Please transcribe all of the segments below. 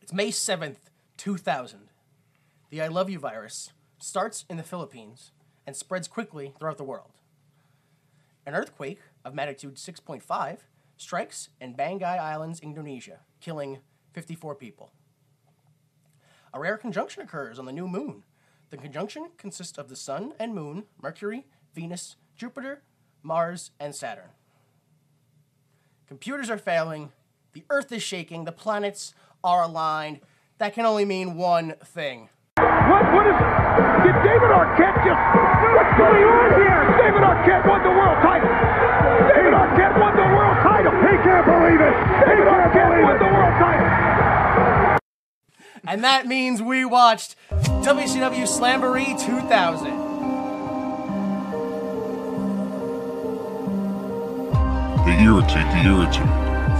It's May 7th, 2000. The I Love You virus starts in the Philippines and spreads quickly throughout the world. An earthquake of magnitude 6.5 strikes in Banggai Islands, Indonesia, killing 54 people. A rare conjunction occurs on the new moon. The conjunction consists of the Sun and Moon, Mercury, Venus, Jupiter, Mars, and Saturn. Computers are failing, the Earth is shaking, the planets are aligned. That can only mean one thing. What is it? Did David Arquette just... What's going on here? David Arquette won the world title. David Arquette won the world title. He can't believe it. David Arquette won the world title. And that means we watched WCW Slamboree 2000. They irritate the irritated,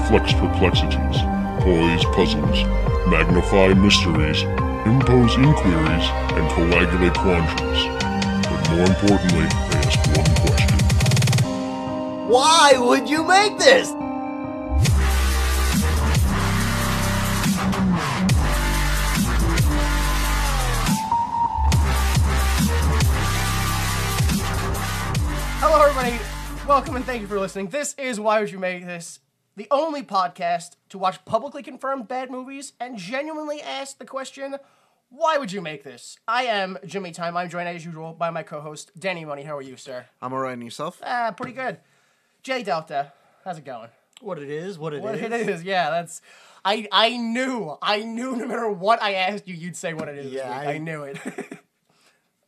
flex perplexities, poise puzzles, magnify mysteries, impose inquiries, and coagulate quandaries. But more importantly, they ask one question. Why would you make this? Hello, everybody. Welcome and thank you for listening. This is Why Would You Make This? The only podcast to watch publicly confirmed bad movies and genuinely ask the question, why would you make this? I am Jimmy Time. I'm joined as usual by my co-host, Danny Money. How are you, sir? I'm alright, and yourself? Pretty good. Jay Delta, how's it going? What it is, What it is, yeah, that's... I knew no matter what I asked you, you'd say what it is. Yeah, I knew it.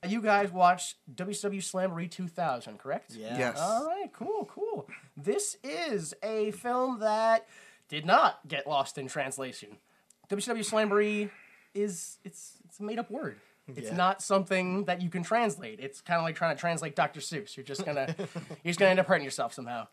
You guys watched WCW Slamboree 2000, correct? Yeah. Yes. All right, cool. This is a film that did not get lost in translation. WCW Slamboree it's a made-up word. It's not something that you can translate. It's kind of like trying to translate Dr. Seuss. You're just gonna end up hurting yourself somehow.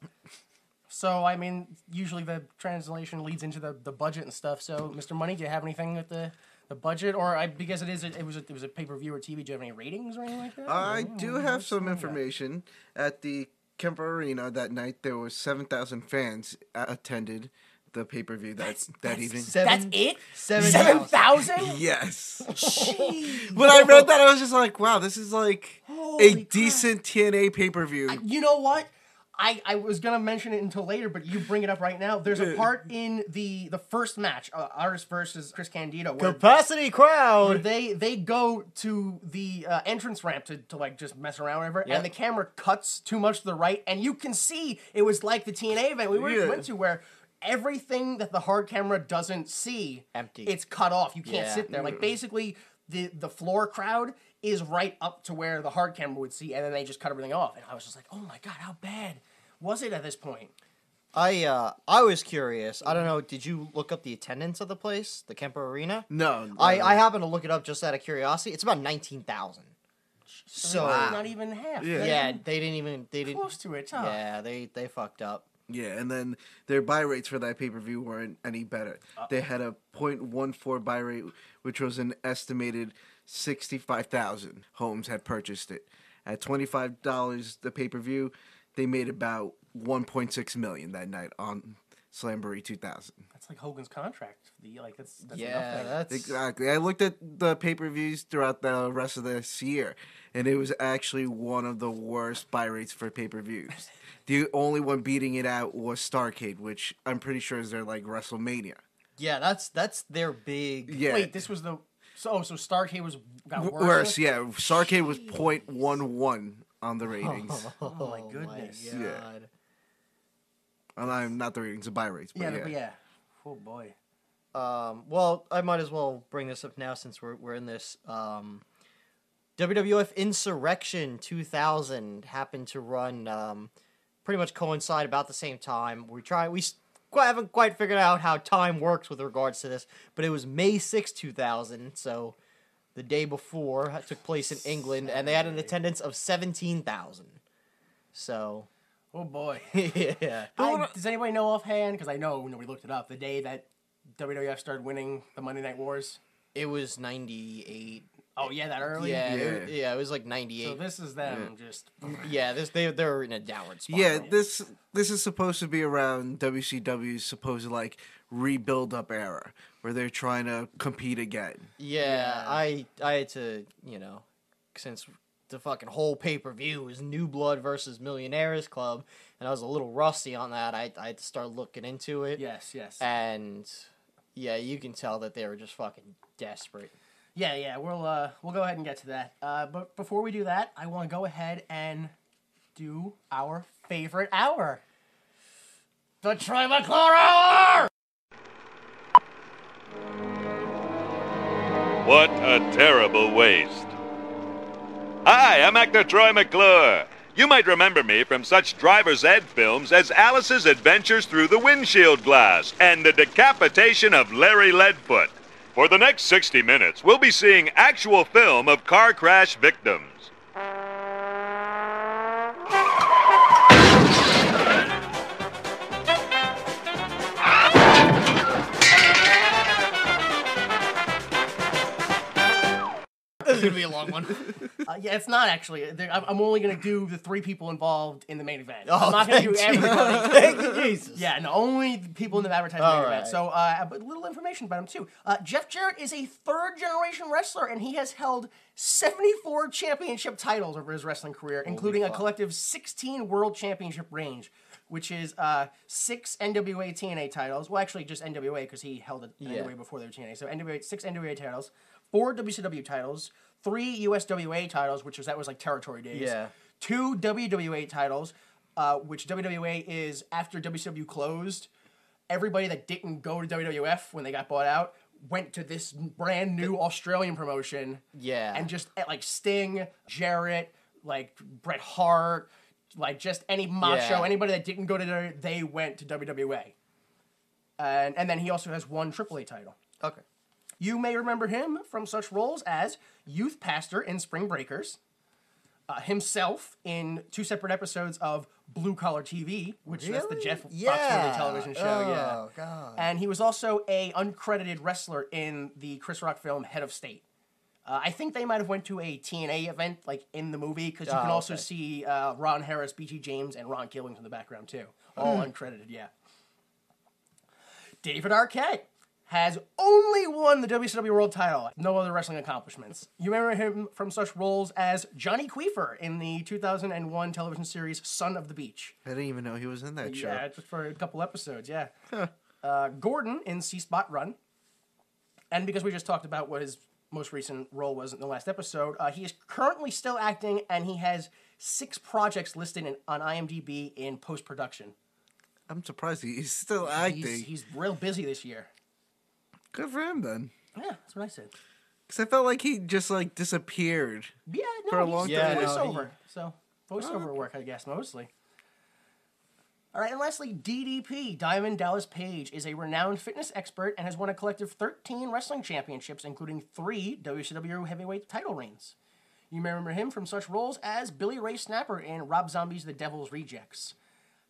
So, I mean, usually the translation leads into the budget and stuff. So, Mr. Money, do you have anything with the budget, or because it was a pay-per-view or TV? Do you have any ratings or anything like that? I do have some information. At the Kemper Arena that night, there was 7,000 fans attended the pay-per-view that evening. That's it? 7,000? Yes. Jeez. When I read that, I was just like, wow, this is like Holy a crap. decent TNA pay-per-view. You know what? I was going to mention it until later, but you bring it up right now. There's a part in the first match, Artis versus Chris Candido, where Capacity crowd. they go to the entrance ramp to like just mess around or whatever, and the camera cuts too much to the right, and you can see it was like the TNA event we went to, where everything that the hard camera doesn't see, Empty. It's cut off. You can't Yeah. sit there. Like basically the floor crowd is right up to where the hard camera would see, and then they just cut everything off. And I was just like, oh my god, how bad was it at this point? I was curious. I don't know. Did you look up the attendance of the place, the Kemper Arena? No. I happened to look it up just out of curiosity. It's about 19,000. So not even half. Yeah. they didn't Close to it. Huh? Yeah, they fucked up. Yeah, and then their buy rates for that pay-per-view weren't any better. They had a .14 buy rate, which was an estimated 65,000 homes had purchased it. At $25 the pay-per-view, they made about 1.6 million that night on Slamboree 2000. That's like Hogan's contract. That's Yeah, nothing. that's Exactly. I looked at the pay-per-views throughout the rest of this year, and it was actually one of the worst buy rates for pay-per-views. The only one beating it out was Starrcade, which I'm pretty sure is their like WrestleMania. yeah, that's their big. Yeah. Wait, this was the so Starrcade got worse. Worse, yeah. Starrcade was .11 on the ratings. Oh my goodness. My Yeah. God. And I'm not the ratings, the buy rates, but Yeah. Oh boy. Well, I might as well bring this up now since we're in this. WWF Insurrection 2000 happened to run pretty much coincide about the same time. We haven't quite figured out how time works with regards to this, but it was May 6, 2000, so the day before it took place in England, and they had an attendance of 17,000. So, Oh boy. yeah. Does anybody know offhand? Because I know nobody looked it up. The day that WWF started winning the Monday Night Wars. It was 98. Oh yeah, that early. Yeah, Yeah. it was like 98. So this is them just. Yeah, they're in a downward spiral. yeah, this is supposed to be around WCW's supposed like rebuild up era where they're trying to compete again. Yeah, I had to, since the fucking whole pay-per-view is New Blood versus Millionaires Club, and I was a little rusty on that, I had to start looking into it. Yes. And yeah, you can tell that they were just fucking desperate. Yeah. We'll go ahead and get to that. But before we do that, I want to go ahead and do our favorite hour, the Troy McClure Hour. What a terrible waste. Hi, I'm actor Troy McClure. You might remember me from such driver's ed films as Alice's Adventures Through the Windshield Glass and the Decapitation of Larry Leadfoot. For the next 60 minutes, we'll be seeing actual film of car crash victims. This is going to be a long one. Yeah, it's not actually. I'm only going to do the 3 people involved in the main event. Oh, I'm not going to do everybody. Thank you, Jesus. Yeah, no, only the people in the advertising main event. right. So, but little information about him, too. Jeff Jarrett is a third-generation wrestler, and he has held 74 championship titles over his wrestling career, including a collective 16 world championship range, which is 6 NWA TNA titles. Well, actually, just NWA, because he held it NWA before they were TNA. So, 6 NWA titles, 4 WCW titles, 3 USWA titles, that was like territory days. Yeah. 2 WWA titles, which WWA is after WCW closed. Everybody that didn't go to WWF when they got bought out went to this brand new Australian promotion. Yeah. And just like Sting, Jarrett, like Bret Hart, like just any Macho, Yeah. anybody that didn't go to there, they went to WWA. And then he also has 1 AAA title. Okay. You may remember him from such roles as youth pastor in Spring Breakers, himself in 2 separate episodes of Blue Collar TV, which is the Jeff Foxworthy television show. Oh, God. And he was also a uncredited wrestler in the Chris Rock film Head of State. I think they might have went to a TNA event like in the movie because you can also see Ron Harris, B.G. James, and Ron Killings in the background too, all uncredited. Yeah. David Arquette has only won the WCW World title. No other wrestling accomplishments. You remember him from such roles as Johnny Queefer in the 2001 television series Son of the Beach. I didn't even know he was in that show. Yeah, just for a couple episodes, yeah. Gordon in C-Spot Run. And because we just talked about what his most recent role was in the last episode, he is currently still acting, and he has 6 projects listed on IMDb in post-production. I'm surprised he's still acting. He's real busy this year. Good for him then. Yeah, that's what I said. Because I felt like he just like disappeared. Yeah, no, For a long he's time. voiceover. So, voiceover work, I guess, mostly. All right, and lastly, DDP, Diamond Dallas Page, is a renowned fitness expert and has won a collective 13 wrestling championships, including 3 WCW heavyweight title reigns. You may remember him from such roles as Billy Ray Snapper in Rob Zombie's The Devil's Rejects,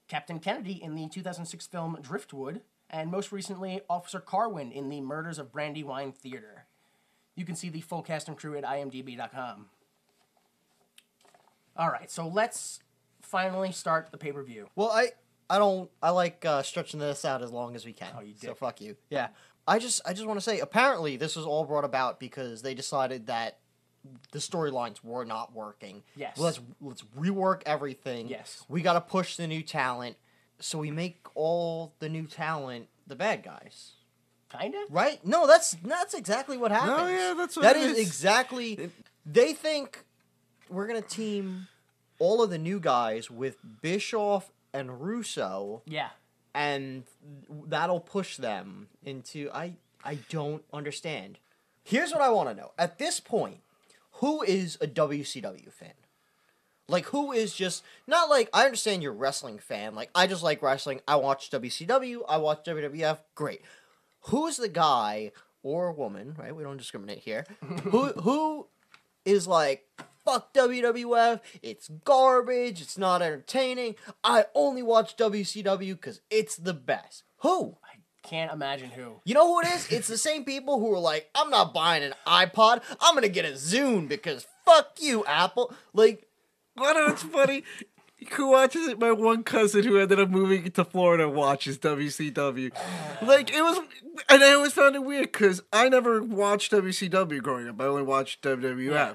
Captain Kennedy in the 2006 film Driftwood, and most recently, Officer Carwin in the Murders of Brandywine Theater. You can see the full cast and crew at imdb.com. All right, so let's finally start the pay-per-view. Well, I like stretching this out as long as we can. Oh, you So dick. fuck you. Yeah. I just want to say, apparently this was all brought about because they decided that the storylines were not working. Yes. Let's rework everything. Yes. We got to push the new talent, so we make all the new talent the bad guys. Kinda? Right? No, that's exactly what happens. No, yeah, that's what That it is is. exactly. They think we're gonna team all of the new guys with Bischoff and Russo, Yeah. and that'll push them into. I don't understand. Here's what I want to know. At this point, who is a WCW fan? Like, who is just not like, I understand you're a wrestling fan. Like, I just like wrestling. I watch WCW. I watch WWF. Great. Who's the guy or woman, right? We don't discriminate here. who is like, fuck WWF. It's garbage. It's not entertaining. I only watch WCW because it's the best. Who? Can't imagine who. You know who it is? It's the same people who are like, I'm not buying an iPod. I'm going to get a Zune because fuck you, Apple. Like, What? It's funny. Who watches it? My one cousin who ended up moving to Florida watches WCW. Like, it was... And I always found it weird, because I never watched WCW growing up. I only watched WWF. Yeah.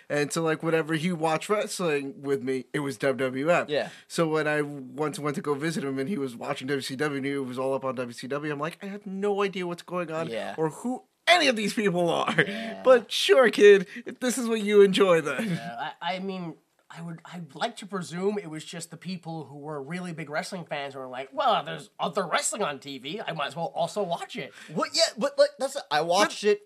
And so, like, whenever he watched wrestling with me, it was WWF. Yeah. So when I went to go visit him and he was watching WCW and he was all up on WCW, I'm like, I have no idea what's going on or who any of these people are. Yeah. But sure, kid, if this is what you enjoy, then. Yeah, I mean, I'd like to presume it was just the people who were really big wrestling fans who were like, well, there's other wrestling on TV. I might as well also watch it. What? Yeah, but like I watched it.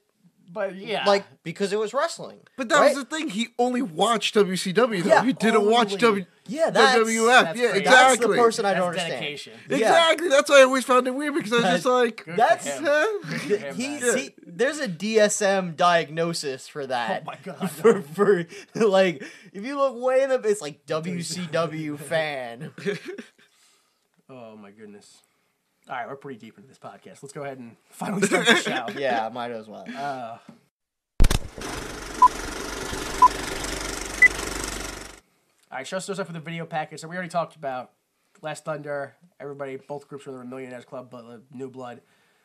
But yeah, Like, because it was wrestling. But that was the thing. He only watched WCW, though. Yeah, he didn't watch WWF. that's yeah, crazy. exactly. That's the person I that's don't understand. dedication. Exactly. That's why I always found it weird, because I was just like, That's him. there's a DSM diagnosis for that. Oh my God. For like, if you look way in the, it's like WCW fan. Oh my goodness. All right, we're pretty deep into this podcast. Let's go ahead and finally start the show. Yeah, might as well. All right, show starts off with a video package that we already talked about. Last Thunder, everybody, both groups were in the Millionaires Club, but New Blood.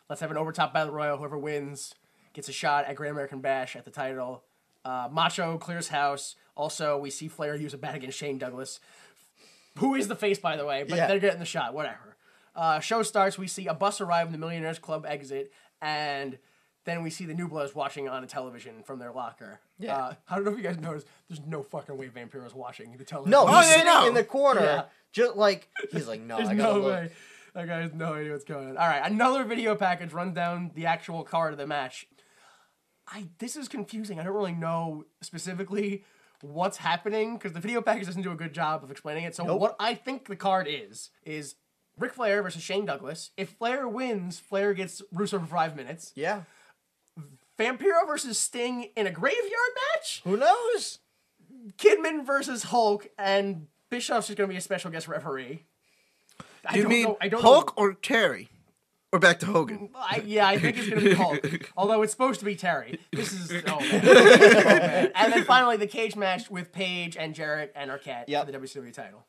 Let's have an overtop battle royal. Whoever wins gets a shot at Great American Bash at the title. Macho clears house. Also, we see Flair use a bat against Shane Douglas, who is the face, by the way, but they're getting the shot, whatever. Show starts, we see a bus arrive in the Millionaires Club exit, and then we see the New Bloods watching on a television from their locker. Yeah. I don't know if you guys noticed, there's no fucking way Vampiro's watching the television. No, he's sitting no. in the corner, Yeah. just like he's like, no, There's I gotta no look. way. That guy has no idea what's going on. All right, another video package runs down the actual card of the match. This is confusing. I don't really know specifically what's happening, because the video package doesn't do a good job of explaining it. So what I think the card is Ric Flair versus Shane Douglas. If Flair wins, Flair gets Russo for 5 minutes. Yeah. Vampiro versus Sting in a graveyard match. Who knows? Kidman versus Hulk, and Bischoff's just going to be a special guest referee. I don't know. Hulk or Terry? Or back to Hogan? I think it's going to be Hulk. Although it's supposed to be Terry. This is... Oh, man. Oh, man. And then finally, the cage match with Paige and Jarrett and Arquette for the WCW title.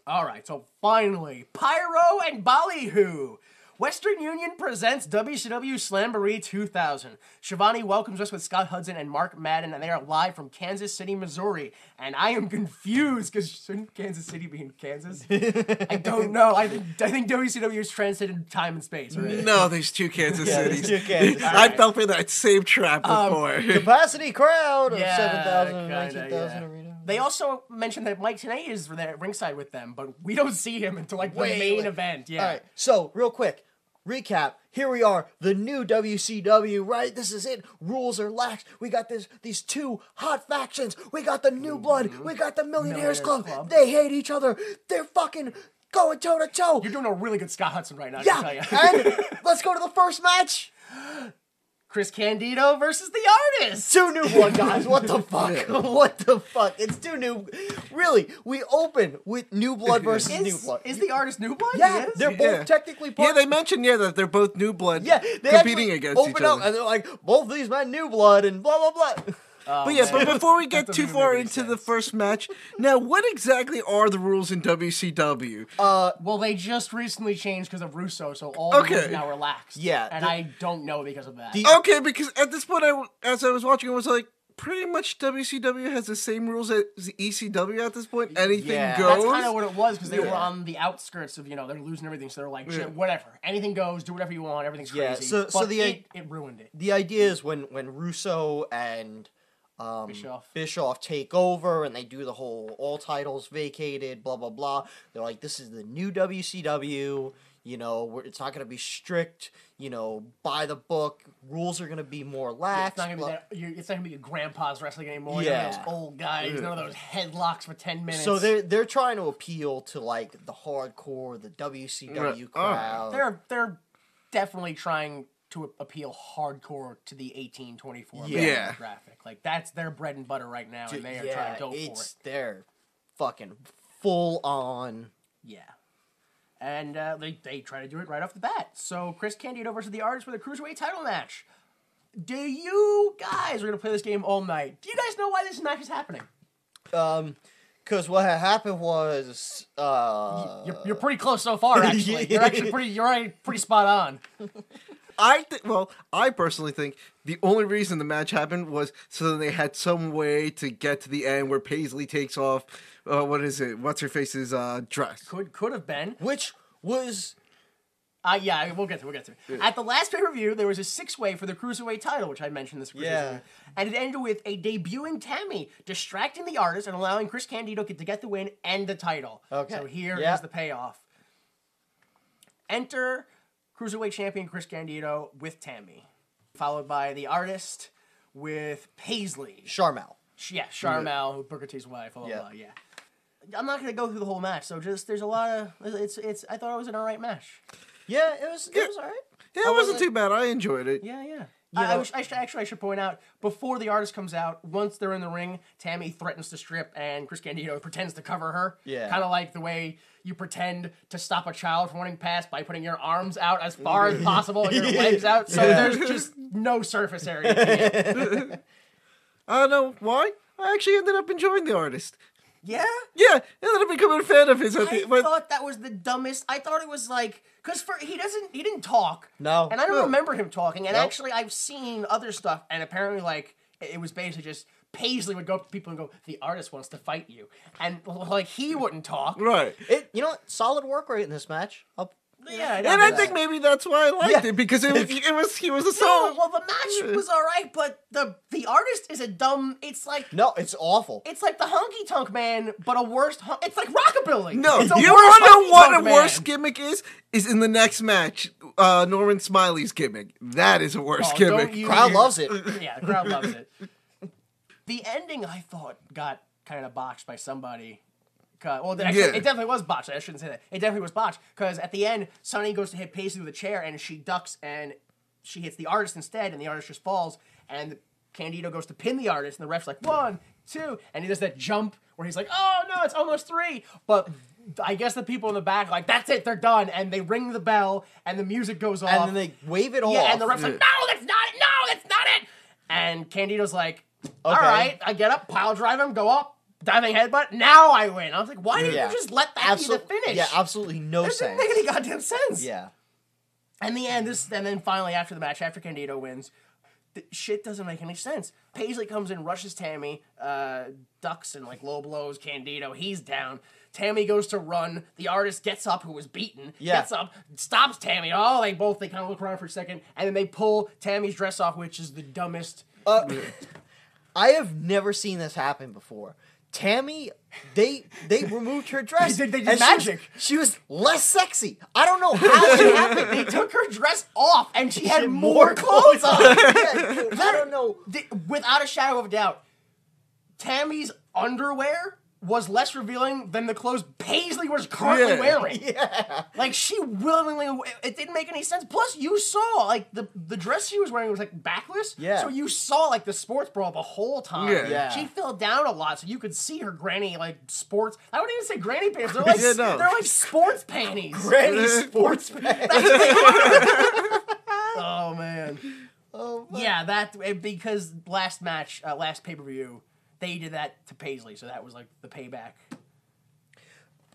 All right, so finally, Pyro and Ballyhoo. Western Union presents WCW Slamboree 2000. Shivani welcomes us with Scott Hudson and Mark Madden, and they are live from Kansas City, Missouri. And I am confused, because shouldn't Kansas City be in Kansas? I don't know. I think WCW has transcended time and space, right? No, there's two Kansas Cities. There's two Kansas. I fell for that same trap before. Capacity crowd of Yeah, 7,000 and kinda, 19,000 yeah. arena. They also mentioned that Mike Tenay is there at ringside with them, but we don't see him until the main event. Yeah. All right, so real quick, recap. Here we are, the new WCW, right? This is it. Rules are lax. We got these two hot factions. We got the New Blood. We got the Millionaires Club. They hate each other. They're fucking going toe to toe. You're doing a really good Scott Hudson right now, I can tell Yeah, you. and let's go to the first match. Chris Candido versus the Artist. Two New Blood guys. What the fuck? What the fuck? It's two new. Really, we open with New Blood versus New Blood. Is the Artist New Blood? Yeah, He is? they're both technically part. Yeah, they mentioned that they're both New Blood they competing actually against each open up other. and they're like, both these men New Blood and blah blah blah. But before we get doesn't too even far make any into the sense. first match, now what exactly are the rules in WCW? Well, they just recently changed because of Russo, so all the rules now relaxed. Yeah, and I don't know because of that. Okay, because at this point, as I was watching, I was like, pretty much WCW has the same rules as ECW at this point. Anything goes. That's kind of what it was, because they were on the outskirts of, they're losing everything, so they're like, shit, whatever. Anything goes, do whatever you want, everything's crazy. so But it ruined it. The idea is when Russo and Bischoff take over and they do the whole all titles vacated, blah blah blah. They're like, this is the new WCW. It's not going to be strict. By the book. Rules are going to be more lax. It's not gonna be a grandpa's wrestling anymore. Yeah. None of those old guys. None of those headlocks for 10 minutes. So they're trying to appeal to like the hardcore, the WCW crowd. They're definitely trying to appeal hardcore to the 18-24 demographic. Like, that's their bread and butter right now, and they are trying to go for it. They're fucking full on. Yeah. And they try to do it right off the bat. So Chris Candido versus the Artist with a Cruiserweight title match. Do you guys are going to play this game all night? Do you guys know why this match is happening? Because what had happened was, You're pretty close so far, actually. You're already pretty spot on. I personally think the only reason the match happened was so that they had some way to get to the end where Paisley takes off, what's her face's dress. Could have been. which was... Yeah, we'll get to it. Yeah. At the last pay-per-view, there was a 6-way for the Cruiserweight title, which I mentioned this week. Yeah. And it ended with a debuting Tammy distracting the Artist and allowing Chris Candido to get the win and the title. Okay. So here is the payoff. Enter Cruiserweight champion Chris Candido with Tammy, followed by the Artist with Paisley. Sharmell. Charmel, who Booker T's wife. Blah, blah, blah, yeah. I'm not going to go through the whole match, so just there's a lot of... I thought it was an alright match. Yeah, it was alright. Yeah, it wasn't too bad. I enjoyed it. Yeah. I should point out, before the Artist comes out, once they're in the ring, Tammy threatens to strip, and Chris Candido pretends to cover her. Yeah. Kind of like the way you pretend to stop a child from running past by putting your arms out as far as possible and your legs out, so there's just no surface area to it. I don't know why. I actually ended up enjoying the Artist. Yeah? Yeah, I ended up becoming a fan of his. I thought that was the dumbest. I thought it was like... Because he didn't talk. No. And I don't remember him talking. And actually, I've seen other stuff, and apparently, like, it was basically just Paisley would go up to people and go, the Artist wants to fight you. And, like, he wouldn't talk. Right. You know what? Solid work rate in this match. Yeah, and I think maybe that's why I liked it, because he was a song. Well, the match was alright, but the Artist is a dumb... It's like... No, it's awful. It's like the Honky Tonk Man, but a worse... It's like Rockabilly. No, it's you want to know what a worse gimmick is? Is in the next match, Norman Smiley's gimmick. That is a worse gimmick. Crowd loves it. Yeah, the crowd loves it. The ending, I thought, got kind of botched by somebody. Well, actually, it definitely was botched. I shouldn't say that. It definitely was botched, because at the end, Sonny goes to hit Paisley with a chair, and she ducks, and she hits the Artist instead, and the Artist just falls, and Candido goes to pin the Artist, and the ref's like, 1, 2, and he does that jump where he's like, oh, no, it's almost 3, but... I guess the people in the back are like, that's it, they're done, and they ring the bell, and the music goes off. And then they wave it off. Yeah, and the ref's like, no, that's not it, no, that's not it! And Candido's like, all right, I get up, pile drive him, go up, diving headbutt, now I win. I was like, why didn't you just let that be the finish? Yeah, absolutely no sense. That didn't make any goddamn sense. Yeah. And then finally after the match, after Candido wins, the shit doesn't make any sense. Paisley comes in, rushes Tammy, ducks and like low blows Candido, he's down. Tammy goes to run, the Artist gets up, who was beaten, gets up, stops Tammy. Oh, they kind of look around for a second, and then they pull Tammy's dress off, which is the dumbest. I have never seen this happen before. Tammy, they removed her dress. They did magic. She was less sexy. I don't know how it happened. They took her dress off, and she had more clothes on. I don't know. Without a shadow of a doubt, Tammy's underwear was less revealing than the clothes Paisley was currently wearing. Yeah. Like, she willingly... It didn't make any sense. Plus, you saw, like, the dress she was wearing was, like, backless. Yeah. So you saw, like, the sports bra the whole time. Yeah. She fell down a lot, so you could see her granny, like, sports... I wouldn't even say granny pants. They're like, they're like sports panties. Granny sports pants. Oh, man. Oh, man. Yeah, because last pay-per-view... They did that to Paisley, so that was, like, the payback.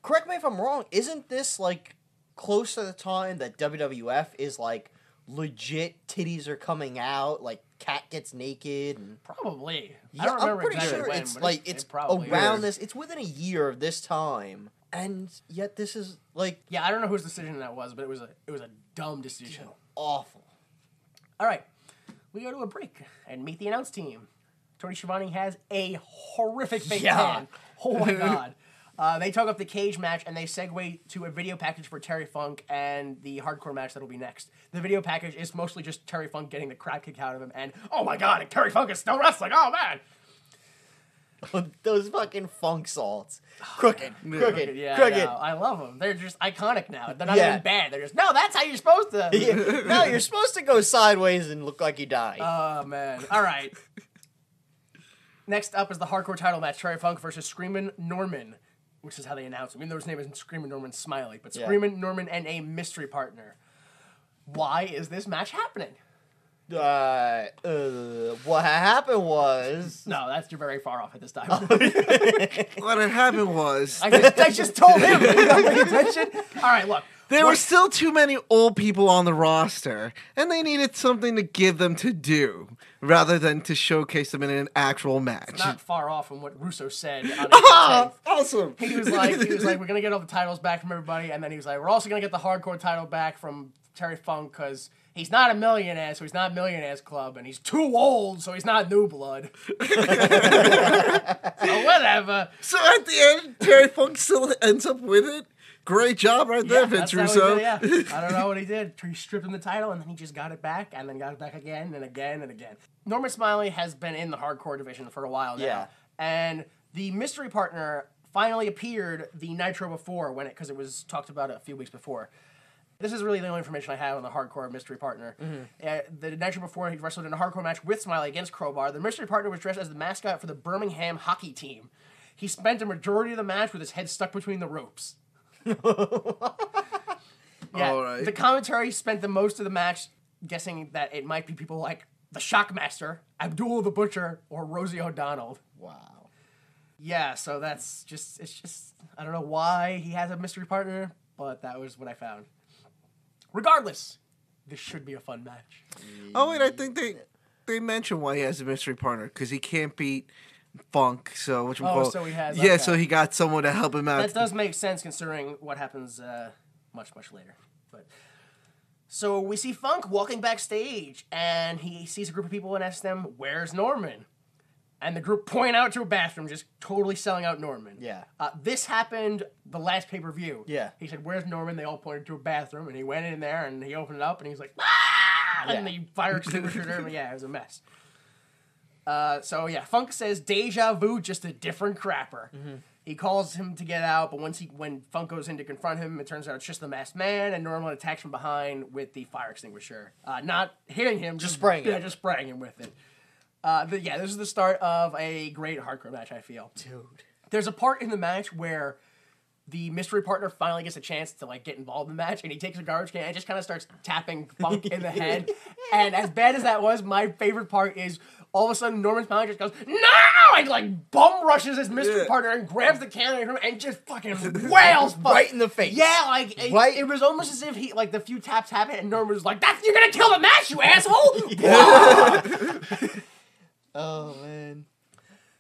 Correct me if I'm wrong, isn't this, like, close to the time that WWF is, like, legit titties are coming out, like, Cat gets naked? And... Probably. Yeah, I don't remember I'm pretty exactly sure when, it's, but like, it's around is. this, it's within a year of this time, and yet this is, like... Yeah, I don't know whose decision that was, but it was a dumb decision. Awful. All right, we go to a break and meet the announce team. Tony Schiavone has a horrific fake tan. Oh my god. They talk up the cage match and they segue to a video package for Terry Funk and the hardcore match that'll be next. The video package is mostly just Terry Funk getting the crap kicked out of him and, oh my god, Terry Funk is still wrestling, oh man! Those fucking funk salts. Crooked. Yeah, I love them. They're just iconic now. They're not even bad. They're just, no, that's how you're supposed to. Yeah. No, you're supposed to go sideways and look like you died. Oh, man. All right. Next up is the hardcore title match, Terry Funk versus Screamin' Norman, which is how they announce him. Even though his name isn't Screamin' Norman Smiley, but Screamin' Norman and a mystery partner. Why is this match happening? What happened was... No, you're very far off at this time. What had happened was I just told him. You don't pay attention. All right, look. there were still too many old people on the roster, and they needed something to give them to do rather than to showcase them in an actual match. Not far off from what Russo said on April Oh, 10th. awesome! He was like, we're gonna get all the titles back from everybody, and then he was like, we're also gonna get the hardcore title back from Terry Funk because he's not a millionaire, so he's not Millionaires Club, and he's too old, so he's not New Blood. So whatever. So at the end, Terry Funk still ends up with it. Great job right there, Vince that's how Russo. he did it, yeah. I don't know what he did. He stripped him the title, and then he just got it back, and then got it back again, and again, and again. Norman Smiley has been in the hardcore division for a while now. Yeah. And the mystery partner finally appeared the Nitro before, because it was talked about a few weeks before. This is really the only information I have on the hardcore mystery partner. The Nitro before, he wrestled in a hardcore match with Smiley against Crowbar. The mystery partner was dressed as the mascot for the Birmingham hockey team. He spent a majority of the match with his head stuck between the ropes. Yeah, All right. the commentary spent the most of the match guessing that it might be people like the Shockmaster, Abdul the Butcher, or Rosie O'Donnell. Wow. Yeah, so it's just, I don't know why he has a mystery partner, but that was what I found. Regardless, this should be a fun match. Oh wait, I think they mentioned why he has a mystery partner because he can't beat Funk. So So he has. Yeah, okay. so he got someone to help him out. That does make sense considering what happens much later. But so we see Funk walking backstage, and he sees a group of people and asks them, "Where's Norman?" And the group point out to a bathroom, just totally selling out Norman. Yeah. This happened the last pay-per-view. Yeah. He said, "Where's Norman?" They all pointed to a bathroom, and he went in there, and he opened it up, and he was like, "Ah!" And the fire extinguisher there, but yeah, it was a mess. So yeah, Funk says deja vu, just a different crapper. He calls him to get out, but when Funk goes in to confront him, it turns out it's just the masked man, and Norman attacks from behind with the fire extinguisher. Not hitting him, just spraying him. Yeah, just spraying him with it. This is the start of a great hardcore match, I feel. Dude. There's a part in the match where the mystery partner finally gets a chance to get involved in the match, and he takes a garbage can and just kind of starts tapping Funk in the head. And as bad as that was, my favorite part is all of a sudden Norman Smiley just goes, "No!" and bum rushes his mystery partner and grabs the can from him and just fucking wails Funk. Right in the face. Yeah, it was almost as if he the few taps happened and Norman was like, "You're gonna kill the match, you asshole!" Oh man.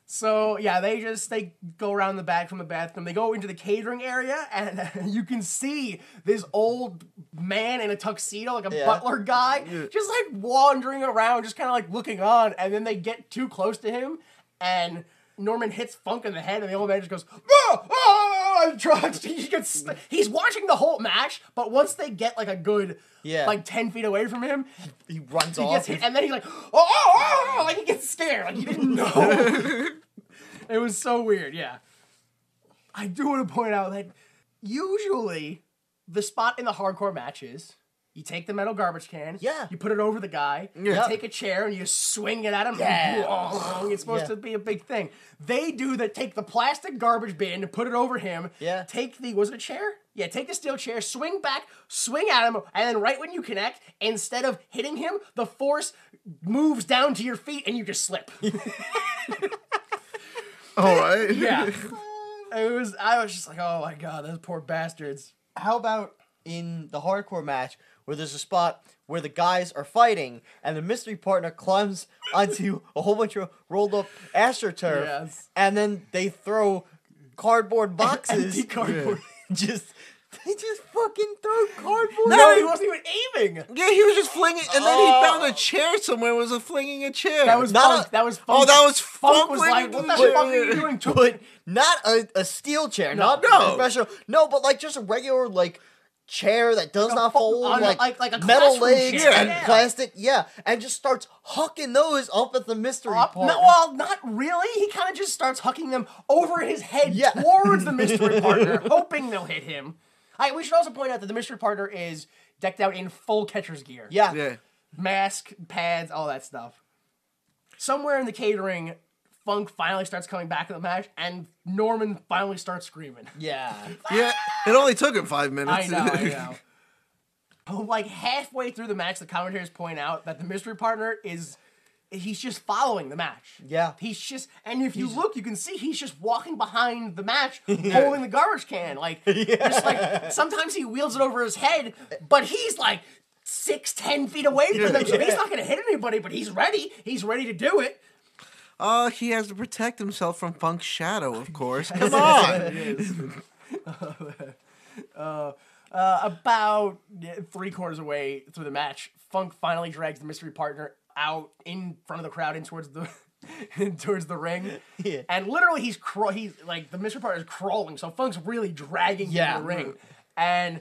So, yeah, they go around the back from the bathroom. They go into the catering area, and you can see this old man in a tuxedo, like a butler guy, just, wandering around, just kind of, looking on. And then they get too close to him, and Norman hits Funk in the head, and the old man just goes, "Ah! Ah!" and he's watching the whole match, but once they get, a good, 10 feet away from him, He runs he off. gets hit, and then he's like, "Oh!" He gets scared, he didn't know. It was so weird, yeah. I do want to point out that usually the spot in the hardcore matches, you take the metal garbage can, you put it over the guy, you take a chair and you swing it at him. Yeah. It's supposed to be a big thing. They take the plastic garbage bin and put it over him. Yeah. Was it a chair? Yeah, take the steel chair, swing back, swing at him, and then right when you connect, instead of hitting him, the force moves down to your feet and you just slip. All right. Yeah. I was just like, oh my god, those poor bastards. How about in the hardcore match where there's a spot where the guys are fighting and the mystery partner climbs onto a whole bunch of rolled up astroturf, and then they throw cardboard boxes. Empty cardboard. They just fucking throw cardboard. No, he wasn't even aiming. Yeah, he was just flinging, and then he found a chair somewhere. Was flinging a chair. That was Funk. That was Funk. Oh, that was Funk was like, "What the fuck are you doing?" But not a steel chair, not professional. No, but just a regular chair that does not fold, like a metal legs chair. and plastic, and just starts hucking those up at the mystery partner. No, well, not really. He kind of just starts hucking them over his head towards the mystery partner, hoping they'll hit him. We should also point out that the mystery partner is decked out in full catcher's gear. Yeah. Mask, pads, all that stuff. Somewhere in the catering, Funk finally starts coming back in the match, and Norman finally starts screaming. Yeah. Yeah. It only took him 5 minutes. I know. Like halfway through the match, the commentators point out that the mystery partner he's just following the match. Yeah. And if you look, you can see he's just walking behind the match, holding the garbage can. Like, just like, sometimes he wheels it over his head, but he's like 6-10 feet away from them, so he's not going to hit anybody, but he's ready. He's ready to do it. He has to protect himself from Funk's shadow, of course. Come on. About 3/4 away through the match, Funk finally drags the mystery partner out in front of the crowd in towards the ring. Yeah. And literally he's like the mystery partner is crawling, so Funk's really dragging him in the ring. And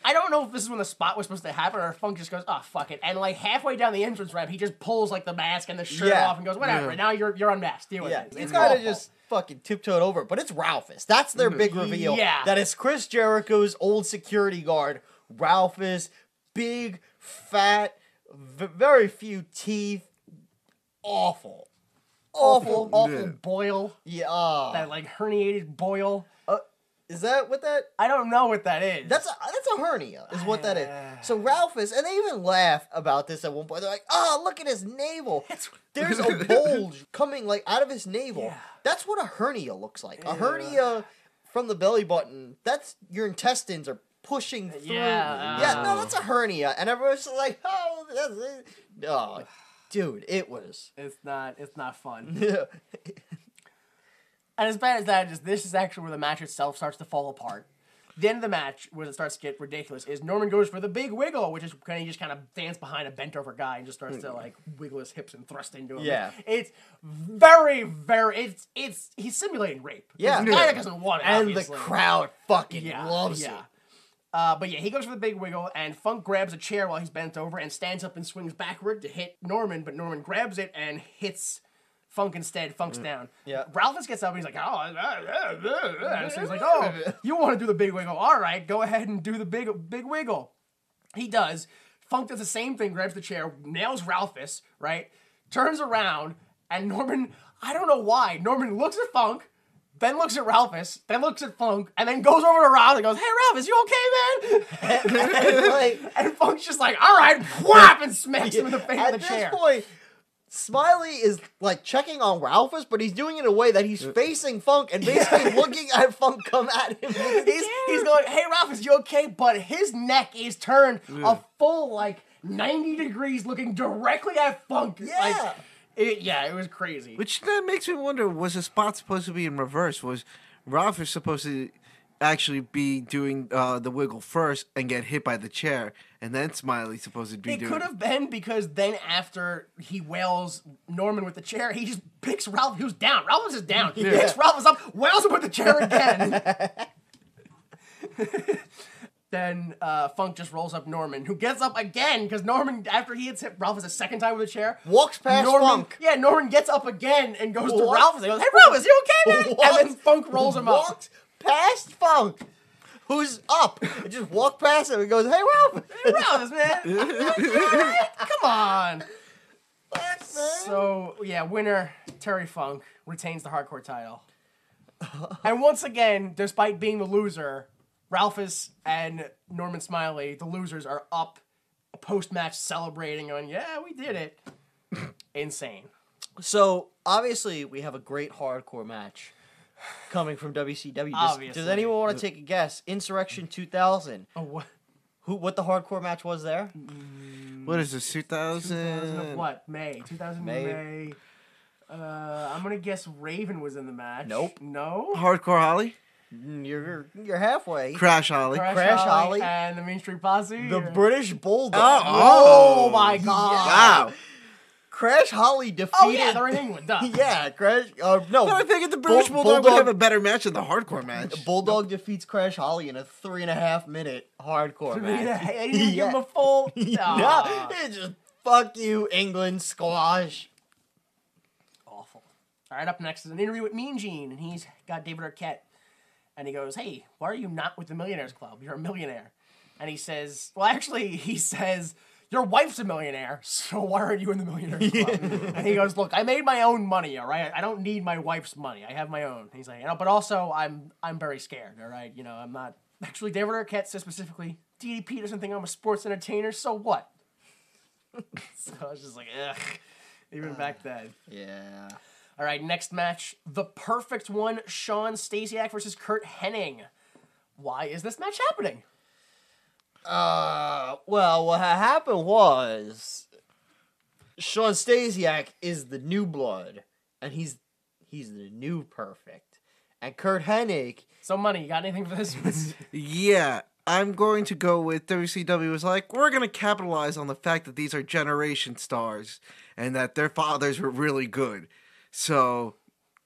I don't know if this is when the spot was supposed to happen or if Funk just goes, oh, fuck it. And like halfway down the entrance ramp, he just pulls like the mask and the shirt off and goes, whatever, now you're unmasked. Deal with it. He's kind of just fucking tiptoed over it, but it's Ralphus. That's their big reveal. Yeah. That is Chris Jericho's old security guard, Ralphus, big, fat, very few teeth, awful boil. Yeah. That like herniated boil. Is that what that? I don't know what that is. That's a hernia, is what that is. So Ralphus, and they even laugh about this at one point. They're like, "Oh, look at his navel. There's a bulge coming like out of his navel. Yeah. That's what a hernia looks like. A hernia from the belly button. That's your intestines are pushing through. Yeah, no, that's a hernia." And everyone's just like, "Oh, that's it." Oh, dude, it was. It's not fun. And as bad as that is, this is actually where the match itself starts to fall apart. The end of the match, where it starts to get ridiculous, is Norman goes for the big wiggle, which is kind of just kind of dance behind a bent over guy and just starts to like wiggle his hips and thrust into him. Yeah, it's very, very. He's simulating rape. Yeah, the guy that doesn't want it, and obviously. The crowd fucking loves it. But yeah, he goes for the big wiggle, and Funk grabs a chair while he's bent over and stands up and swings backward to hit Norman, but Norman grabs it and hits Funk instead. Funk's down. Yeah. Ralphus gets up and he's like, and so he's like, oh, you want to do the big wiggle? All right, go ahead and do the big wiggle. He does. Funk does the same thing, grabs the chair, nails Ralphus, right? Turns around, and Norman, I don't know why, Norman looks at Funk, then looks at Ralphus, then looks at Funk, and then goes over to Ralphus and goes, hey, Ralphus, you okay, man? and Funk's just like, all right, whap, and smacks him in the face with the chair. At this point, Smiley is like checking on Ralphus, but he's doing it in a way that he's facing Funk and basically looking at Funk come at him. He's going, hey, Ralphus, you okay? But his neck is turned a full, like, 90 degrees looking directly at Funk. Yeah. It was crazy. Which then makes me wonder, was the spot supposed to be in reverse? Was Ralphus supposed to actually be doing the wiggle first and get hit by the chair, and then Smiley's supposed to be doing it? It could have been, because then after he wails Norman with the chair, he just picks Ralph, who's down. Ralphus is down. He picks Ralphus up, wails him with the chair again. Then Funk just rolls up Norman, who gets up again, because Norman, after he hits Ralphus a second time with a chair, walks past Funk. Yeah, Norman gets up again and goes to Ralphus and goes, hey, Ralphus, you okay, man? And then Funk rolls him up. Past Funk, who's up, and just walk past him and goes, hey, Ralph. Hey, Ralph, man. Come on. So, yeah, winner, Terry Funk, retains the hardcore title. And once again, despite being the loser, Ralphus and Norman Smiley, the losers, are up post-match celebrating, going, yeah, we did it. Insane. So, obviously, we have a great hardcore match coming from WCW. Does anyone want to take a guess? Insurrection 2000. Oh, what? What the hardcore match was there? What is this, 2000? What? May. 2000 May. I'm going to guess Raven was in the match. Nope. No? Hardcore Holly? You're halfway. Crash Holly. Crash Holly. And the Mean Street Posse? The British Bulldog. Oh my God. Wow. Crash Holly defeated... Oh, yeah, they're in England, duh. Yeah, Crash... no. But I think the British Bulldog would have a better match than the hardcore match. Bulldog defeats Crash Holly in a 3.5-minute hardcore match. They didn't give him a full... No, it's just, fuck you, England, squash. Awful. All right, up next is an interview with Mean Gene, and he's got David Arquette. And he goes, hey, why are you not with the Millionaires Club? You're a millionaire. And he says... Well, actually, he says... Your wife's a millionaire, so why aren't you in the Millionaires Club? And he goes, look, I made my own money, all right? I don't need my wife's money. I have my own. And he's like, but also, I'm very scared, all right? I'm not... Actually, David Arquette says specifically, DDP doesn't think I'm a sports entertainer, so what? So I was just like, ugh. Even back then. Yeah. All right, next match. The perfect one, Shawn Stasiak versus Curt Hennig. Why is this match happening? Well, what happened was Shawn Stasiak is the new blood, and he's the new perfect. And Curt Hennig... So, Money, you got anything for this? Yeah, I'm going to go with WCW was like, we're going to capitalize on the fact that these are generation stars and that their fathers were really good. So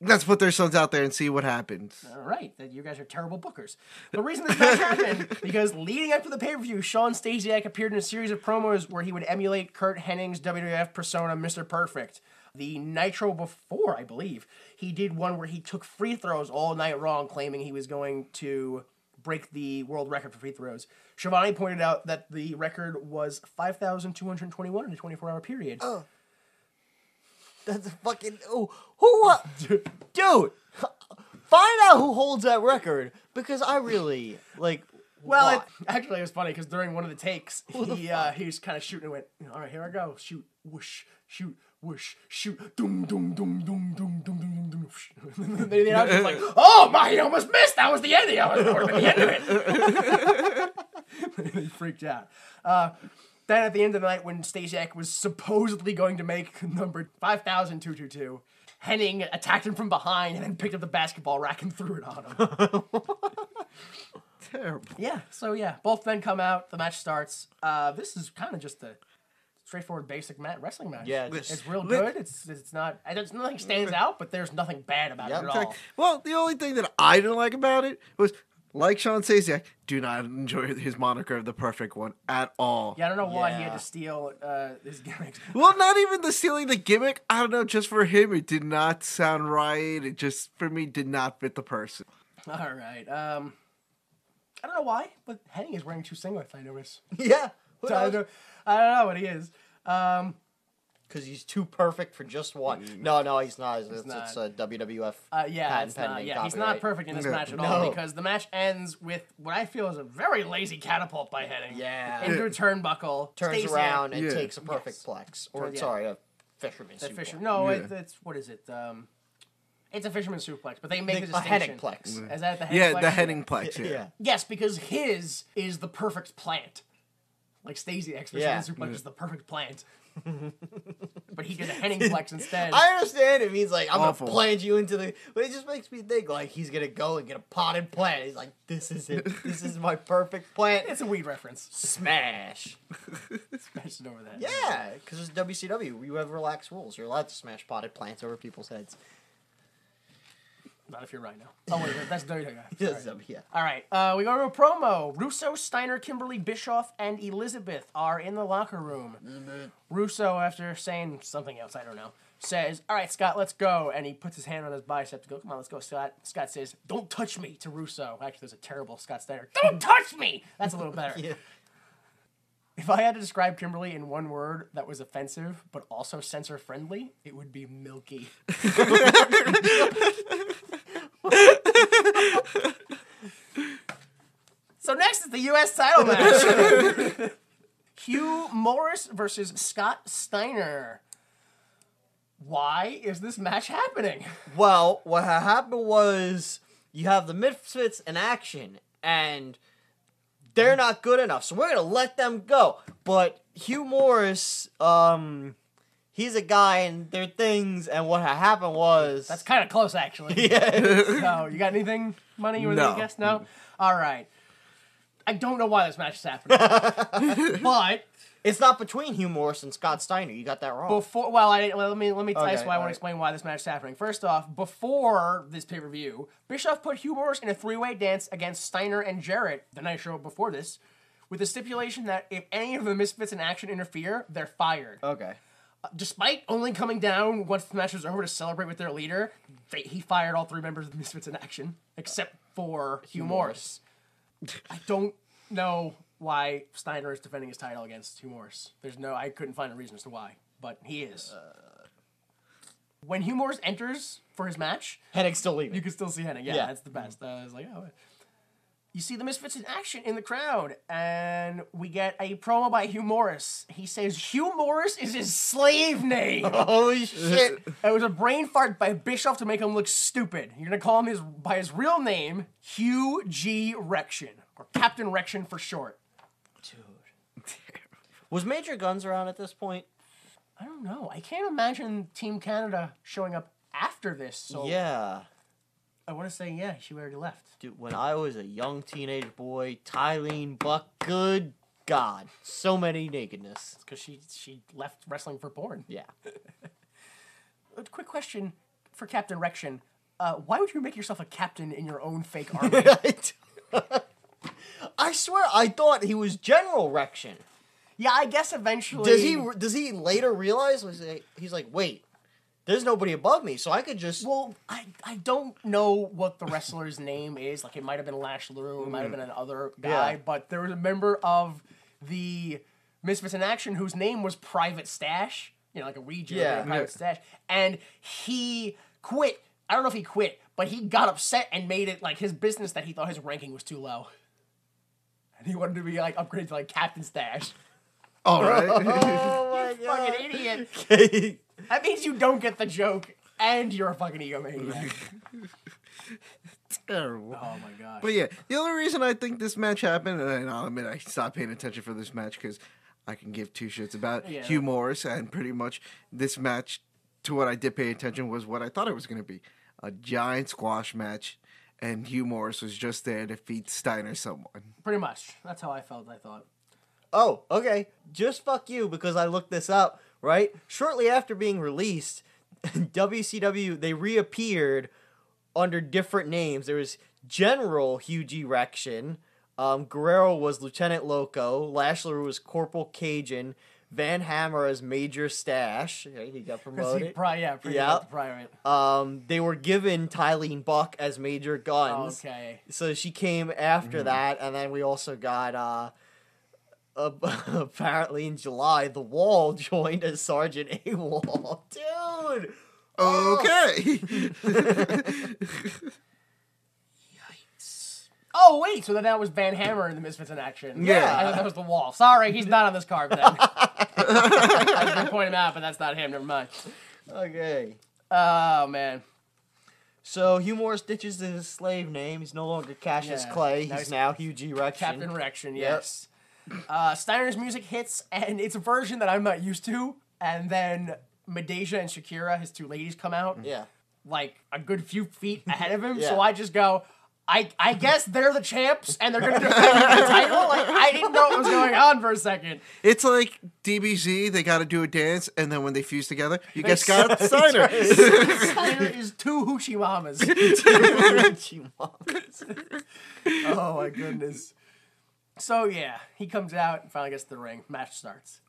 let's put their sons out there and see what happens. All right, that you guys are terrible bookers. The reason this match happened, because leading up to the pay-per-view, Shawn Stasiak appeared in a series of promos where he would emulate Curt Hennig's WWF persona, Mr. Perfect. The Nitro before, I believe, he did one where he took free throws all night long, claiming he was going to break the world record for free throws. Shivani pointed out that the record was 5,221 in a 24-hour period. Oh. That's a fucking... who dude, find out who holds that record, because I really, like... Well, actually, it was funny, because during one of the takes, he was kind of shooting and went, all right, here I go. Shoot, whoosh, shoot, whoosh, shoot, doom, doom, doom, doom, doom, doom, doom, doom. And then I was just like, oh, my, he almost missed. That was the end. That was the end of it. He freaked out. Then at the end of the night, when Stasiak was supposedly going to make number 5,222, Hennig attacked him from behind and then picked up the basketball rack and threw it on him. Terrible. Yeah, so yeah, both men come out, the match starts. This is kind of just a straightforward, basic wrestling match. Yeah, it's real good. It's not. Nothing stands out, but there's nothing bad about it at all. Well, the only thing that I didn't like about it was, like Shawn Stasiak, do not enjoy his moniker of the perfect one at all. Yeah, I don't know why he had to steal his gimmicks. Well, not even the stealing the gimmick. I don't know. Just for him, it did not sound right. It just, for me, did not fit the person. All right. I don't know why, but Hennig is wearing two singlets, I notice. Yeah. So I don't know what he is. Because he's too perfect for just one. No, he's not. It's not. a WWF It's not. Yeah, he's not perfect in this match at all, because the match ends with what I feel is a very lazy catapult by Hennig. Yeah. Into a turnbuckle. Turns Stasiak around and takes a perfect plex. Or, Yeah. sorry, a fisherman's suplex. No, it's what is it? It's a fisherman's suplex, but they make the distinction. A Hennig plex. Is that the Hennig Yeah, plex? the Hennig plex. Yeah. Yes, because his is the perfect plant. Like Stasiak's fisherman's suplex is the perfect plant. But he did a Hennig plex instead. I understand it means, like, I'm Awful. going to plant you into the... But it just makes me think, like, he's going to go and get a potted plant. He's like, this is it. This is my perfect plant. It's a weed reference. Smash. Smash it over that. Yeah, because it's WCW. You have relaxed rules. You're allowed to smash potted plants over people's heads. Not if you're right now. Oh, wait, that's WWF. Yeah. All right, we go to a promo. Russo, Steiner, Kimberly, Bischoff, and Elizabeth are in the locker room. Russo, after saying something else, I don't know, says, all right, Scott, let's go. And he puts his hand on his bicep to go, come on, let's go, Scott. Scott says, don't touch me, to Russo. Actually, there's a terrible Scott Steiner. Don't touch me! That's a little better. Yeah. If I had to describe Kimberly in one word that was offensive, but also censor-friendly, it would be milky. So next is the U.S. title match. Hugh Morris versus Scott Steiner. Why is this match happening? Well, what happened was you have the Misfits in action, and they're not good enough, so we're going to let them go. But Hugh Morris, he's a guy, and their things, and what happened was... That's kind of close, actually. Yeah. So, you got anything, Money? You want to guess? No? All right. I don't know why this match is happening. But... It's not between Hugh Morris and Scott Steiner. You got that wrong. Let me tell you Okay, why I want to explain why this match is happening. First off, before this pay-per-view, Bischoff put Hugh Morris in a three-way dance against Steiner and Jarrett the night show before this, with the stipulation that if any of the Misfits in action interfere, they're fired. Okay. Despite only coming down once the match was over to celebrate with their leader, he fired all three members of the Misfits in action, except for Hugh Morris. I don't know why Steiner is defending his title against Hugh Morris. I couldn't find a reason as to why, but he is. When Hugh Morris enters for his match, Hennig's still leaving. you can still see Hennig. Yeah, that's the best. I was like, oh. You see the Misfits in action in the crowd, and we get a promo by Hugh Morris. He says Hugh Morris is his slave name. Holy shit. It was a brain fart by Bischoff to make him look stupid. You're gonna call him by his real name, Hugh G. Rection, or Captain Rection for short. Dude. Was Major Guns around at this point? I don't know. I can't imagine Team Canada showing up after this. So Yeah. I want to say, yeah, she already left. Dude, when I was a young teenage boy, Tylene Buck, good God. So many nakedness. Because she left wrestling for porn. Yeah. A quick question for Captain Rection. Why would you make yourself a captain in your own fake army? I swear, I thought he was General Rection. Yeah, I guess eventually... Does he later realize? He's like, wait, there's nobody above me, so I could just... Well, I don't know what the wrestler's name is. Like, it might have been Lash LaRue, it might have been another guy, but there was a member of the Misfits in Action whose name was Private Stash, like a region, Private Stash, and he quit. I don't know if he quit, but he got upset and made it, like, his business that he thought his ranking was too low. And he wanted to be, like, upgraded to, like, Captain Stash. All right. Oh my God. Fucking idiot. That means you don't get the joke, and you're a fucking egomaniac. Terrible. Oh my gosh. But yeah, the only reason I think this match happened, and I'll admit I stopped paying attention for this match because I can give two shits about Hugh Morris, and pretty much this match, to what I did pay attention, was what I thought it was going to be. A giant squash match, and Hugh Morris was just there to feed Steiner someone. Pretty much. That's how I felt, I thought. Oh, okay. Just fuck you, because I looked this up, right? Shortly after being released, WCW, they reappeared under different names. There was General Hugh G. Rection, Guerrero was Lieutenant Loco, Lash LaRue was Corporal Cajun, Van Hammer as Major Stash. He got promoted. They were given Tylene Buck as Major Guns. Okay. So she came after that, and then we also got... apparently in July, The Wall joined as Sergeant AWOL. Dude! Okay. Yikes. Oh, wait, so then that was Van Hammer in the Misfits in Action. Yeah. I thought that was The Wall. Sorry, he's not on this card then. I was going to point him out, but that's not him. Never mind. Okay. Oh, man. So Hugh Morris ditches his slave name. He's no longer Cassius Clay. He's now Hugh G. Rection. Captain Rection, yes. Steiner's music hits, and it's a version that I'm not used to. And then Medeja and Shakira, his two ladies, come out. Yeah. Like a good few feet ahead of him. So I just go, I guess they're the champs, and they're going to defend the title? Like, I didn't know what was going on for a second. It's like DBZ, they got to do a dance, and then when they fuse together, you guys got Steiner. Steiner is two hoochie mamas. Oh, my goodness. So, yeah, he comes out and finally gets to the ring. Match starts.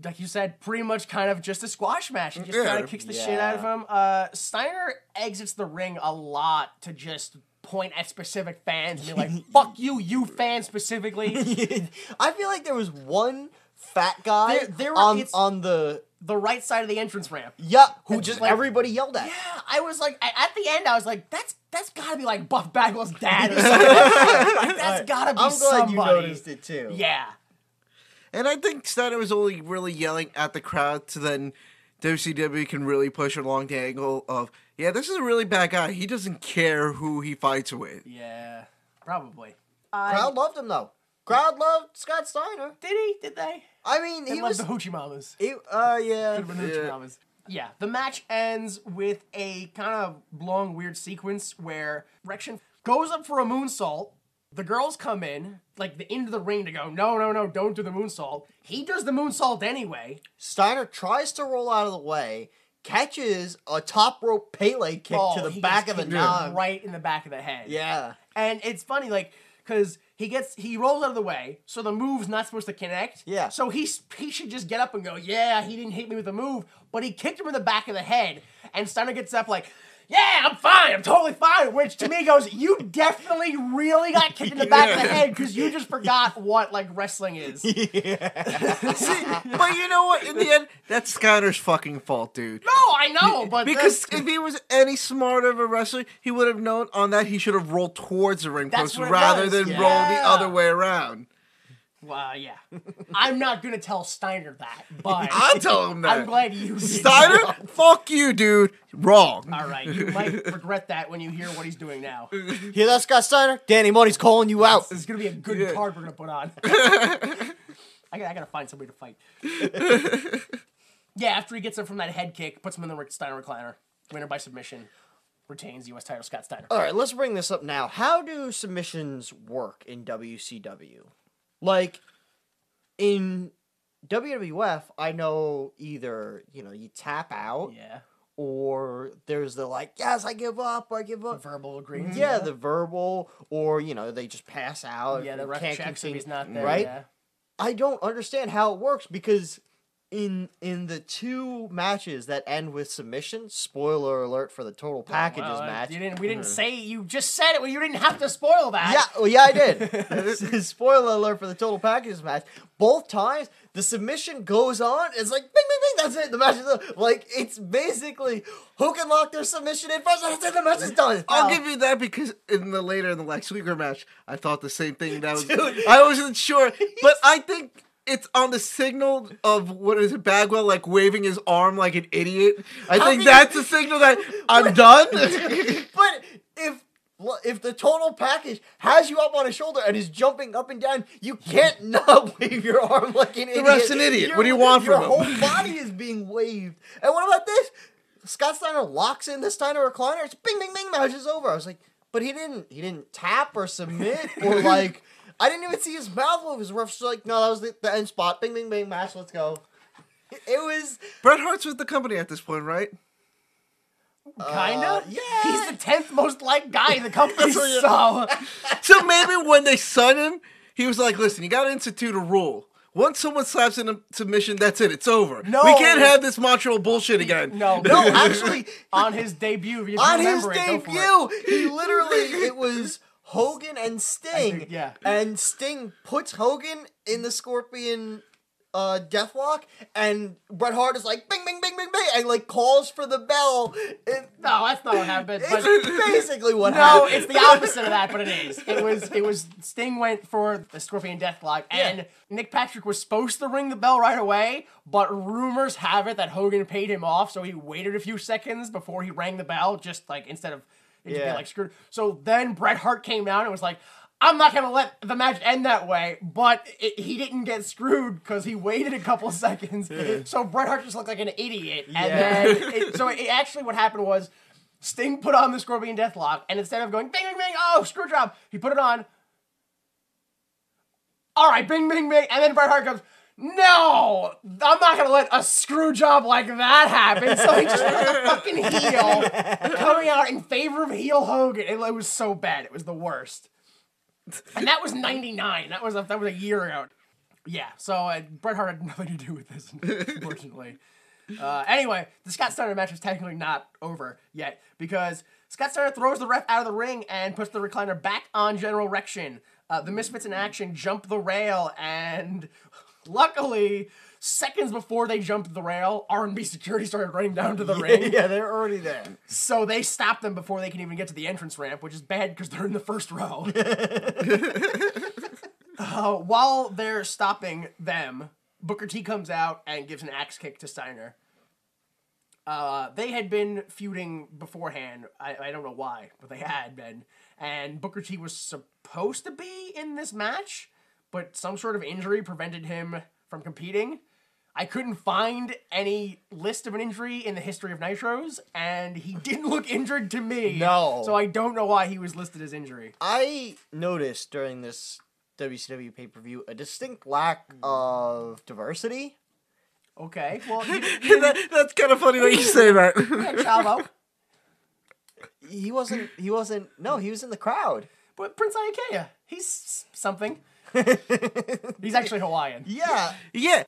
Like you said, pretty much kind of just a squash match. He just kind of kicks the shit out of him. Steiner exits the ring a lot to just point at specific fans and be like, fuck you, you fan specifically. I feel like there was one fat guy on the right side of the entrance ramp. Yeah, who just like, everybody yelled at. Yeah, I was like, at the end, I was like, that's gotta be like Buff Bagwell's dad or something. Like, that's gotta be somebody. I'm glad you noticed it too. Yeah. And I think Steiner was only really yelling at the crowd so then WCW can really push along the angle of, yeah, this is a really bad guy. He doesn't care who he fights with. Yeah, probably. Crowd loved him, though. Crowd loved Scott Steiner. Did he? Did they? I mean, he was... the hoochie mamas. Yeah. Could've been hoochie mamas. Yeah, the match ends with a kind of long, weird sequence where Rection goes up for a moonsault. The girls come in, like, into the ring to go, no, don't do the moonsault. He does the moonsault anyway. Steiner tries to roll out of the way, catches a top rope Pele kick to the back of the noggin. Right in the back of the head. Yeah. And it's funny, like, because he rolls out of the way, so the move's not supposed to connect. Yeah. So he should just get up and go, yeah, he didn't hit me with the move, but he kicked him in the back of the head, and Steiner gets up like, yeah, I'm fine. I'm totally fine. Which to me goes, you definitely really got kicked in the back of the head because you just forgot what like wrestling is. See, but you know what? In the end, that's Skyner's fucking fault, dude. No, I know, but Because if he was any smarter of a wrestler, he would have known on that he should have rolled towards the ring That's post what it rather was, than yeah. roll the other way around. well, yeah. I'm not gonna tell Steiner that, but I'll tell him that. I'm glad you did. Steiner, fuck you, dude. Wrong. All right, you might regret that when you hear what he's doing now. Hear that, Scott Steiner? Danny Money's calling you out. This is gonna be a good card we're gonna put on. I gotta find somebody to fight. Yeah, after he gets him from that head kick, puts him in the Steiner recliner. Winner by submission. Retains U.S. title Scott Steiner. All right, let's bring this up now. How do submissions work in WCW? Like, in WWF, I know either, you tap out, Yeah. or there's the, like, yes, I give up, or I give up. Verbal agreement. Yeah, the verbal, or, they just pass out. Yeah, the ref can't checks if continue, he's not there. right? Yeah. I don't understand how it works, because in the two matches that end with submission, spoiler alert for the total packages Well, match. we didn't say, you just said it, well, you didn't have to spoil that. Yeah, well, yeah, I did. Spoiler alert for the total packages match. Both times, the submission goes on. It's like, bing, bing, bing, that's it. The match is done. Like, it's basically, who can lock their submission in first? That's it, the match is done. I'll give you that because in the Lex Luger match, I thought the same thing. That was Dude. I wasn't sure, but I think it's on the signal of what is it, Bagwell like waving his arm like an idiot. I think that's the signal that I'm done. But if the total package has you up on his shoulder and is jumping up and down, you can't not wave your arm like an idiot. ref's an idiot. What do you want from him? Your whole body is being waved. And what about this? Scott Steiner locks in the Steiner recliner. It's bing, bing, bing. Match is over. I was like, but he didn't tap or submit or like. I didn't even see his mouth move. His ref's like, no, that was the end spot. Bing, bing, bing, match, let's go. It was... Bret Hart's with the company at this point, right? Kinda? yeah. He's the 10th most liked guy in the company, so... So maybe when they signed him, he was like, listen, you got to institute a rule. Once someone slaps in a submission, that's it. It's over. No. We can't have this Montreal bullshit again. No, actually... on his debut, if you On his remember it, go for it. debut, he literally, it was Hogan and Sting. yeah. And Sting puts Hogan in the Scorpion Deathlock, and Bret Hart is like, bing, bing, bing, bing, bing, and like calls for the bell. No, that's not what happened. But It's basically what no, happened. it's the opposite of that, but it is. It was Sting went for the Scorpion Deathlock, and Nick Patrick was supposed to ring the bell right away, but rumors have it that Hogan paid him off, so he waited a few seconds before he rang the bell, just like instead of it just being like screwed. So then Bret Hart came out and was like, I'm not going to let the match end that way, but he didn't get screwed because he waited a couple seconds. So Bret Hart just looked like an idiot. And then, actually what happened was Sting put on the Scorpion Deathlock, and instead of going, bing, bing, bing, oh, screw job, he put it on. All right, bing, bing, bing. And then Bret Hart goes, no, I'm not going to let a screw job like that happen. So he just went a fucking heel, coming out in favor of heel Hogan. It was so bad. It was the worst. And that was 99. That was a year ago. Yeah, so Bret Hart had nothing to do with this, unfortunately. Anyway, the Scott Steiner match is technically not over yet, because Scott Steiner throws the ref out of the ring and puts the recliner back on general erection. The Misfits in action jump the rail, and luckily, seconds before they jumped the rail, R&B security started running down to the ring. Yeah, they're already there. So they stop them before they can even get to the entrance ramp, which is bad because they're in the first row. While they're stopping them, Booker T comes out and gives an axe kick to Steiner. They had been feuding beforehand. I don't know why, but they had been. And Booker T was supposed to be in this match, but some sort of injury prevented him from competing. I couldn't find any list of an injury in the history of Nitros, and he didn't look injured to me. No. So I don't know why he was listed as injury. I noticed during this WCW pay-per-view a distinct lack of diversity. Okay, well, That's kind of funny that you say that. Chavo. He wasn't, no, he was in the crowd. But Prince Iaukea, he's something. He's actually Hawaiian. Yeah. Yeah,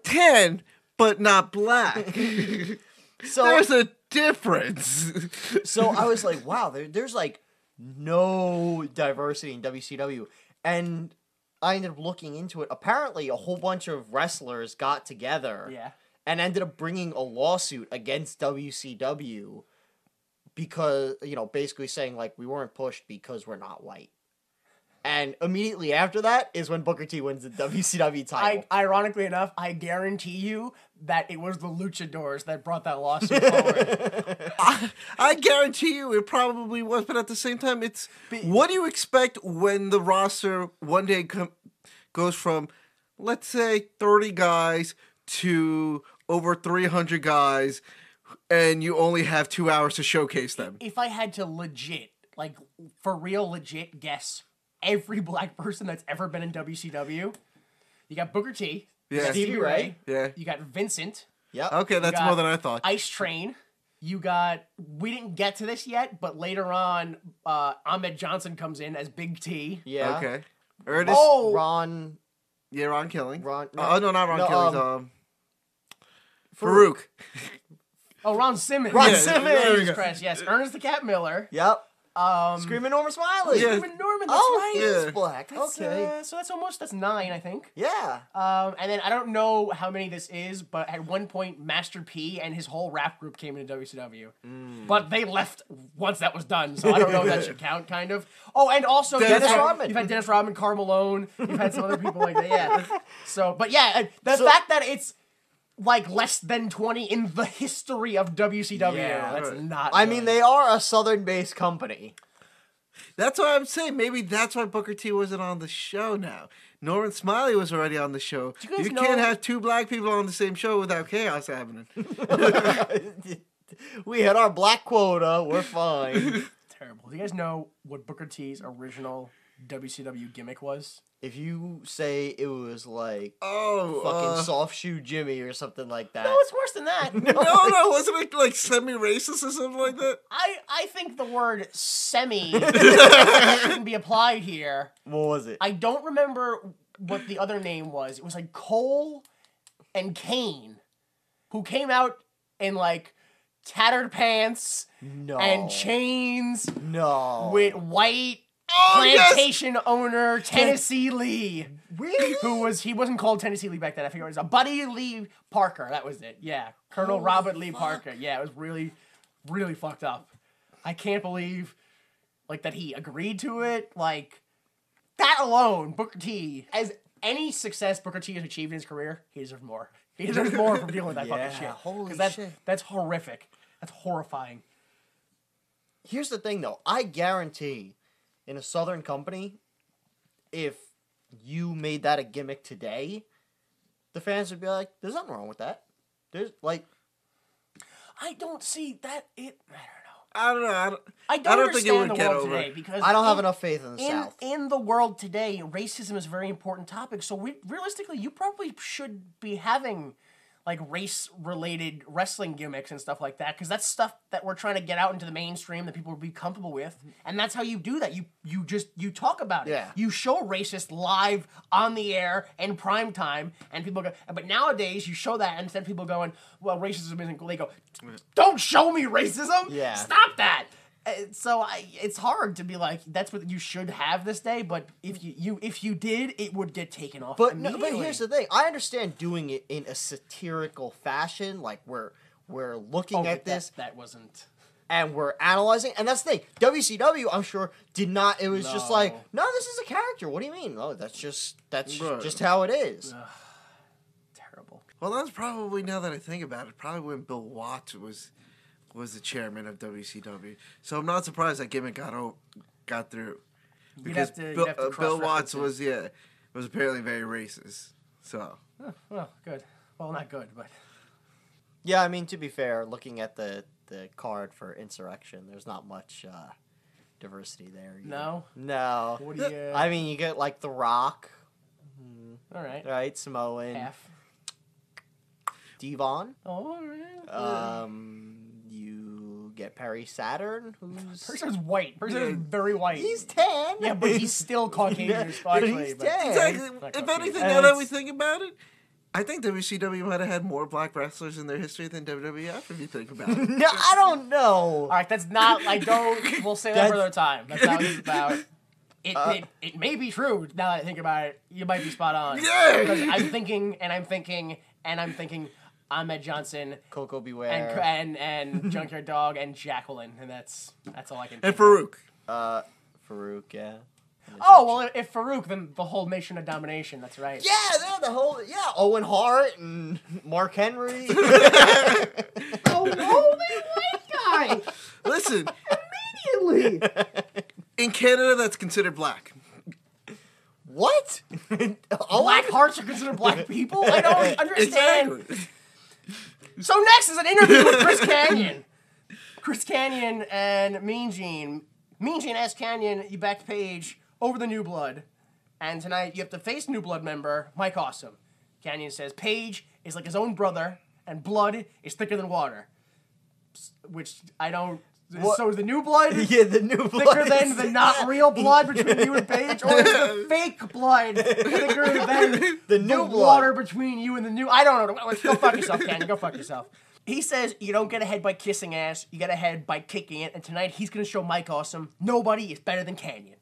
tan, but not black. So There's a difference. So I was like, wow, there's like no diversity in WCW. And I ended up looking into it. Apparently, a whole bunch of wrestlers got together and ended up bringing a lawsuit against WCW because, basically saying, like, we weren't pushed because we're not white. And immediately after that is when Booker T wins the WCW title. Ironically enough, I guarantee you that it was the Luchadors that brought that lawsuit forward. I guarantee you it probably was, but at the same time, what do you expect when the roster one day goes from, let's say, 30 guys to over 300 guys, and you only have 2 hours to showcase them? If I had to for real legit guess every black person that's ever been in WCW, you got Booker T, you got Stevie Ray, you got Vincent. Yep. Okay, that's more than I thought. Ice Train. You got, we didn't get to this yet, but later on, Ahmed Johnson comes in as Big T. Yeah. Okay. Ernest. Oh! Ron. Yeah, Ron Killing. No, no, not Ron Killing. Farouk. Oh, Ron Simmons. Ron Simmons. Jesus Christ, yes. Ernest the Cat Miller. Yep. Screaming Norman Smiley. Yeah. Screaming Norman, that's right. He's black. Okay. So that's 9, I think. Yeah. And then I don't know how many this is, but at one point, Master P and his whole rap group came into WCW. But they left once that was done, so I don't know if that should count, kind of. Oh, and also Dennis Rodman. You've had Dennis Rodman, Karl Malone. You've had some other people like that, yeah. So, but yeah, the fact that it's like less than 20 in the history of WCW. That's not I good. mean, they are a Southern-based company. That's why I'm saying maybe that's why Booker T wasn't on the show now. Norman Smiley was already on the show. You can't have 2 black people on the same show without chaos happening. We had our black quota. We're fine. Terrible. Do you guys know what Booker T's original WCW gimmick was? If you say it was like fucking Soft Shoe Jimmy or something like that. No, it's worse than that. No, wasn't it like semi-racist or something like that? I think the word semi shouldn't be applied here. What was it? I don't remember what the other name was. It was like Cole and Kane, who came out in like tattered pants and chains with white plantation owner Tennessee Lee. Really? He wasn't called Tennessee Lee back then. I think it was Buddy Lee Parker. That was it. Yeah. Colonel Robert Lee Parker. Yeah, it was really, really fucked up. I can't believe like that he agreed to it. Like that alone, Booker T, as any success Booker T has achieved in his career, he deserves more. He deserves more for dealing with that fucking shit. Holy shit. That's horrific. That's horrifying. Here's the thing though. I guarantee in a Southern company, if you made that a gimmick today, the fans would be like, there's nothing wrong with that. There's like, I don't see that. I don't know. I don't think it would understand the get world over. today because I don't have enough faith in the South. In the world today, racism is a very important topic. So realistically, you probably should be having like race-related wrestling gimmicks and stuff like that, because that's stuff that we're trying to get out into the mainstream that people will be comfortable with, and that's how you do that. You talk about it. Yeah. You show racist live on the air in prime time, and people go. But nowadays, you show that, and instead of people going, "Well, racism isn't cool," they go, "Don't show me racism. Yeah. Stop that." So it's hard to be like, that's what you should have this day, but if you did, it would get taken off immediately. But here's the thing. I understand doing it in a satirical fashion, like we're looking at this. That wasn't... And we're analyzing, and that's the thing. WCW, I'm sure, did not. It was just like, no, this is a character. What do you mean? Oh, that's just how it is. Terrible. Well, that's probably, now that I think about it, probably when Bill Watts was the chairman of WCW. So I'm not surprised that gimmick got through. Because Bill Watts was apparently very racist. So. Oh, well, good. Well, not good, but... Yeah, I mean, to be fair, looking at the card for Insurrection, there's not much diversity there. No? No. What do you... I mean, you get, like, The Rock. All right. Right, Samoan. Half. Devon. Oh, all right. You get Perry Saturn, who's... Person's white. Person is very white. He's tan. Yeah, but he's still Caucasian. But he's tan. Exactly. If anything, now that we think about it, I think WCW might have had more black wrestlers in their history than WWF, if you think about it. No, I don't know. All right, that's not. We'll say that for another time. That's not what it's about. It may be true now that I think about it. You might be spot on. Yeah. Because I'm thinking Ahmed Johnson, Coco Beware, and Junkyard Dog and Jacqueline, and that's all I can. And think Farouk. Farouk, yeah. Oh well, if Farouk, then the whole Nation of Domination. That's right. Yeah, they're the whole Owen Hart and Mark Henry. Oh, white guy. Listen, Immediately. in Canada, that's considered black. What? Black hearts are considered black people? I don't understand. Exactly. So next is an interview with Chris Kanyon. Chris Kanyon and Mean Gene. Mean Gene asks Kanyon, you backpage over the New Blood. And tonight you have to face New Blood member Mike Awesome. Kanyon says Page is like his own brother and blood is thicker than water. Which I don't... What? So is the New Blood Yeah, the New Blood. thicker than the not real blood between you and Paige? Or is the fake blood thicker than The new blood. water between you and the new... I don't know. Go fuck yourself, Canyon. Go fuck yourself. He says you don't get ahead by kissing ass. You get ahead by kicking it. And tonight he's going to show Mike Awesome nobody is better than Kanyon.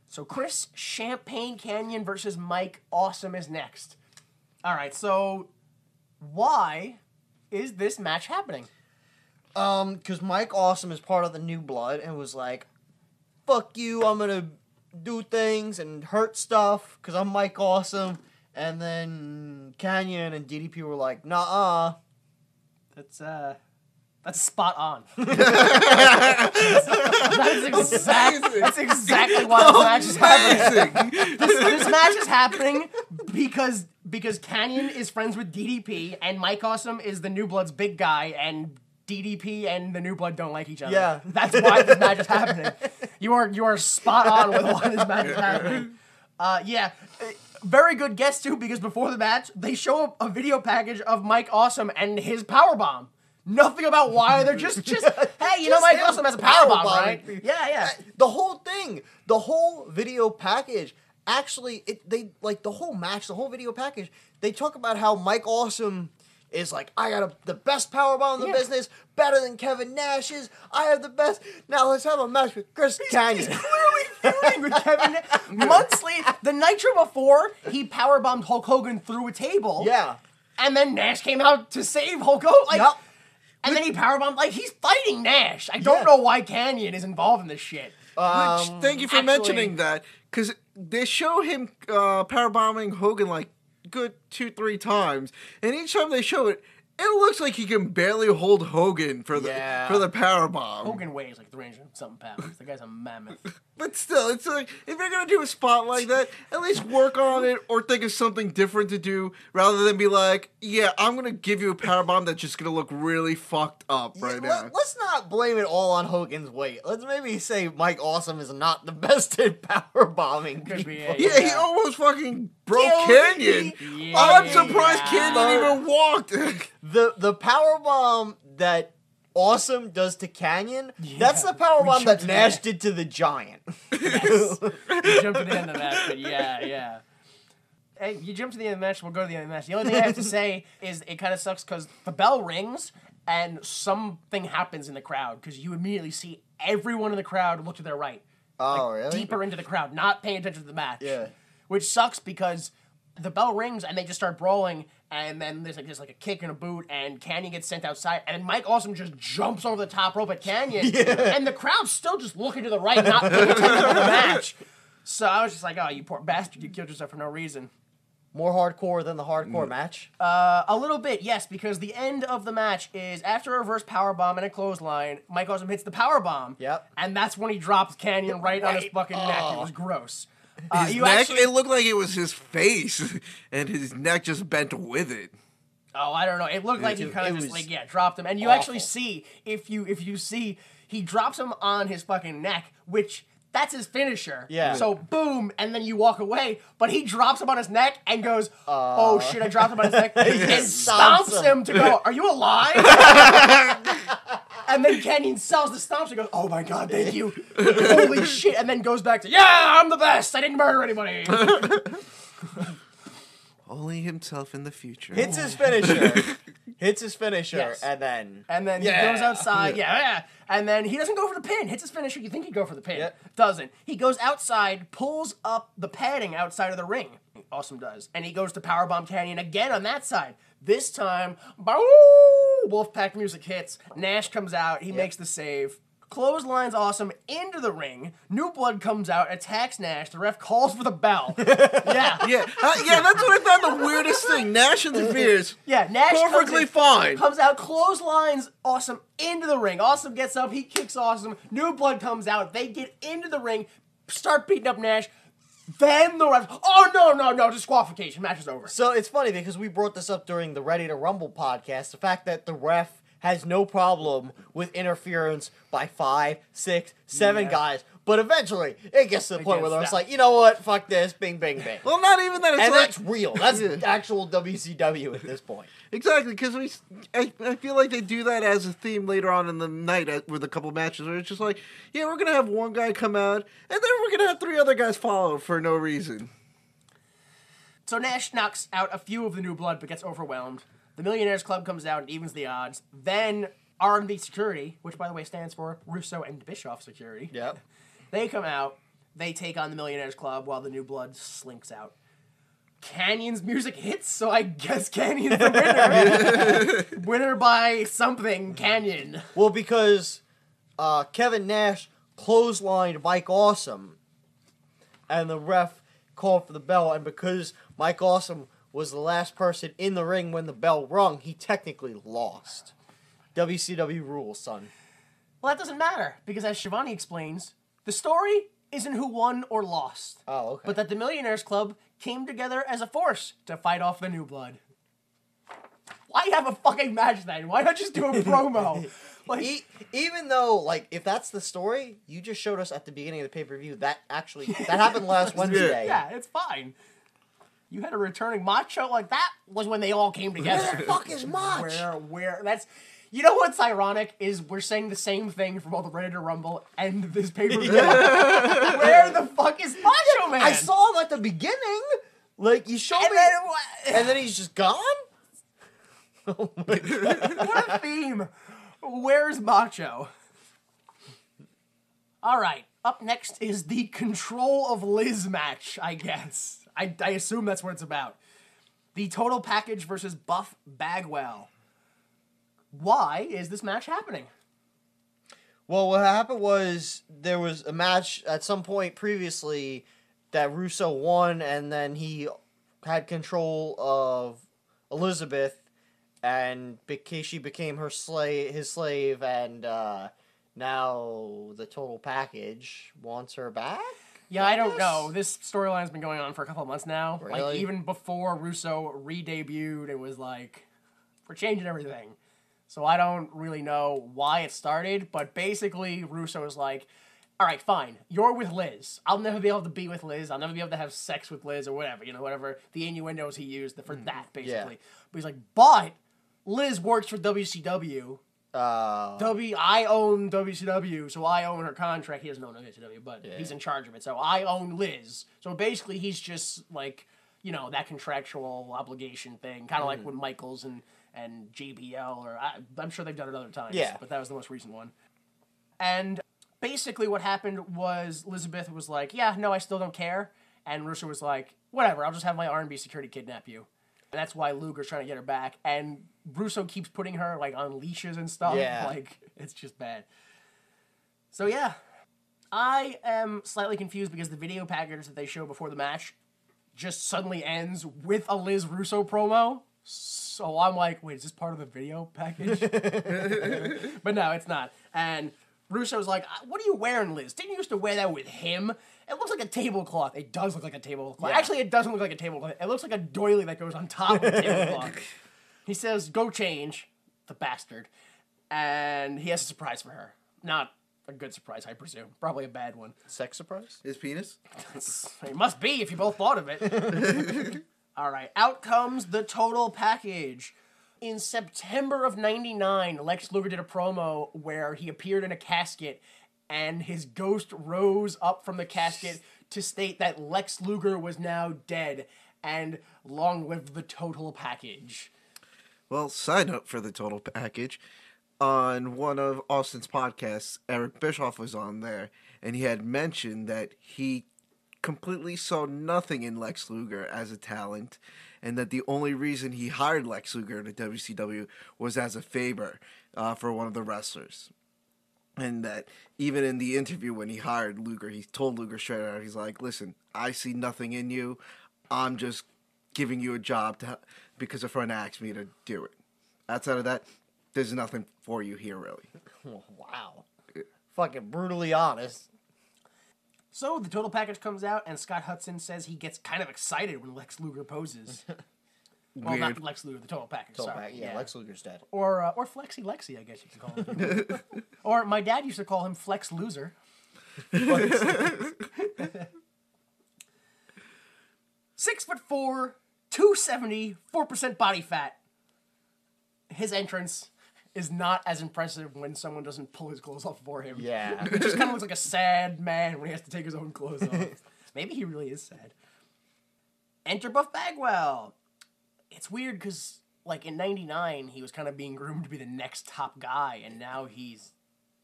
So Chris Champagne Kanyon versus Mike Awesome is next. All right, so why is this match happening? Because Mike Awesome is part of the New Blood and was like, fuck you, I'm gonna do things and hurt stuff because I'm Mike Awesome. And then Kanyon and DDP were like, nah. That's spot on. That's exactly why this match is happening. This match is happening because Kanyon is friends with DDP and Mike Awesome is the New Blood's big guy and DDP and the New Blood don't like each other. Yeah. That's why this match is happening. You are spot on with why this match is happening. Very good guess too, because before the match, they show a video package of Mike Awesome and his powerbomb. Nothing about why, they're just hey, you know Mike Awesome has a powerbomb, right? Yeah. The whole thing, the whole video package, actually, the whole match, the whole video package, they talk about how Mike Awesome is like, I got the best powerbomb in the business, better than Kevin Nash's. I have the best. Now let's have a match with Chris Kanyon. He's clearly feuding with Kevin Nash. Months later, the Nitro before, he powerbombed Hulk Hogan through a table. Yeah. And then Nash came out to save Hulk Hogan. Yep. And then he powerbombed, he's fighting Nash. I don't know why Kanyon is involved in this shit. Which, thank you for mentioning that, because they show him powerbombing Hogan like good 2-3 times, and each time they show it, it looks like he can barely hold Hogan for the powerbomb. Hogan weighs like 300-something pounds. The guy's a mammoth. But still, it's like, if you're gonna do a spot like that, at least work on it or think of something different to do rather than be like, yeah, I'm gonna give you a powerbomb that's just gonna look really fucked up now. Let's not blame it all on Hogan's weight. Let's maybe say Mike Awesome is not the best at powerbombing people. Yeah, he almost fucking broke Kanyon. Yeah. I'm surprised Kanyon even walked. The powerbomb that Awesome does to Kanyon, that's the powerbomb that Nash did to the Giant. Yes. You jumped to the end of that, but yeah. Hey, you jump to the end of the match, we'll go to the end of the match. The only thing I have to say is it kind of sucks because the bell rings and something happens in the crowd because you immediately see everyone in the crowd look to their right. Oh, really? Deeper into the crowd, not paying attention to the match. Yeah. Which sucks because the bell rings and they just start brawling, and then there's like a kick and a boot, and Kanyon gets sent outside, and Mike Awesome just jumps over the top rope at Kanyon, and the crowd's still just looking to the right, not paying attention to the match. So I was just like, oh, you poor bastard, you killed yourself for no reason. More hardcore than the hardcore match? A little bit, yes, because the end of the match is after a reverse powerbomb and a clothesline, Mike Awesome hits the powerbomb. Yep. And that's when he drops Kanyon right on his fucking neck. It was gross. His neck, it looked like it was his face, and his neck just bent with it. Oh, I don't know. It looked like he kind of just dropped him. And you actually see, if you see, he drops him on his fucking neck, which that's his finisher. Yeah. So boom, and then you walk away, but he drops him on his neck and goes, oh shit, I dropped him on his neck, and stomps him to go, are you alive? And then Kanyon sells the stomps and goes, oh my god, thank you. Holy shit. And then goes back to, yeah, I'm the best. I didn't murder anybody. Only himself in the future. Hits his finisher. Yes. And then he goes outside. Yeah. And then he doesn't go for the pin. Hits his finisher. You think he'd go for the pin. Yep. Doesn't. He goes outside, pulls up the padding outside of the ring. Awesome does. And he goes to Powerbomb Canyon again on that side. This time, Wolfpack music hits. Nash comes out. He makes the save. Clotheslines Awesome into the ring. New Blood comes out, attacks Nash. The ref calls for the bell. Yeah. Yeah, that's what I found the weirdest thing. Nash interferes. Yeah, Nash perfectly fine. Comes out, clotheslines Awesome into the ring. Awesome gets up, he kicks Awesome. New Blood comes out. They get into the ring, start beating up Nash. Then the ref, no, disqualification. Match is over. So it's funny because we brought this up during the Ready to Rumble podcast. The fact that the ref has no problem with interference by 5, 6, 7 guys. But eventually, it gets to the point where they're just like, you know what? Fuck this. Bing, bing, bing. Well, not even that. It's and like, that's real. That's actual WCW at this point. Exactly, because I feel like they do that as a theme later on in the night with a couple matches where it's just like, yeah, we're going to have one guy come out, and then we're going to have 3 other guys follow for no reason. So Nash knocks out a few of the New Blood, but gets overwhelmed. The Millionaires Club comes out and evens the odds. Then R&B Security, which by the way stands for Russo and Bischoff Security. Yep. They come out. They take on the Millionaires Club while the New Blood slinks out. Canyon's music hits, so I guess Canyon's the winner. Winner by something, Canyon. Well, because Kevin Nash clotheslined Mike Awesome, and the ref called for the bell, and because Mike Awesome was the last person in the ring when the bell rung, he technically lost. WCW rules, son. Well, that doesn't matter, because as Shivani explains, the story isn't who won or lost. Oh, okay. But that the Millionaires Club came together as a force to fight off the New Blood. Why have a fucking match then? Why not just do a promo? Like, even though, like, if that's the story, you just showed us at the beginning of the pay-per-view, that happened last Wednesday. Yeah, it's fine. You had a returning Macho, like, that was when they all came together. Where the fuck is Mach? That's... You know what's ironic is we're saying the same thing for both the Ready to Rumble and this pay-per-view. Where the fuck is Macho Man? I saw him at the beginning. Like, you showed me... and then he's just gone? Oh my God. What a theme. Where's Macho? All right. Up next is the Control of Liz match, I guess. I assume that's what it's about. The Total Package versus Buff Bagwell. Why is this match happening? Well, what happened was there was a match at some point previously that Russo won, and then he had control of Elizabeth, and she became his slave, and now the Total Package wants her back? Yeah, I don't know. This storyline's been going on for a couple of months now. Really? Like, even before Russo re-debuted, it was like, we're changing everything. So I don't really know why it started, but basically Russo was like, all right, fine, you're with Liz. I'll never be able to be with Liz. I'll never be able to have sex with Liz or whatever, whatever the innuendos he used for that, basically. Yeah. But he's like, but Liz works for WCW. I own WCW, so I own her contract. He doesn't own WCW, but he's in charge of it. So I own Liz. So basically he's just like, that contractual obligation thing, kind of like when Michaels and JBL, or I'm sure they've done it other times, but that was the most recent one. And basically what happened was Elizabeth was like, yeah, no, I still don't care. And Russo was like, whatever, I'll just have my R&B security kidnap you. And that's why Luger's trying to get her back. And Russo keeps putting her like on leashes and stuff. Yeah. Like, it's just bad. So yeah, I am slightly confused because the video package that they show before the match just suddenly ends with a Liz Russo promo. So I'm like, wait, is this part of the video package? But no, it's not. And Russo's like, what are you wearing, Liz? Didn't you used to wear that with him? It looks like a tablecloth. It does look like a tablecloth. Yeah. Actually, it doesn't look like a tablecloth. It looks like a doily that goes on top of the tablecloth. He says, go change, the bastard. And he has a surprise for her. Not a good surprise, I presume. Probably a bad one. Sex surprise? His penis? It must be if you both thought of it. All right, out comes the Total Package. In September of '99, Lex Luger did a promo where he appeared in a casket and his ghost rose up from the casket to state that Lex Luger was now dead. and long live the total package. Well, side note for the total package, on one of Austin's podcasts, Eric Bischoff was on there, and he had mentioned that he completely saw nothing in Lex Luger as a talent, and that the only reason he hired Lex Luger to WCW was as a favor for one of the wrestlers. And that even in the interview when he hired Luger, he told Luger straight out, he's like, listen, I see nothing in you. I'm just giving you a job because a friend asked me to do it. Outside of that, there's nothing for you here, really. Wow. Fucking brutally honest. So the total package comes out, and Scott Hudson says he gets kind of excited when Lex Luger poses. Well, not Lex Luger, the total package. Yeah, Lex Luger's dead. Or Flexi Lexi, I guess you can call him. Or my dad used to call him Flex Loser. 6'4", 270, 4% body fat. His entrance is not as impressive when someone doesn't pull his clothes off for him. Yeah. He just kind of looks like a sad man when he has to take his own clothes off. Maybe he really is sad. Enter Buff Bagwell. It's weird because, like, in 99, he was kind of being groomed to be the next top guy, and now he's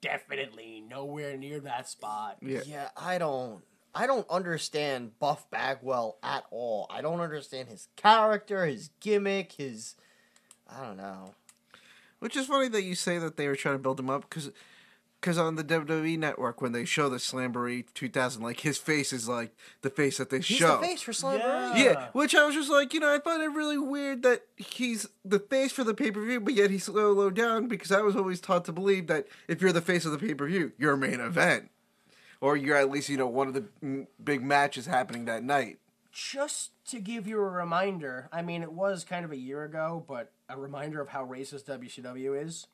definitely nowhere near that spot. Yeah, I don't understand Buff Bagwell at all. I don't understand his character, his gimmick, I don't know. Which is funny that you say that they were trying to build him up, because on the WWE Network, when they show the Slamboree 2000, like, his face is, like, the face that they show. He's the face for Slamboree. Yeah, which I was just like, I find it really weird that he's the face for the pay-per-view, but yet he's so low down, because I was always taught to believe that if you're the face of the pay-per-view, you're a main event. Or you're at least, one of the big matches happening that night. Just to give you a reminder, I mean, it was kind of a year ago, but a reminder of how racist WCW is.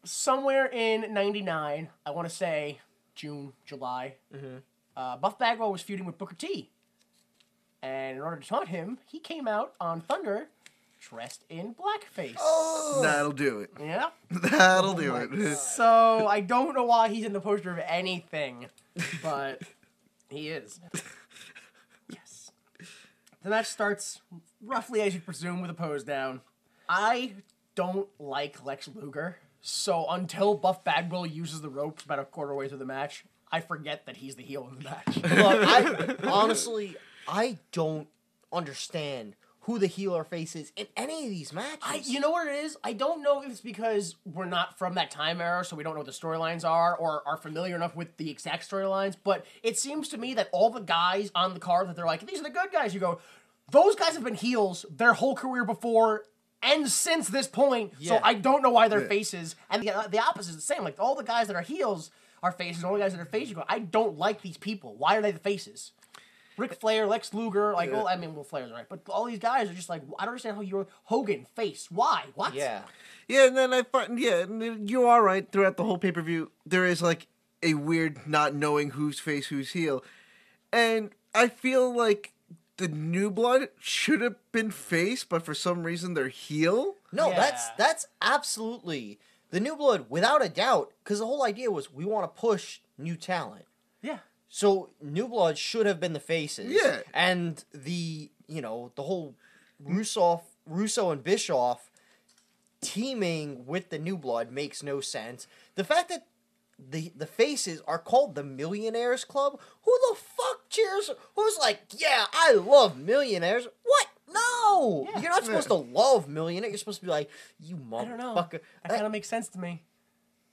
Somewhere in 99, I want to say June, July, Buff Bagwell was feuding with Booker T. And in order to taunt him, he came out on Thunder dressed in blackface. Oh! That'll do it. Yeah. That'll do it. So I don't know why he's in the poster of anything, but he is. Yes. The match starts roughly as you presume with a pose down. I don't like Lex Luger. So until Buff Bagwell uses the ropes about a quarter way through the match, I forget that he's the heel in the match. Look, I don't understand who the heel or face is in any of these matches. You know what it is? I don't know if it's because we're not from that time era, so we don't know what the storylines are, or are familiar enough with the exact storylines, but it seems to me that all the guys on the card that they're like, these are the good guys, you go, those guys have been heels their whole career before and since this point, so I don't know why they're faces. And the opposite is the same. Like, all the guys that are heels are faces, and all the guys that are faces, you go, I don't like these people. Why are they the faces? Ric Flair, Lex Luger, Flair's right, but all these guys are just like, I don't understand how you're Hogan, face. Why? What? Yeah. Yeah, and then I find, you are right, throughout the whole pay-per-view, there is, like, a weird not knowing who's face, who's heel. And I feel like the New Blood should have been face, but for some reason they're heel. No, that's absolutely the New Blood, without a doubt, because the whole idea was we want to push new talent. Yeah. So New Blood should have been the faces. Yeah. And the whole Russo and Bischoff teaming with the New Blood makes no sense. The fact that the faces are called the Millionaires Club. Who the fuck cheers? Who's like, yeah, I love millionaires? What? No, you're not supposed to love millionaires. You're supposed to be like, you motherfucker. I don't know. That kind of makes sense to me.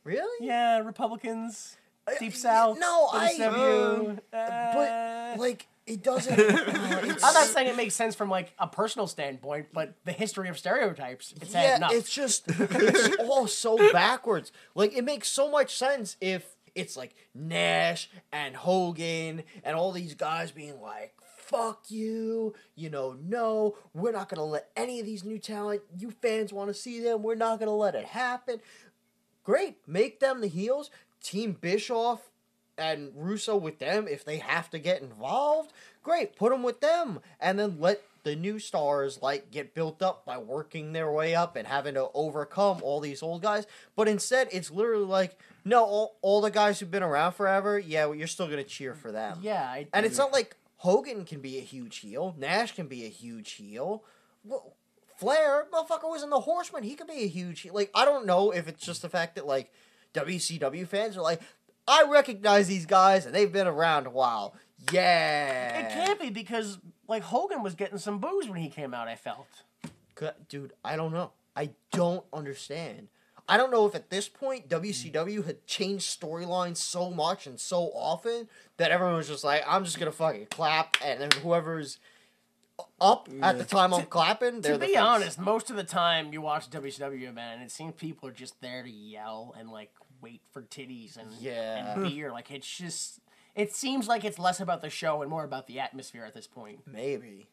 Really? Yeah, Republicans, Deep South. No, but like it doesn't. I'm not saying it makes sense from like a personal standpoint, but the history of stereotypes. It's had enough. It's just it's all so backwards. Like, it makes so much sense if it's like Nash and Hogan and all these guys being like, fuck you, no, we're not going to let any of these new talent, you fans want to see them, we're not going to let it happen. Great, make them the heels, Team Bischoff and Russo with them if they have to get involved. Great, put them with them, and then let the new stars get built up by working their way up and having to overcome all these old guys. But instead, it's literally like, no, all the guys who've been around forever, yeah, well, you're still going to cheer for them. Yeah. And it's not like Hogan can be a huge heel. Nash can be a huge heel. Well, Flair, motherfucker, was in the Horseman. He could be a huge heel. Like, I don't know if it's just the fact that, like, WCW fans are like, I recognize these guys and they've been around a while. Yeah. It can't be because, like, Hogan was getting some boos when he came out, I felt. Dude, I don't know. I don't understand. I don't know if at this point WCW had changed storylines so much and so often that everyone was just like, I'm just going to fucking clap, and then whoever's up at the time I'm clapping, they're the To be face. honest, most of the time you watch WCW, man, it seems people are just there to yell and, like, wait for titties and beer. Like, it's just... It seems like it's less about the show and more about the atmosphere at this point. Maybe.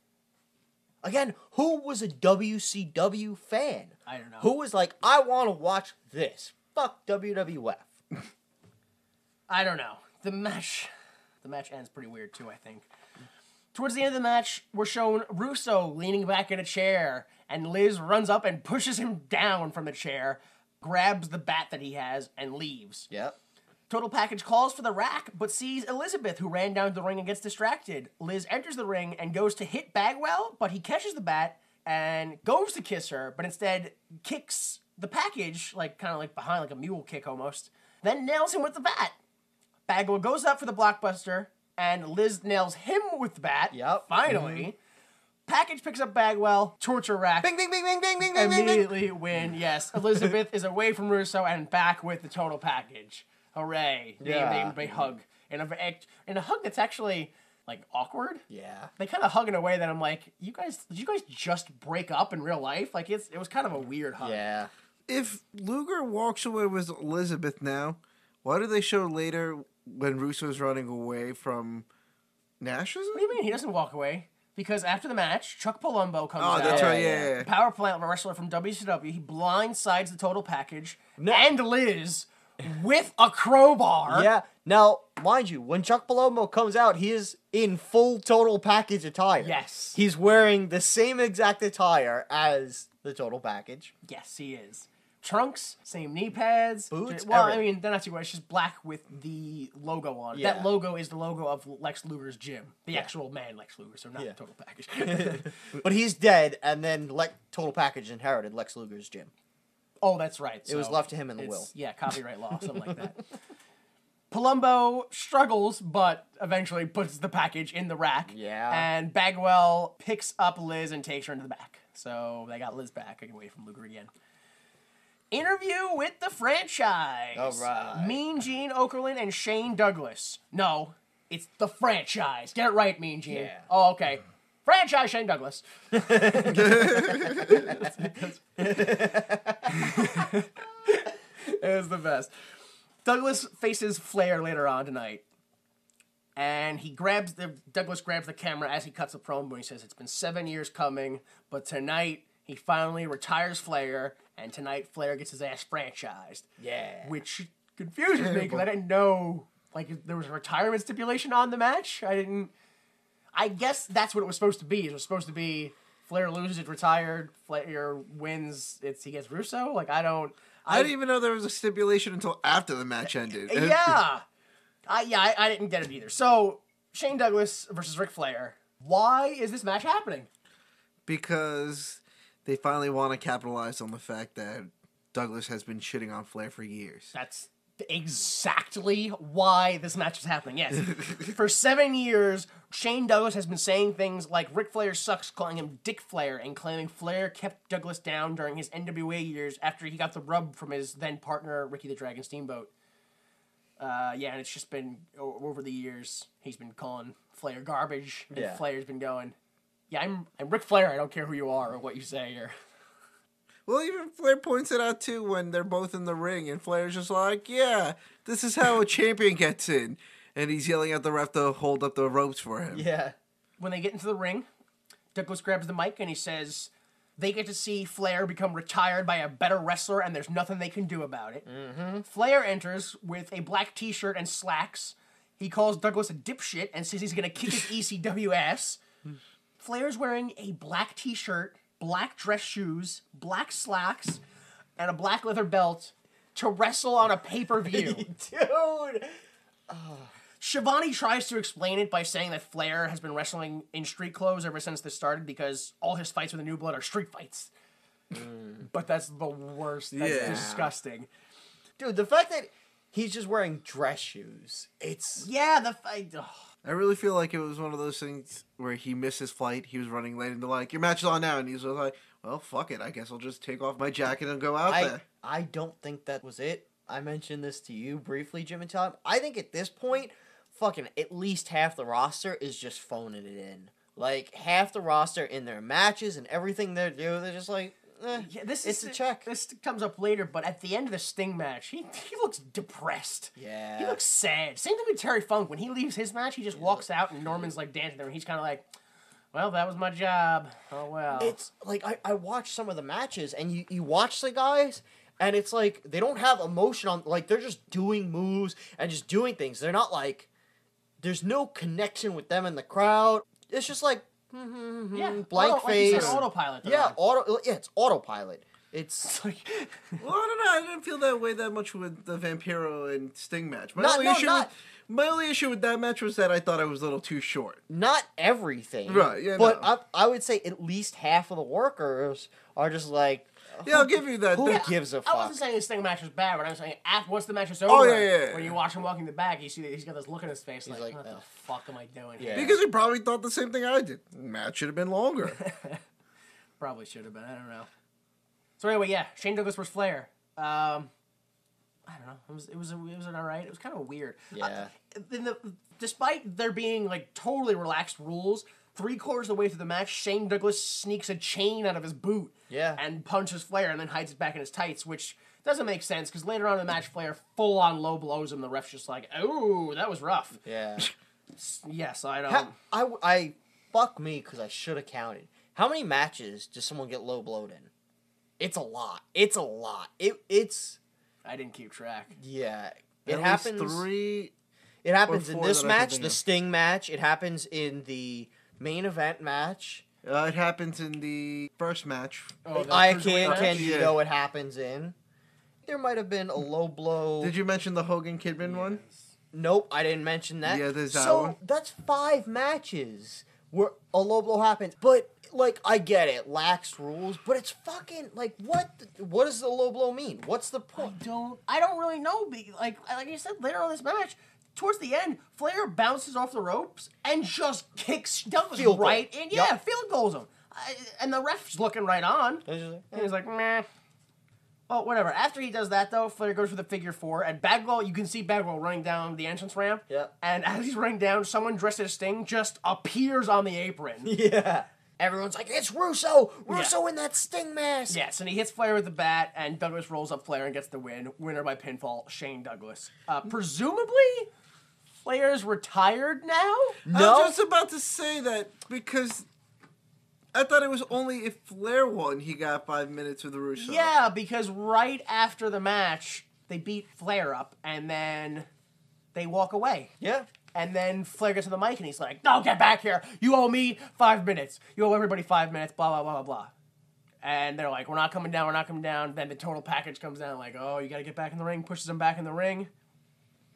Again, who was a WCW fan? I don't know. Who was like, I want to watch this. Fuck WWF. I don't know. The match ends pretty weird too, I think. Towards the end of the match, we're shown Russo leaning back in a chair, and Liz runs up and pushes him down from the chair, grabs the bat that he has, and leaves. Yep. Total Package calls for the rack, but sees Elizabeth, who ran down to the ring and gets distracted. Liz enters the ring and goes to hit Bagwell, but he catches the bat and goes to kiss her, but instead kicks the package, like kind of like behind, like a mule kick almost, then nails him with the bat. Bagwell goes up for the blockbuster, and Liz nails him with the bat. Yep. Finally. Package picks up Bagwell, torture rack. Bing, bing, bing, bing, bing, bing, bing, bing. Immediately win, yes. Elizabeth is away from Russo and back with the Total Package. Hooray. Yeah. They hug. In a hug that's actually, like, awkward. Yeah. They kind of hug in a way that I'm like, did you guys just break up in real life? Like, it was kind of a weird hug. Yeah. If Luger walks away with Elizabeth now, why do they show later when Russo's running away from Nash? What do you mean? He doesn't walk away. Because after the match, Chuck Palumbo comes out. Oh, that's right, yeah. Power plant wrestler from WCW. He blindsides the Total Package and Liz with a crowbar. Yeah. Now, mind you, when Chuck Palumbo comes out, he is in full Total Package attire. Yes. He's wearing the same exact attire as the Total Package. Yes, he is. Trunks, same knee pads. Boots, Well, everything. I mean, they're not too white. It's just black with the logo on it. Yeah. That logo is the logo of Lex Luger's gym. The actual man Lex Luger, so not the Total Package. But he's dead, and then Total Package inherited Lex Luger's gym. Oh, that's right. It was so left to him in the it's- will. Yeah, copyright law, something like that. Palumbo struggles, but eventually puts the package in the rack. Yeah. And Bagwell picks up Liz and takes her into the back. So they got Liz back away from Luger again. Interview with the franchise. All right. Mean Gene Okerlund and Shane Douglas. No, it's the franchise. Get it right, Mean Gene. Yeah. Oh, okay. Franchise Shane Douglas. It was the best. Douglas faces Flair later on tonight. And Douglas grabs the camera as he cuts the promo and he says, it's been 7 years coming, but tonight he finally retires Flair, and tonight Flair gets his ass franchised. Yeah. Which confuses me because I didn't know, like, if there was a retirement stipulation on the match. I guess that's what it was supposed to be. It was supposed to be Flair loses, it's retired, Flair wins, he gets Russo. Like, I didn't even know there was a stipulation until after the match ended. Yeah. I didn't get it either. So, Shane Douglas versus Ric Flair. Why is this match happening? Because they finally want to capitalize on the fact that Douglas has been shitting on Flair for years. That's exactly why this match is happening, yes. For 7 years, Shane Douglas has been saying things like Ric Flair sucks, calling him Dick Flair, and claiming Flair kept Douglas down during his NWA years after he got the rub from his then partner, Ricky the Dragon Steamboat. And it's just been, over the years, he's been calling Flair garbage, and Flair's been going, yeah, I'm Ric Flair, I don't care who you are or what you say here. Well, even Flair points it out, too, when they're both in the ring, and Flair's just like, yeah, this is how a champion gets in. And he's yelling at the ref to hold up the ropes for him. Yeah. When they get into the ring, Douglas grabs the mic and he says they get to see Flair become retired by a better wrestler and there's nothing they can do about it. Mm-hmm. Flair enters with a black t-shirt and slacks. He calls Douglas a dipshit and says he's going to kick his ECW ass. Flair's wearing a black t-shirt, black dress shoes, black slacks, and a black leather belt to wrestle on a pay-per-view. Dude. Shivani tries to explain it by saying that Flair has been wrestling in street clothes ever since this started because all his fights with the New Blood are street fights. But that's the worst. That's disgusting. Dude, the fact that he's just wearing dress shoes, it's... Yeah, the fight... I really feel like it was one of those things where he missed his flight. He was running late into like, your match is on now. And he was like, well, fuck it. I guess I'll just take off my jacket and go out there. I don't think that was it. I mentioned this to you briefly, Jim and Tom. I think at this point, fucking at least half the roster is just phoning it in. Like, half the roster in their matches and everything they do, they're just like, it's a check. This comes up later, but at the end of the Sting match, he looks depressed. Yeah. He looks sad. Same thing with Terry Funk. When he leaves his match, he just walks out and Norman's like dancing there and he's kind of like, well, that was my job. Oh, well. It's like, I watched some of the matches and you watch the guys and it's like, they don't have emotion on, like, they're just doing moves and just doing things. They're not like, there's no connection with them in the crowd. It's just like, blank face. Like autopilot. Yeah, it's autopilot. It's like, well, I don't know. I didn't feel that way that much with the Vampiro and Sting match. My only issue with that match was that I thought it was a little too short. Not everything. Right, yeah, but no. I would say at least half of the workers are just like, yeah, I'll give you that. Who gives a fuck? I wasn't saying the Sting match was bad, but I was saying once the match is over, yeah. when you watch him walking the back, you see that he's got this look in his face He's like, like, what the fuck am I doing Yeah. here? Because he probably thought the same thing I did. The match should have been longer. Probably should have been. I don't know. So anyway, yeah, Shane Douglas versus Flair. I don't know. It was an alright. It was kind of weird. Yeah. Despite there being like totally relaxed rules, 3/4 of the way through the match, Shane Douglas sneaks a chain out of his boot. Yeah. And punches Flair and then hides it back in his tights, which doesn't make sense because later on in the match, Flair full on low blows him. The ref's just like, "Oh, that was rough." Yeah. Yes, I don't. I fuck me because I should have counted. How many matches does someone get low blowed in? It's a lot. It's a lot. It's. I didn't keep track. Yeah. It happens 3. It happens in this that I can match, think the of. Sting match. It happens in the main event match. It happens in the first match. Oh, the I cruiserweight match? Candido it happens in. There might have been a low blow. Did you mention the Hogan Kidman one? Nope, I didn't mention that. Yeah, there's that so one. that's 5 matches where a low blow happens. But like, I get it, lax rules, but it's fucking like what does the low blow mean? What's the point? I don't really know. Like I said later on in this match, towards the end, Flair bounces off the ropes and just kicks Douglas Field goal. right in. Yeah, Yep. field goals him. And the ref's looking right on. And he's like, meh. Well, whatever. After he does that, though, Flair goes for the figure 4, and Bagwell, you can see Bagwell running down the entrance ramp. Yeah. And as he's running down, someone dressed as Sting just appears on the apron. Yeah. Everyone's like, it's Russo! Russo in that Sting mask! Yes, and he hits Flair with the bat, and Douglas rolls up Flair and gets the win. Winner by pinfall, Shane Douglas. Presumably, Flair's retired now? No. I was just about to say that because I thought it was only if Flair won he got 5 minutes with the Russo. Yeah, because right after the match, they beat Flair up, and then they walk away. Yeah. And then Flair gets to the mic, and he's like, no, get back here. You owe me 5 minutes. You owe everybody 5 minutes, blah, blah, blah, blah, blah. And they're like, we're not coming down, we're not coming down. Then the total package comes down, like, oh, you got to get back in the ring. Pushes him back in the ring.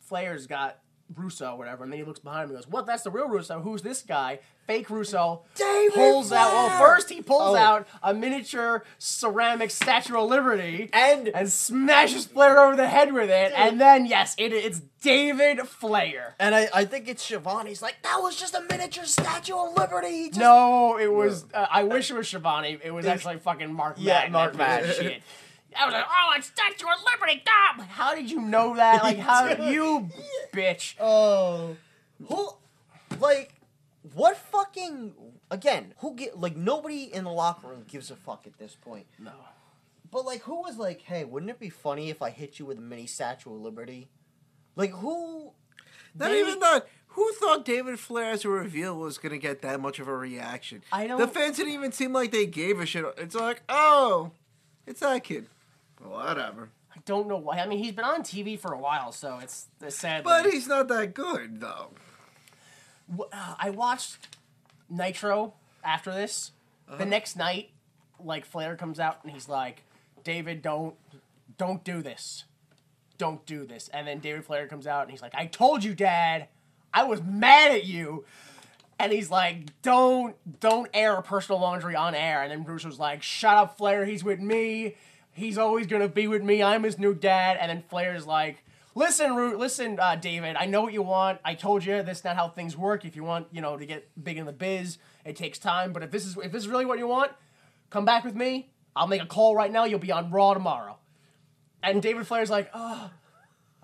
Flair's got Russo or whatever, and then he looks behind him and goes, what, that's the real Russo? Who's this guy? Fake Russo. David pulls out, Flair! well, first he pulls out a miniature ceramic Statue of Liberty And smashes Flair over the head with it, and then, yes, it's David Flair. And I think it's Shivani's like, that was just a miniature Statue of Liberty. He just... No, it was, I wish it was Shivani. It was actually fucking Mark Madden. Mark Madden. Shit. I was like, oh, it's Statue of Liberty, God! Like, how did you know that? Like, how, you bitch. Oh. What fucking... Again, nobody in the locker room gives a fuck at this point. No. But, like, who was like, hey, wouldn't it be funny if I hit you with a mini Statue of Liberty? Like, who... Not even that. Who thought David Flair as a reveal was going to get that much of a reaction? The fans didn't even seem like they gave a shit. It's like, oh, it's that kid. Whatever. I don't know why. I mean, he's been on TV for a while, so it's sad. But he's not that good, though. I watched Nitro after this. The next night, like, Flair comes out and he's like, David, don't do this. Don't do this. And then David Flair comes out and he's like, I told you, Dad. I was mad at you. And he's like, don't air personal laundry on air. And then Bruce was like, shut up, Flair. He's with me. He's always going to be with me. I'm his new dad. And then Flair's like, listen, David, I know what you want. I told you this is not how things work. If you want, to get big in the biz, it takes time. But if this is really what you want, come back with me. I'll make a call right now. You'll be on Raw tomorrow. And David Flair's like, oh,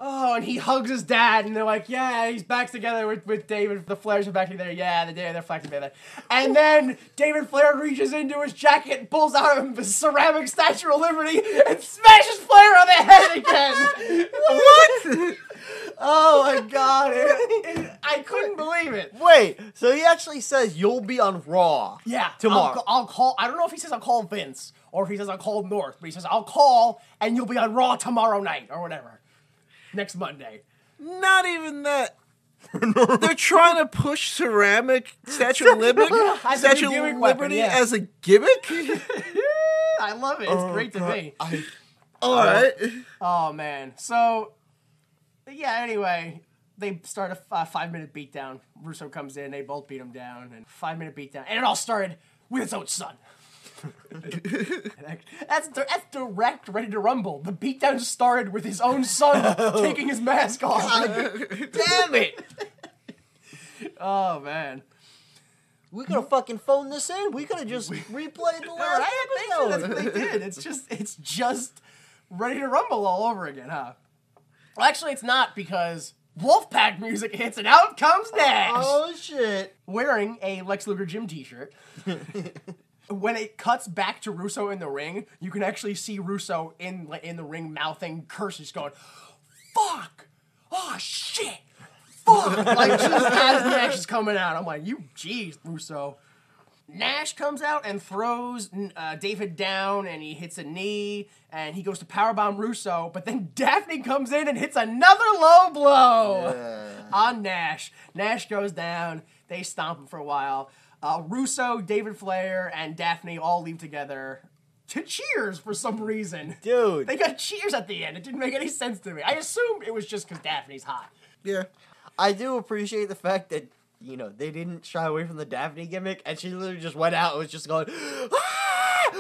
and he hugs his dad, and they're like, yeah, he's back together with David. The Flairs are back together. Yeah, they're back together. And then David Flair reaches into his jacket and pulls out a ceramic Statue of Liberty and smashes Flair on the head again. What? Oh, my God. I couldn't believe it. Wait, so he actually says you'll be on Raw tomorrow. I'll call. I don't know if he says I'll call Vince or if he says I'll call North, but he says I'll call and you'll be on Raw tomorrow night or whatever. Next Monday. Not even that. They're trying to push ceramic Statue of Liberty as a gimmick? I love it. It's great to me. All right. Oh, man. So, yeah, anyway, they start a 5-minute beatdown. Russo comes in. They both beat him down. And 5-minute beatdown. And it all started with his own son. That's direct Ready to Rumble. The beatdown started with his own son taking his mask off. Damn it! Oh, man. We could have fucking phoned this in. We could have just replayed the last episode. That's what they did. It's just Ready to Rumble all over again, huh? Well, actually, it's not, because Wolfpack music hits and out comes Nash. Oh, shit. Wearing a Lex Luger gym t-shirt. When it cuts back to Russo in the ring, you can actually see Russo in the ring mouthing curses, going, "Fuck! Oh shit! Fuck!" Like just as Nash is coming out, I'm like, "Jeez, Russo." Nash comes out and throws David down, and he hits a knee, and he goes to powerbomb Russo, but then Daphne comes in and hits another low blow on Nash. Nash goes down. They stomp him for a while. Russo, David Flair, and Daphne all leave together to cheers for some reason. Dude. They got cheers at the end. It didn't make any sense to me. I assumed it was just because Daphne's hot. Yeah. I do appreciate the fact that, they didn't shy away from the Daphne gimmick, and she literally just went out and was just going, ah!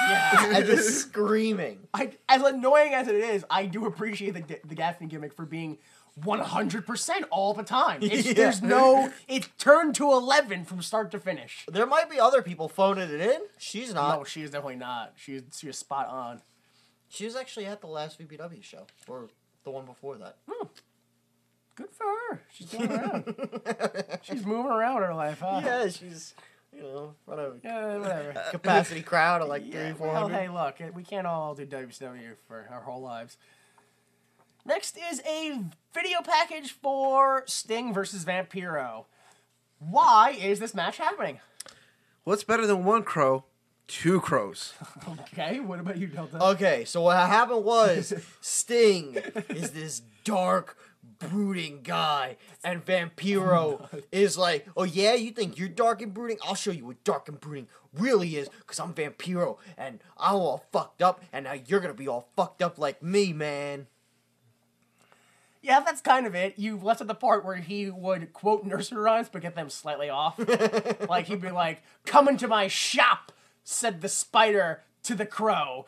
Yeah. And just screaming. As annoying as it is, I do appreciate the Daphne gimmick for being 100% all the time. It's turned to 11 from start to finish. There might be other people phoning it in. She's not. No, she is definitely not. She was spot on. She was actually at the last VPW show, or the one before that. Good for her. She's going around. She's moving around her life, huh? Yeah, she's, whatever. Yeah, whatever. Capacity crowd of like 300-400. Well, hey, look, we can't all do WCW for our whole lives. Next is a video package for Sting versus Vampiro. Why is this match happening? What's better than one crow? Two crows. Okay, what about you, Delta? Okay, so what happened was Sting is this dark, brooding guy, and Vampiro is like, oh yeah, you think you're dark and brooding? I'll show you what dark and brooding really is, because I'm Vampiro, and I'm all fucked up, and now you're gonna be all fucked up like me, man. Yeah, that's kind of it. You left at the part where he would quote nursery rhymes, but get them slightly off. Like, he'd be like, "Come into my shop," said the spider to the crow.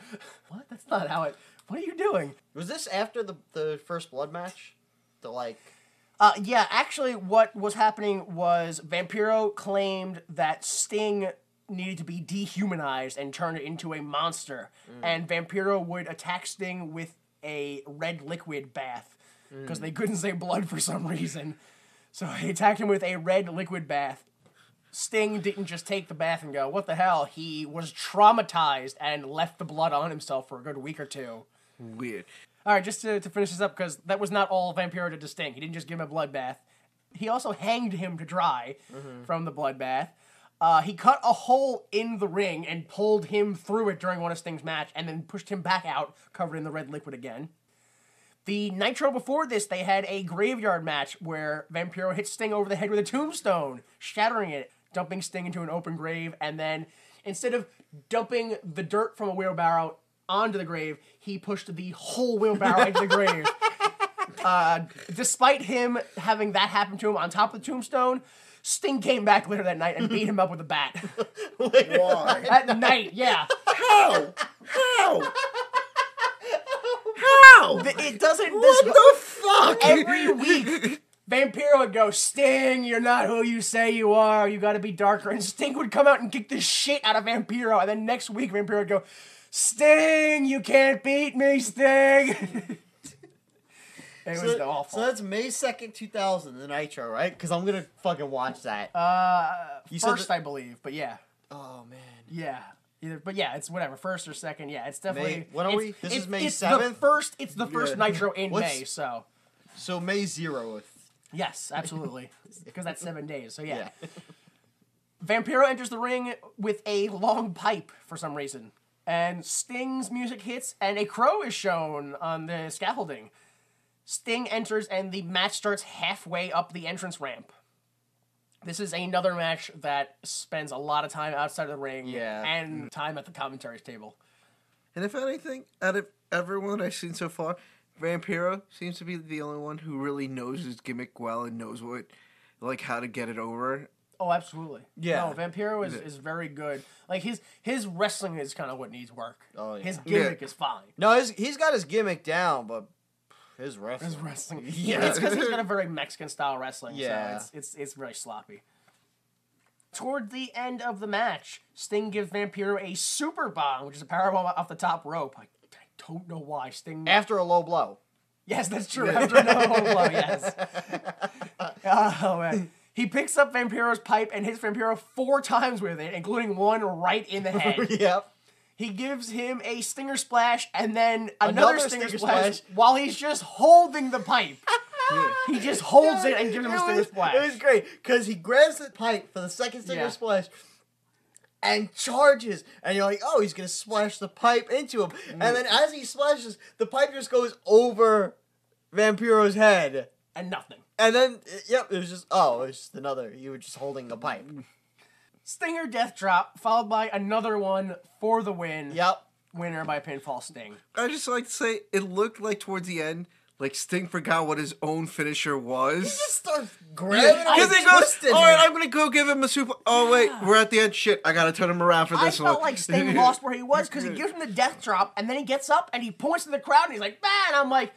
What? That's not how it... What are you doing? Was this after the first blood match? Yeah, actually, what was happening was Vampiro claimed that Sting needed to be dehumanized and turned into a monster. And Vampiro would attack Sting with a red liquid bath. Because they couldn't say blood for some reason. So he attacked him with a red liquid bath. Sting didn't just take the bath and go, what the hell? He was traumatized and left the blood on himself for a good week or two. Weird. All right, just to finish this up, because that was not all Vampiro did to Sting. He didn't just give him a bloodbath. He also hanged him to dry from the bloodbath. He cut a hole in the ring and pulled him through it during one of Sting's match, and then pushed him back out, covered in the red liquid again. The Nitro before this, they had a graveyard match where Vampiro hit Sting over the head with a tombstone, shattering it, dumping Sting into an open grave, and then instead of dumping the dirt from a wheelbarrow onto the grave, he pushed the whole wheelbarrow into the grave. Despite him having that happen to him on top of the tombstone, Sting came back later that night and beat him up with a bat. Why? At night, yeah. How? How? It doesn't... What the fuck? Every week, Vampiro would go, Sting, you're not who you say you are. You gotta be darker. And Sting would come out and kick the shit out of Vampiro. And then next week, Vampiro would go, Sting, you can't beat me, Sting. It was awful. So that's May 2nd, 2000, the Nitro, right? Because I'm going to fucking watch that. First, I believe, but yeah. Oh, man. Yeah. But yeah, it's whatever, first or second. Yeah, it's definitely... When are we? This is May 7th? It's the first Nitro in May, so... So May 0th. Yes, absolutely. Because that's 7 days, so yeah. Vampiro enters the ring with a long pipe for some reason. And Sting's music hits, and a crow is shown on the scaffolding. Sting enters, and the match starts halfway up the entrance ramp. This is another match that spends a lot of time outside of the ring and time at the commentaries table. And if anything, out of everyone I've seen so far, Vampiro seems to be the only one who really knows his gimmick well and knows how to get it over. Oh, absolutely. Yeah. No, Vampiro is very good. Like, his wrestling is kind of what needs work. Oh, yeah. His gimmick is fine. No, he's got his gimmick down, but his wrestling. Yeah. It's because he's got a very Mexican-style wrestling, yeah. so it's very sloppy. Toward the end of the match, Sting gives Vampiro a super bomb, which is a powerbomb off the top rope. I don't know why. Sting... After a low blow. Yes, that's true. After a low blow, yes. Oh, man. He picks up Vampiro's pipe and hits Vampiro 4 times with it, including one right in the head. Yep. He gives him a stinger splash and then another stinger splash while he's just holding the pipe. He just holds it and gives him a stinger splash. It was great, because he grabs the pipe for the second stinger splash and charges. And you're like, oh, he's going to splash the pipe into him. And then as he splashes, the pipe just goes over Vampiro's head. And nothing. And then, it was just another, you were just holding the pipe. Stinger death drop, followed by another one for the win. Yep. Winner by pinfall, Sting. I just like to say, it looked like towards the end, like Sting forgot what his own finisher was. He just starts grabbing him because he goes, all right, I'm going to go give him a super... Oh, wait, we're at the end. Shit, I got to turn him around for this one. I felt like Sting lost where he was because he gives him the death drop, and then he gets up, and he points to the crowd, and he's like, man, I'm like,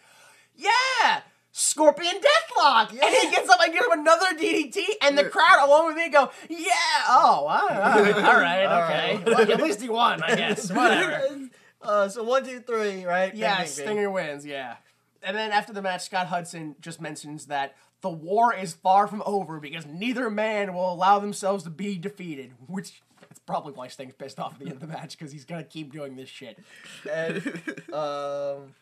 yeah, Scorpion Deathlock. Yeah. And he gets up and gives him another DDT, and the crowd, along with me, go, yeah, oh, all right, okay. Well, at least he won, I guess. Whatever. So 1, 2, 3, right? Yeah, bing, Stinger wins, yeah. And then after the match, Scott Hudson just mentions that the war is far from over because neither man will allow themselves to be defeated, which is probably why Sting's pissed off at the end of the match because he's going to keep doing this shit. And,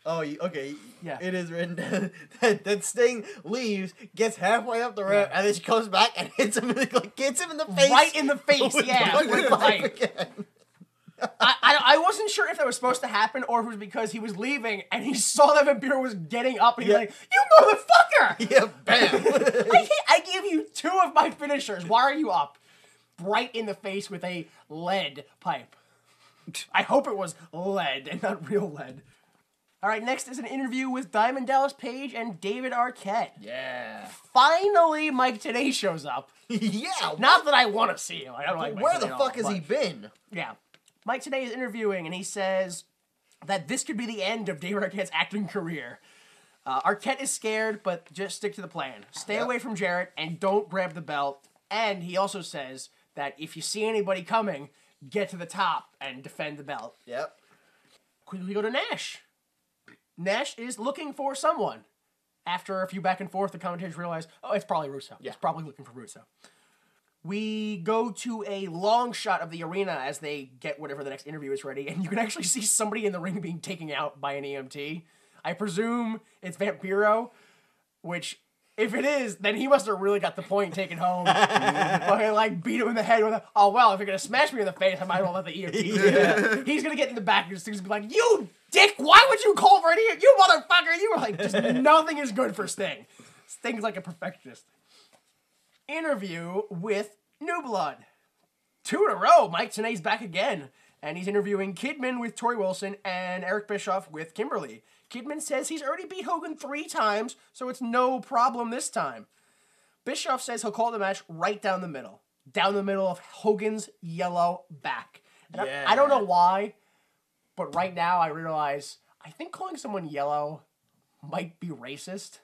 okay. Yeah. It is written that Sting leaves, gets halfway up the ramp, and then she comes back and hits him in the face. Right in the face, yeah. With the pipe. Again. I wasn't sure if that was supposed to happen or if it was because he was leaving and he saw that Vampiro was getting up and he's like, you motherfucker! Yeah, bam! I gave you 2 of my finishers. Why are you up? Right in the face with a lead pipe. I hope it was lead and not real lead. All right, next is an interview with Diamond Dallas Page and David Arquette. Yeah. Finally, Mike Tenay shows up. Yeah. Not that I want to see him. I don't like Mike Where Tenay the fuck has he been? Yeah. Mike Tenay is interviewing, and he says that this could be the end of David Arquette's acting career. Arquette is scared, but just stick to the plan. Stay away from Jarrett, and don't grab the belt. And he also says that if you see anybody coming, get to the top and defend the belt. Yep. Quickly go to Nash. Nash is looking for someone. After a few back and forth, the commentators realize, oh, it's probably Russo. Yeah. He's probably looking for Russo. We go to a long shot of the arena as they get whatever the next interview is ready, and you can actually see somebody in the ring being taken out by an EMT. I presume it's Vampiro, which, if it is, then he must have really got the point taken home. Fucking, beat him in the head with a, oh, well, if you're going to smash me in the face, I might as well let the EMT. He's going to get in the back and just be like, you dick, why would you call for an EMT? You motherfucker! You were like, just nothing is good for Sting. Sting's like a perfectionist. Interview with New Blood. 2 in a row. Mike Tenay's back again. And he's interviewing Kidman with Tori Wilson and Eric Bischoff with Kimberly. Kidman says he's already beat Hogan 3 times, so it's no problem this time. Bischoff says he'll call the match right down the middle of Hogan's yellow back. And I don't know why, but right now I realize I think calling someone yellow might be racist.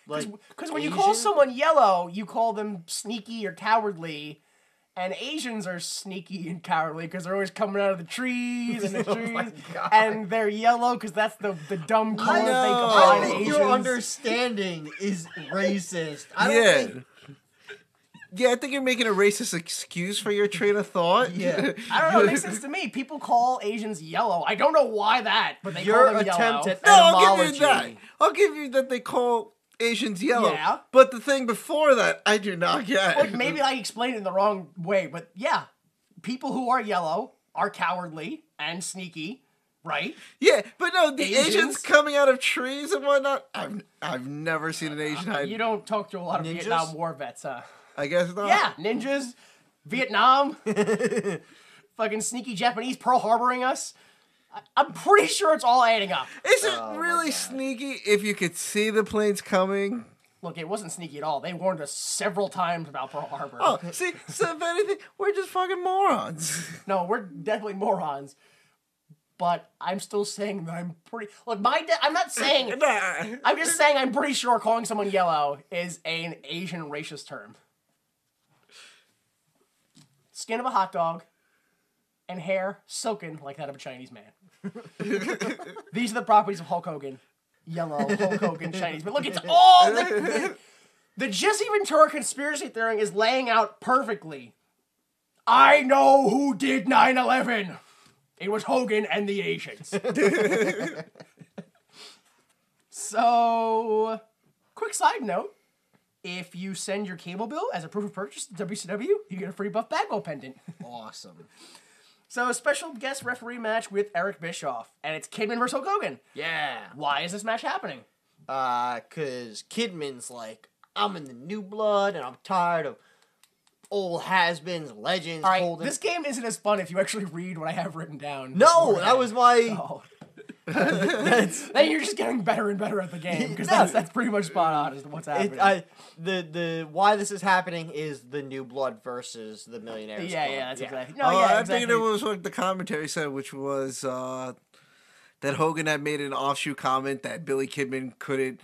Because when you call someone yellow, you call them sneaky or cowardly, and Asians are sneaky and cowardly because they're always coming out of the trees and the trees, and they're yellow because that's the dumb color they apply to Asians. Your understanding is racist. Yeah, I think you're making a racist excuse for your train of thought. Yeah. I don't know, it makes sense to me. People call Asians yellow. I don't know why that, but they call them yellow. At I'll give you that. I'll give you that they call Asians yellow. Yeah. But the thing before that, I do not get. Like, maybe I explained it in the wrong way, but yeah. People who are yellow are cowardly and sneaky, right? Yeah, but no, the Asians coming out of trees and whatnot, I've never seen an Asian hide. You don't talk to a lot of Ninjas? Vietnam War vets, huh? I guess not. Yeah, ninjas, Vietnam, fucking sneaky Japanese Pearl Harboring us. I'm pretty sure it's all adding up. Is it really sneaky if you could see the planes coming? Look, it wasn't sneaky at all. They warned us several times about Pearl Harbor. Oh, see, so if anything, we're just fucking morons. No, we're definitely morons. But I'm still saying that I'm pretty... Look, I'm not saying... I'm just saying I'm pretty sure calling someone yellow is an Asian racist term. Skin of a hot dog and hair silken like that of a Chinese man. These are the properties of Hulk Hogan. Yellow, Hulk Hogan, Chinese. But look, it's all... The Jesse Ventura conspiracy theory is laying out perfectly. I know who did 9/11. It was Hogan and the Asians. So, quick side note. If you send your cable bill as a proof of purchase to WCW, you get a free Buff Bagwell pendant. Awesome. So, a special guest referee match with Eric Bischoff. And it's Kidman versus Hulk Hogan. Yeah. Why is this match happening? Cause Kidman's like, I'm in the new blood and I'm tired of old has-beens, legends. All right, holding... this game isn't as fun if you actually read what I have written down. No, that was my... Oh. Then you're just getting better and better at the game, because that's pretty much spot on as to what's happening. The why this is happening is the new blood versus the Millionaires Club. That's exactly. No, I exactly. think it was what the commentary said, which was that Hogan had made an offshoot comment that Billy Kidman couldn't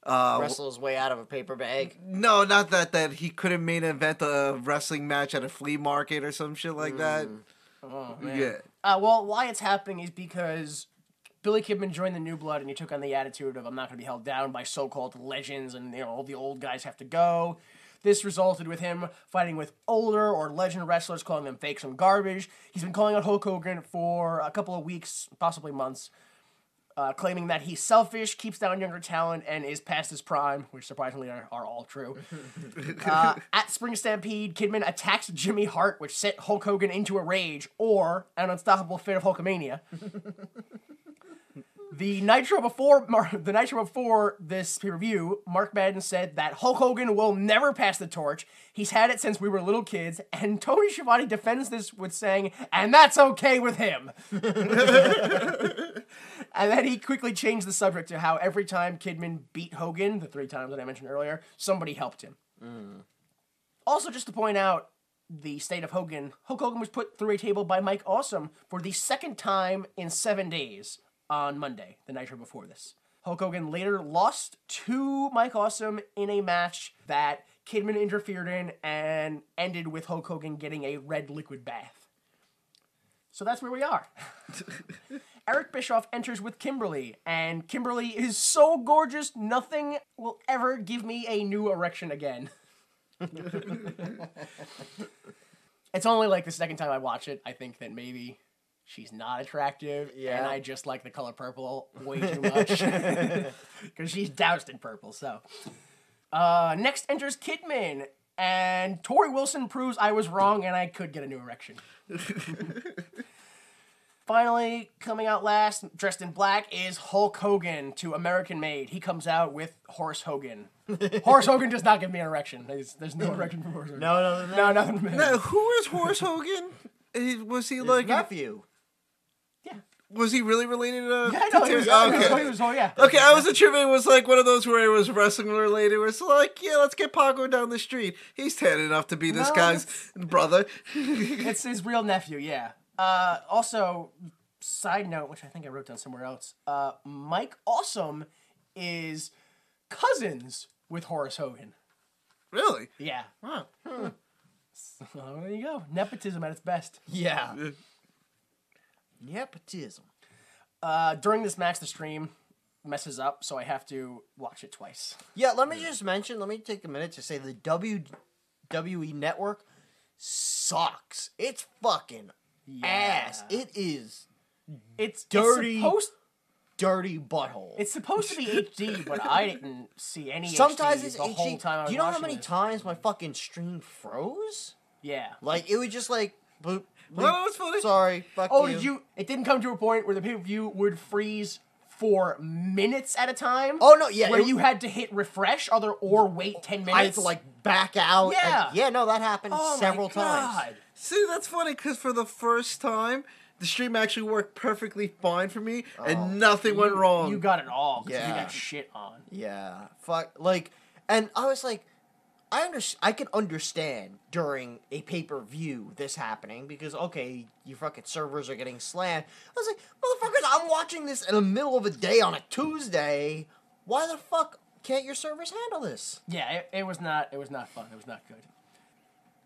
wrestle his way out of a paper bag. No, not that he couldn't main event a wrestling match at a flea market or some shit like that. Oh, man. Yeah. Well, why it's happening is because Billy Kidman joined the New Blood and he took on the attitude of, I'm not going to be held down by so-called legends and, all the old guys have to go. This resulted with him fighting with older or legend wrestlers, calling them fakes and garbage. He's been calling out Hulk Hogan for a couple of weeks, possibly months, claiming that he's selfish, keeps down younger talent, and is past his prime, which surprisingly are all true. At Spring Stampede, Kidman attacks Jimmy Hart, which sent Hulk Hogan into a rage, or an unstoppable fit of Hulkamania. The Nitro before this pay-per-view, Mark Madden said that Hulk Hogan will never pass the torch. He's had it since we were little kids, and Tony Schiavone defends this with saying, and that's okay with him. And then he quickly changed the subject to how every time Kidman beat Hogan, the 3 times that I mentioned earlier, somebody helped him. Also, just to point out the state of Hogan, Hulk Hogan was put through a table by Mike Awesome for the 2nd time in 7 days. On Monday, the Nitro before this. Hulk Hogan later lost to Mike Awesome in a match that Kidman interfered in and ended with Hulk Hogan getting a red liquid bath. So that's where we are. Eric Bischoff enters with Kimberly, and Kimberly is so gorgeous, nothing will ever give me a new erection again. It's only like the 2nd time I watch it, I think that maybe she's not attractive, and I just like the color purple way too much. Because she's doused in purple, so. Next enters Kidman, and Tori Wilson proves I was wrong and I could get a new erection. Finally, coming out last, dressed in black, is Hulk Hogan to American Made. He comes out with Horace Hogan. Horace Hogan does not give me an erection. There's no erection from Horace Hogan. No, nothing. Now, who is Horace Hogan? Was he like nephew? Yeah. Was he really related to? Yeah, no, he was, yeah. Okay, I was attributing it was like one of those where it was wrestling related. Where it's like, yeah, let's get Paco down the street. He's tan enough to be this guy's brother. It's his real nephew, yeah. Also, side note, which I think I wrote down somewhere else. Mike Awesome is cousins with Horace Hogan. Really? Yeah. Wow. So, there you go. Nepotism at its best. Yeah. Nepotism. During this match, the stream messes up, so I have to watch it twice. Yeah, let me take a minute to say the WWE Network sucks. It's fucking ass. It is It's dirty, dirty butthole. It's supposed to be HD, but I didn't see any Sometimes HD it's the HD. whole time I was Do you know how watching many this. times my fucking stream froze? Yeah. Like, it was just like... Boop, Well, that was funny. Sorry, fuck Oh, you. It didn't come to a point where the pay-per-view would freeze for minutes at a time? Oh, no, yeah. Where you had to hit refresh or wait 10 minutes? I had to, like, back out. Yeah. Yeah, no, that happened several times. God. See, that's funny because for the first time, the stream actually worked perfectly fine for me, and nothing went wrong. You got it all, because you Yeah. got shit on. Yeah, fuck. Like, and I was like, I can understand during a pay-per-view this happening because, okay, your fucking servers are getting slammed. I was like, motherfuckers, I'm watching this in the middle of a day on a Tuesday. Why the fuck can't your servers handle this? Yeah, it was not fun. It was not good.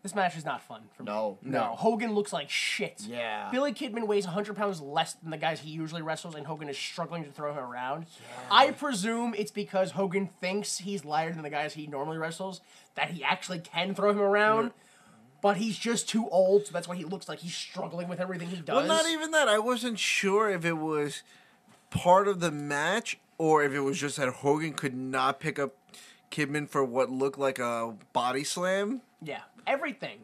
This match is not fun for me. No. Hogan looks like shit. Yeah. Billy Kidman weighs 100 pounds less than the guys he usually wrestles, and Hogan is struggling to throw him around. Yeah. I presume it's because Hogan thinks he's lighter than the guys he normally wrestles, that he actually can throw him around, but he's just too old, so that's why he looks like he's struggling with everything he does. Well, not even that. I wasn't sure if it was part of the match or if it was just that Hogan could not pick up Kidman for what looked like a body slam. Yeah. Everything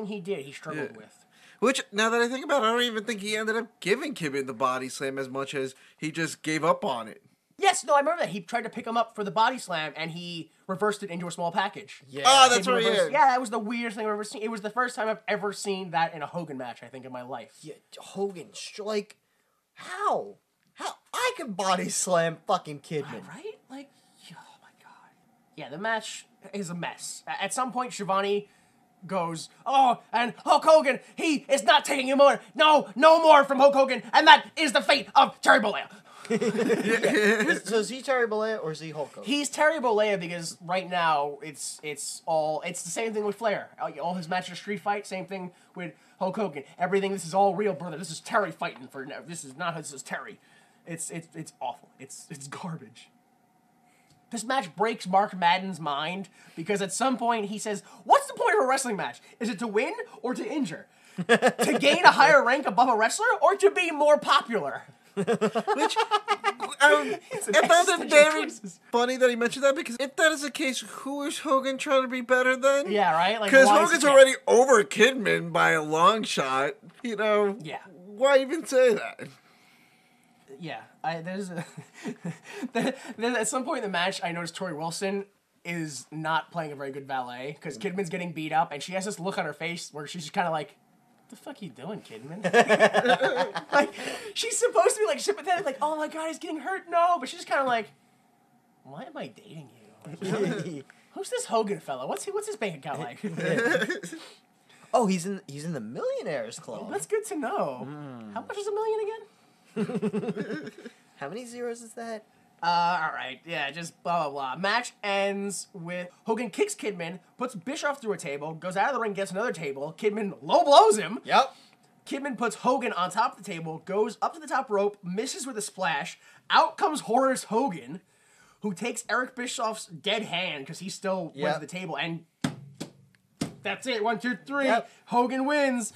he did, he struggled with. Which, now that I think about it, I don't even think he ended up giving Kidman the body slam as much as he just gave up on it. Yes, no, I remember that. He tried to pick him up for the body slam, and he reversed it into a small package. Yeah. Oh, that's Kidman right, reversed- yeah. that was the weirdest thing I've ever seen. It was the first time I've ever seen that in a Hogan match, I think, in my life. Yeah, Hogan, like, how? I can body slam fucking Kidman. Right? Like, oh my god. Yeah, the match is a mess. At some point, Shivani goes, oh, and Hulk Hogan, he is not taking you more. No more from Hulk Hogan, and that is the fate of Terry Bollea. So is he Terry Bollea or is he Hulk Hogan? He's Terry Bollea because right now it's the same thing with Flair. All his matches are street fight, same thing with Hulk Hogan. Everything, this is all real, brother. This is Terry fighting for now. This is Terry. It's awful. It's garbage. This match breaks Mark Madden's mind because at some point he says, what's the point of a wrestling match? Is it to win or to injure? To gain a higher rank above a wrestler or to be more popular? Which, I found it very funny that he mentioned that because if that is the case, who is Hogan trying to be better than? Yeah, right? Because Hogan's already over Kidman by a long shot. You know? Yeah. Why even say that? Yeah, there's at some point in the match, I noticed Tori Wilson is not playing a very good valet because Kidman's getting beat up, and she has this look on her face where she's just kind of like, "What the fuck are you doing, Kidman?" Like she's supposed to be like sympathetic, like, "Oh my god, he's getting hurt." No, but she's kind of like, "Why am I dating you? Who's this Hogan fella? What's his bank account like?" Oh, he's in the Millionaires Club. That's good to know. How much is $1 million again? How many zeros is that? Alright, yeah, just blah, blah, blah. Match ends with Hogan kicks Kidman, puts Bischoff through a table, goes out of the ring, gets another table. Kidman low blows him. Yep. Kidman puts Hogan on top of the table, goes up to the top rope, misses with a splash. Out comes Horace Hogan, who takes Eric Bischoff's dead hand, because he still went to the table, and that's it. 1, 2, 3. Yep. Hogan wins.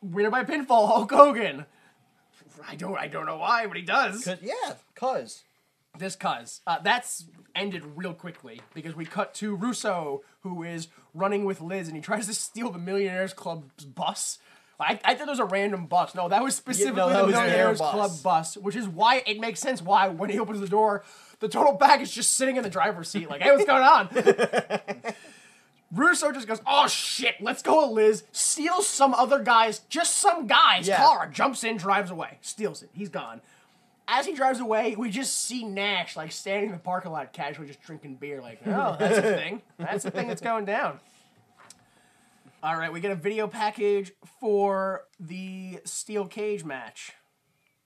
Winner by pinfall, Hulk Hogan. I don't know why, but he does. Cause. That's ended real quickly because we cut to Russo, who is running with Liz, and he tries to steal the Millionaires Club's bus. I thought it was a random bus. No, that was specifically the Millionaires Club bus, which is why it makes sense why when he opens the door, the total bag is just sitting in the driver's seat. Like, hey, what's going on? Russo just goes, oh shit, let's go with Liz, steals some guy's car, jumps in, drives away, steals it, he's gone. As he drives away, we just see Nash, like, standing in the parking lot casually just drinking beer, like, oh, that's a thing. That's the thing that's going down. All right, we get a video package for the steel cage match.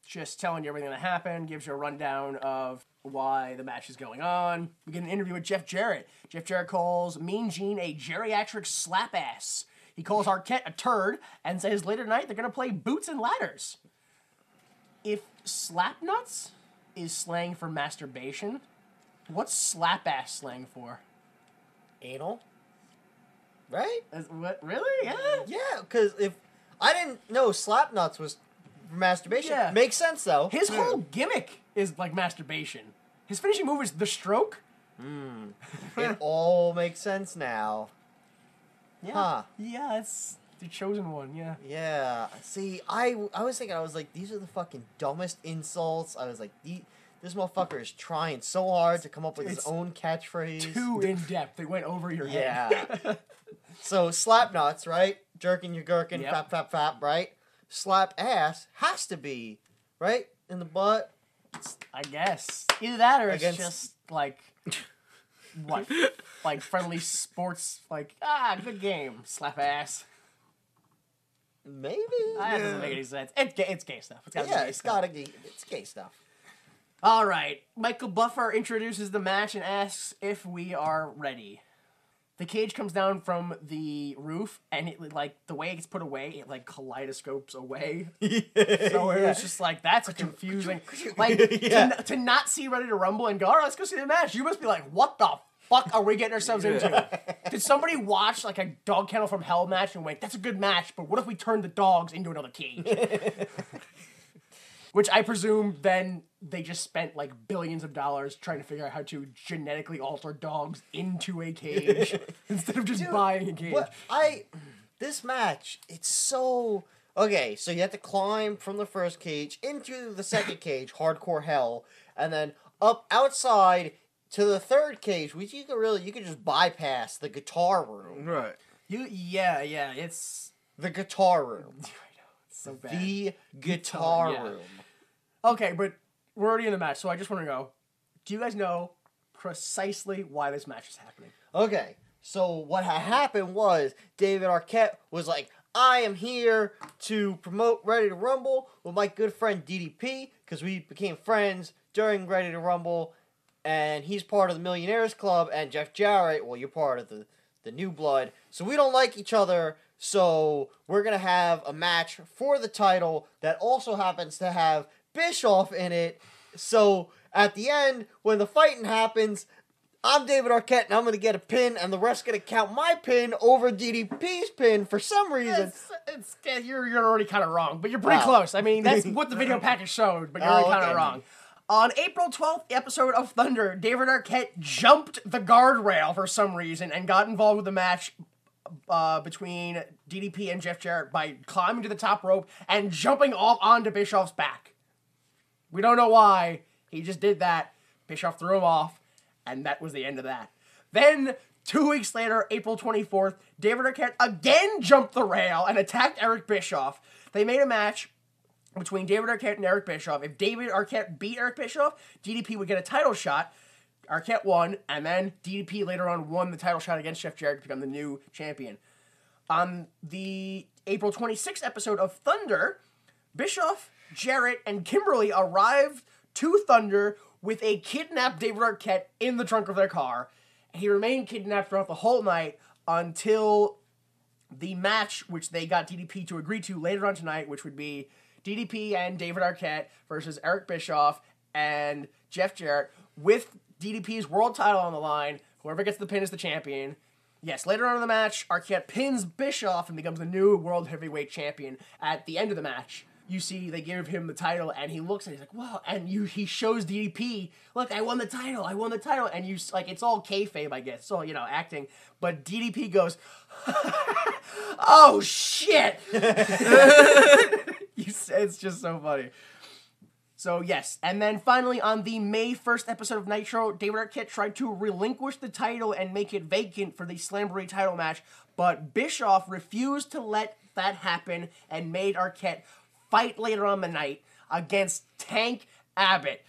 Just telling you everything that happened, gives you a rundown of why the match is going on. We get an interview with Jeff Jarrett. Jeff Jarrett calls Mean Gene a geriatric slap ass. He calls Arquette a turd and says later tonight they're going to play boots and ladders. If slap nuts is slang for masturbation, what's slap ass slang for? Anal? Right? What? Really? Yeah. Yeah, because if I didn't know slap nuts was for masturbation, Yeah. makes sense though. His whole gimmick is like masturbation. His finishing move is the stroke. It all makes sense now. Yeah. Huh. Yeah, it's the chosen one. Yeah. Yeah. See, I was thinking, I was like, these are the fucking dumbest insults. I was like, this motherfucker is trying so hard to come up with his It's own catchphrase. Too in depth. It went over your head. Yeah. So slap nuts, right? Jerking your gherkin, Yep. fap, fap, fap, right? Slap ass has to be, right? In the butt. I guess either that or it's Against- just like what, like friendly sports. Like good game. Slap ass. Maybe. That doesn't make any sense. It's gay stuff. It's gotta be Yeah, gay it's stuff. gotta be. It's gay stuff. All right. Michael Buffer introduces the match and asks if we are ready. The cage comes down from the roof, and it like the way it gets put away, it like kaleidoscopes away. So it was just like that's a confusing. Like to not see Ready to Rumble and go, all right, let's go see the match. You must be like, what the fuck are we getting ourselves into? Did somebody watch like a Dog Kennel from Hell match and went, that's a good match, but what if we turn the dogs into another cage? Which I presume then they just spent like billions of dollars trying to figure out how to genetically alter dogs into a cage instead of just buying a cage. This match, it's so okay. So you have to climb from the first cage into the second cage, Hardcore Hell, and then up outside to the third cage, which you could just bypass the guitar room. Right. It's The guitar room. so bad. The guitar yeah. room. Okay, but we're already in the match, so I just want to go. Do you guys know precisely why this match is happening? Okay, so what had happened was David Arquette was like, I am here to promote Ready to Rumble with my good friend DDP, because we became friends during Ready to Rumble, and he's part of the Millionaires Club, and Jeff Jarrett, well, you're part of the New Blood, so we don't like each other, so we're going to have a match for the title that also happens to have Bischoff in it, so at the end, when the fighting happens, I'm David Arquette, and I'm going to get a pin, and the rest going to count my pin over DDP's pin for some reason. You're already kind of wrong, but you're pretty close. I mean, that's what the video package showed, but you're already kind of wrong. On April 12th episode of Thunder, David Arquette jumped the guardrail for some reason and got involved with the match between DDP and Jeff Jarrett by climbing to the top rope and jumping off onto Bischoff's back. We don't know why. He just did that. Bischoff threw him off, and that was the end of that. Then, 2 weeks later, April 24th, David Arquette again jumped the rail and attacked Eric Bischoff. They made a match between David Arquette and Eric Bischoff. If David Arquette beat Eric Bischoff, DDP would get a title shot. Arquette won, and then DDP later on won the title shot against Jeff Jarrett to become the new champion. On the April 26th episode of Thunder, Bischoff, Jarrett, and Kimberly arrived to Thunder with a kidnapped David Arquette in the trunk of their car. He remained kidnapped throughout the whole night until the match, which they got DDP to agree to later on tonight, which would be DDP and David Arquette versus Eric Bischoff and Jeff Jarrett with DDP's world title on the line. Whoever gets the pin is the champion. Yes, later on in the match, Arquette pins Bischoff and becomes the new world heavyweight champion. At the end of the match, you see they give him the title, and he looks and he's like, "Wow!" And he shows DDP, "Look, I won the title! And you like, it's all kayfabe, I guess, it's all acting. But DDP goes, "Oh shit!" It's just so funny. So, yes. And then finally, on the May 1st episode of Nitro, David Arquette tried to relinquish the title and make it vacant for the Slamboree title match, but Bischoff refused to let that happen and made Arquette fight later on the night against Tank Abbott.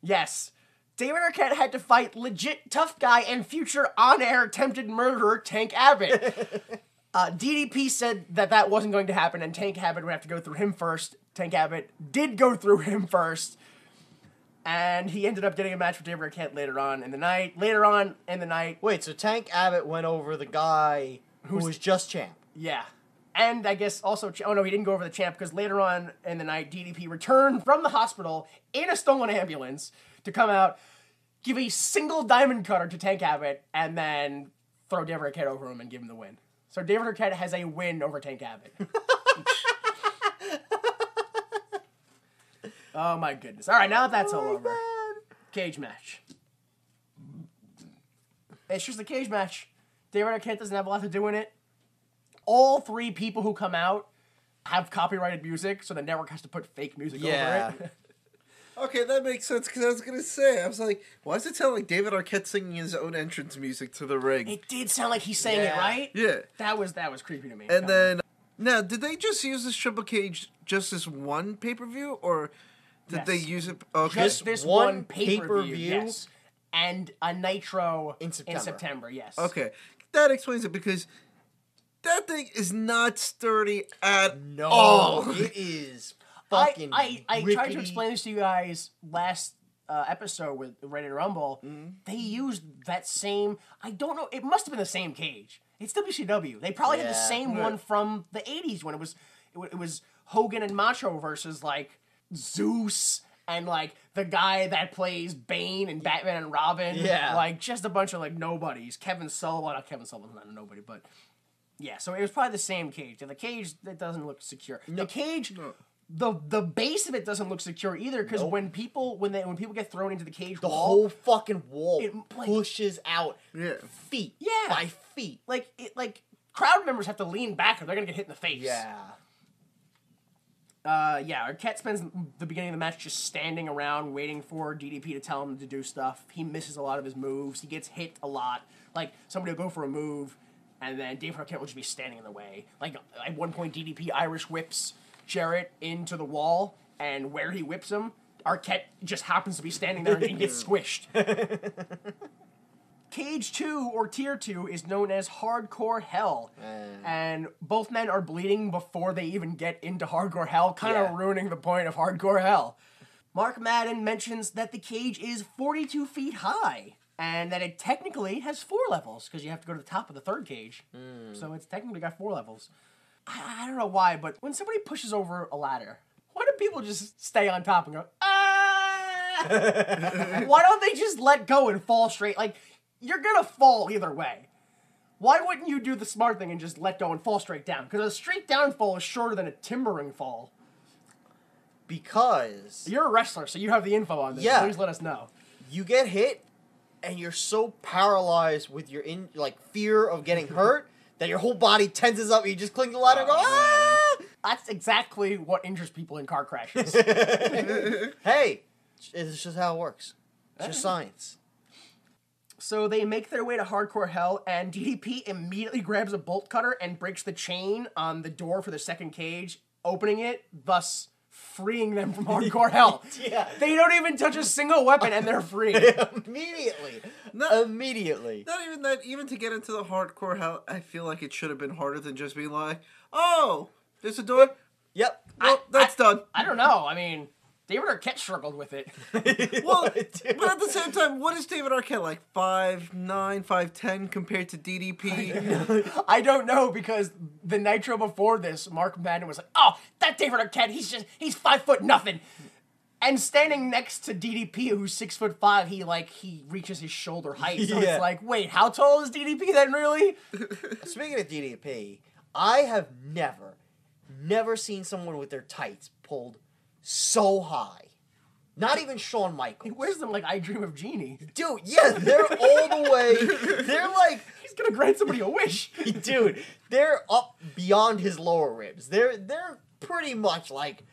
Yes. David Arquette had to fight legit tough guy and future on-air attempted murderer Tank Abbott. DDP said that wasn't going to happen, and Tank Abbott would have to go through him first. Tank Abbott did go through him first, and he ended up getting a match with David Arquette later on in the night. Wait, so Tank Abbott went over the guy who was just champ. Yeah. And I guess also, oh no, he didn't go over the champ, because later on in the night, DDP returned from the hospital in a stolen ambulance to come out, give a single diamond cutter to Tank Abbott, and then throw David Arquette over him and give him the win. So David Arquette has a win over Tank Abbott. Oh my goodness. All right, now that that's all over. Cage match. It's just a cage match. David Arquette doesn't have a lot to do in it. All three people who come out have copyrighted music, so the network has to put fake music over it. Okay, that makes sense, because I was going to say, I was like, why does it sound like David Arquette singing his own entrance music to the ring? It did sound like he sang it, right? Yeah. That was creepy to me. And then, now, did they just use this Triple Cage just this one pay-per-view, or did they use it? Okay. Just this one pay-per-view, yes. And a Nitro in September, yes. Okay, that explains it, because that thing is not sturdy at all. It is fucking I tried to explain this to you guys last episode with Ready to Rumble. They used that same, I don't know, it must have been the same cage. It's WCW. They probably had the same one from the 80s when it was Hogan and Macho versus like Zeus and like the guy that plays Bane and Batman and Robin. Yeah. Like just a bunch of like nobodies. Kevin Sullivan, not Kevin Sullivan's not a nobody, but yeah, so it was probably the same cage. And the cage, that doesn't look secure. The cage, the base of it doesn't look secure either, because when people get thrown into the cage the wall, whole fucking wall like, pushes out feet by feet. Like crowd members have to lean back or they're gonna get hit in the face. Yeah. Arquette spends the beginning of the match just standing around waiting for DDP to tell him to do stuff. He misses a lot of his moves. He gets hit a lot. Like, somebody will go for a move, and then David Arquette will just be standing in the way. Like, at one point, DDP Irish whips Jarrett into the wall, and where he whips him, Arquette just happens to be standing there and gets squished. Cage 2, or Tier 2, is known as Hardcore Hell. And both men are bleeding before they even get into Hardcore Hell, kind of ruining the point of Hardcore Hell. Mark Madden mentions that the cage is 42 feet high, and that it technically has 4 levels, because you have to go to the top of the third cage. So it's technically got 4 levels. I don't know why, but when somebody pushes over a ladder, why do people just stay on top and go, ah? Why don't they just let go and fall straight? Like, you're gonna fall either way. Why wouldn't you do the smart thing and just let go and fall straight down? Because a straight down fall is shorter than a timbering fall. Because you're a wrestler, so you have the info on this. Yeah. Please let us know. You get hit, and you're so paralyzed with your fear of getting hurt that your whole body tenses up. And you just cling to the ladder and go, ah! That's exactly what injures people in car crashes. Hey, it's just how it works. It's just science. So they make their way to Hardcore Hell, and DDP immediately grabs a bolt cutter and breaks the chain on the door for the second cage, opening it, thus freeing them from Hardcore Hell. Yeah. They don't even touch a single weapon, and they're free. Immediately. Immediately. Not even that. Even to get into the Hardcore Hell, I feel like it should have been harder than just being like, oh, there's a door? Yep. Well, that's done. I don't know. I mean, David Arquette struggled with it. Well, but at the same time, what is David Arquette, like 5'9", 5'10", compared to DDP? I don't know, because the Nitro before this, Mark Madden was like, oh, that David Arquette, he's 5'0", and standing next to DDP, who's 6'5", he reaches his shoulder height. So it's like, wait, how tall is DDP then, really? Speaking of DDP, I have never seen someone with their tights pulled so high. Not even Shawn Michaels. He wears them like I Dream of Jeannie. Dude, yeah, they're all the way. They're like... He's gonna grant somebody a wish. Dude, they're up beyond his lower ribs. They're pretty much like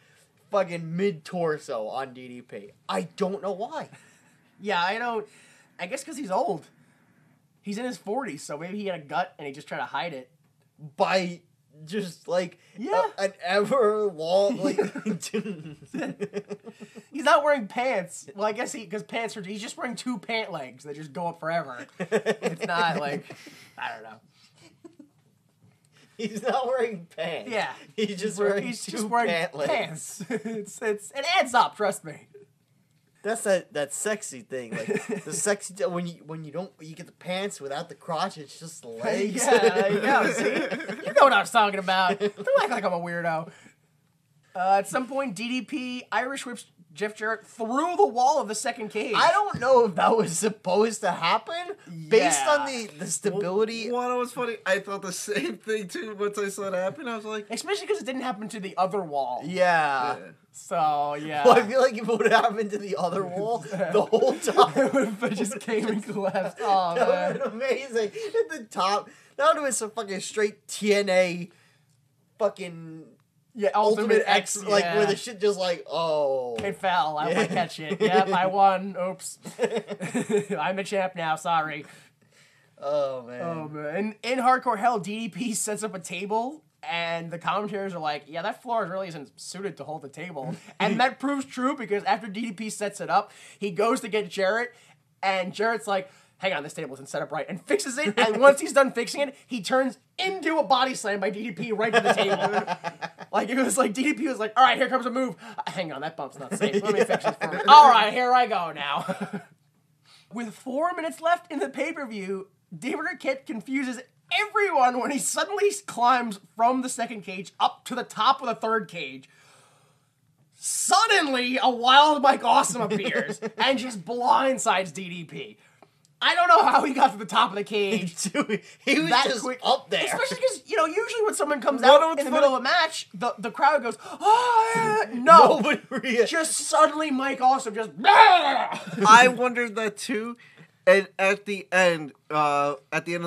fucking mid-torso on DDP. I don't know why. Yeah, I guess because he's old. He's in his 40s, so maybe he had a gut and he just tried to hide it. By just, like, Yeah. an ever-long, like... He's not wearing pants. Well, I guess because pants are... He's just wearing 2 pant legs that just go up forever. It's not, like... I don't know. He's not wearing pants. Yeah. He's just wearing pant legs. Pants. It adds up, trust me. That's that sexy thing, like the sexy when you get the pants without the crotch, it's just the legs. Yeah, there you go. See, you know what I was talking about. Don't act like I'm a weirdo. At some point, DDP Irish whips Jeff Jarrett through the wall of the second cage. I don't know if that was supposed to happen based on the stability. What was funny, I thought the same thing too. Once I saw it happen, I was like, Especially because it didn't happen to the other wall. Yeah. So, yeah. Well, I feel like if it would have happened to the other wall the whole time, it just came and collapsed. Oh, that would man. have been amazing. At the top, that would have been some fucking straight TNA fucking Yeah, Ultimate X, X, like, yeah. where the shit just like, oh. It fell. I might catch it. Yep, I won. Oops. I'm a champ now. Sorry. Oh, man. Oh, man. In Hardcore Hell, DDP sets up a table, and the commentators are like, yeah, that floor really isn't suited to hold the table. And that proves true, because after DDP sets it up, he goes to get Jarrett, and Jarrett's like, hang on, this table isn't set up right, and fixes it, and once he's done fixing it, he turns into a body slam by DDP right to the table. Like, it was like, DDP was like, all right, here comes a move. Hang on, that bump's not safe. Let me fix this for you. All right, here I go now. With 4 minutes left in the pay-per-view, David Arquette confuses everyone when he suddenly climbs from the second cage up to the top of the third cage. Suddenly, a wild Mike Awesome appears and just blindsides DDP. I don't know how he got to the top of the cage. He was that just quick. up there. Especially because, usually when someone comes What out was in the funny- middle of a match, the crowd goes, oh, yeah. No. Nobody reacted. Just suddenly Mike Awesome just... I wondered that too. And at the end of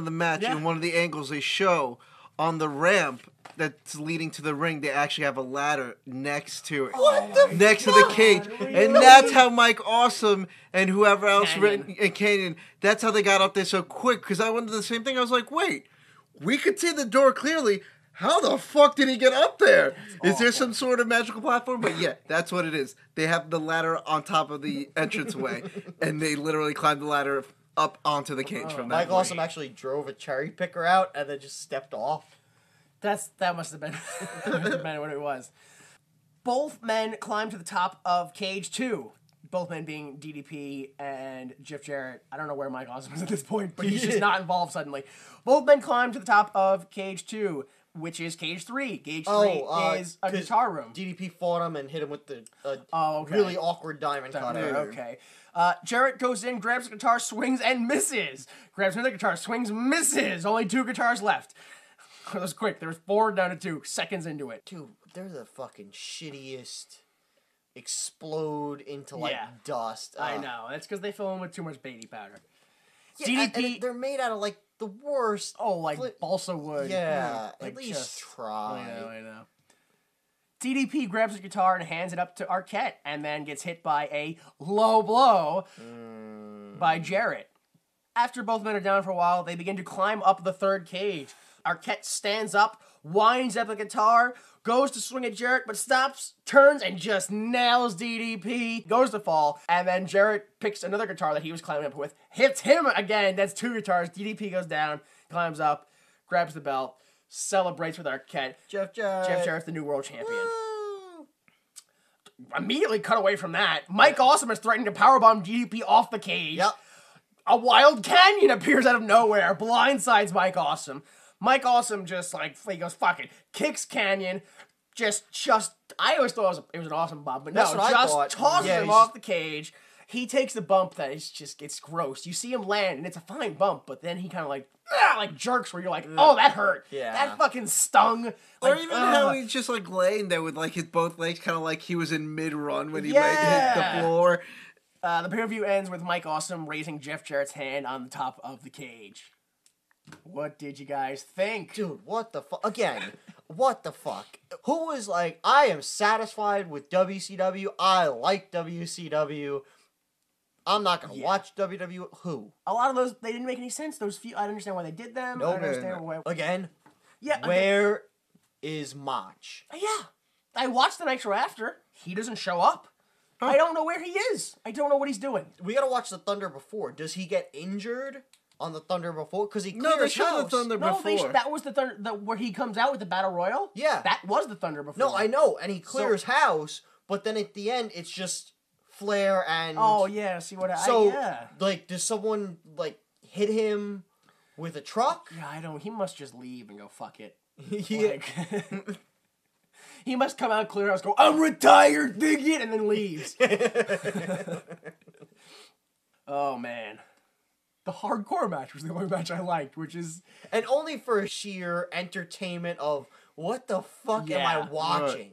the match, Yeah. in one of the angles they show on the ramp that's leading to the ring, they actually have a ladder next to it. Next to the cage. And that's how Mike Awesome and whoever else Canyon. and Canyon, that's how they got up there so quick. Because I wondered the same thing. I was like, wait, we could see the door clearly. How the fuck did he get up there? Is there some sort of magical platform? But yeah, that's what it is. They have the ladder on top of the entranceway, and they literally climb the ladder up onto the cage from that Mike point. Awesome actually drove a cherry picker out and then just stepped off. That must have been what it was. Both men climb to the top of cage 2. Both men being DDP and Jeff Jarrett. I don't know where Mike Awesome is at this point, but he's just not involved suddenly. Both men climb to the top of cage 2, which is cage 3. Cage 3 is a 'cause guitar room. DDP fought him and hit him with the okay. really awkward diamond cutter. Okay. Jarrett goes in, grabs a guitar, swings, and misses. Grabs another guitar, swings, misses. Only 2 guitars left. It was quick. There was 4 down to 2 seconds into it. Dude, they're the fucking shittiest. Explode into like Yeah. dust. I know. That's because they fill them with too much baby powder. Yeah, DDP. and they're made out of like the worst. Like balsa wood. Yeah, Like at least just- try. I know. DDP grabs his guitar and hands it up to Arquette, and then gets hit by a low blow by Jarrett. After both men are down for a while, they begin to climb up the third cage. Arquette stands up, winds up the guitar, goes to swing at Jarrett, but stops, turns, and just nails DDP. Goes to fall, and then Jarrett picks another guitar that he was climbing up with, hits him again. That's 2 guitars. DDP goes down, climbs up, grabs the belt, celebrates with Arquette. Jeff Jarrett. Jeff Jarrett's the new world champion. Woo! Immediately cut away from that. Mike Awesome is threatening to powerbomb DDP off the cage. Yep. A wild canyon appears out of nowhere, blindsides Mike Awesome. Mike Awesome just he goes, fuck it, kicks Canyon, just, I always thought it was an awesome bump, but That's no, what I just thought. tosses Yeah, him he's off the cage. He takes the bump that it's gross. You see him land, and it's a fine bump, but then he kind of jerks where you're like, oh, that hurt. Yeah. That fucking stung. Or even how he's just laying there with his both legs kind of like he was in mid-run when he hit Yeah. the floor. The pay-per-view ends with Mike Awesome raising Jeff Jarrett's hand on the top of the cage. What did you guys think? Dude, what the fuck? Again, what the fuck? Who was like, I am satisfied with WCW. I like WCW. I'm not gonna watch WWE. Who? A lot of those, they didn't make any sense. Those few, I don't understand why they did them. I don't understand why. Again, Yeah. where is Mach? Yeah. I watched the Nitro after. He doesn't show up. I don't know where he is. I don't know what he's doing. We gotta watch the Thunder before. Does he get injured on the Thunder before? Because he No, they clears showed the house. Thunder before. That was the Thunder, where he comes out with the Battle Royal. Yeah. That was the Thunder before. No, I know, and he clears house, but then at the end, it's just Flair and... Oh, yeah, see what I... So, yeah. like, does someone, like, hit him with a truck? Yeah, I don't... He must just leave and go, fuck it. Yeah. Like, he must come out, clear house, go, I'm retired, dig it, and then leaves. Oh, man. The hardcore match was the only match I liked, which is... And only for sheer entertainment of, what the fuck am I watching?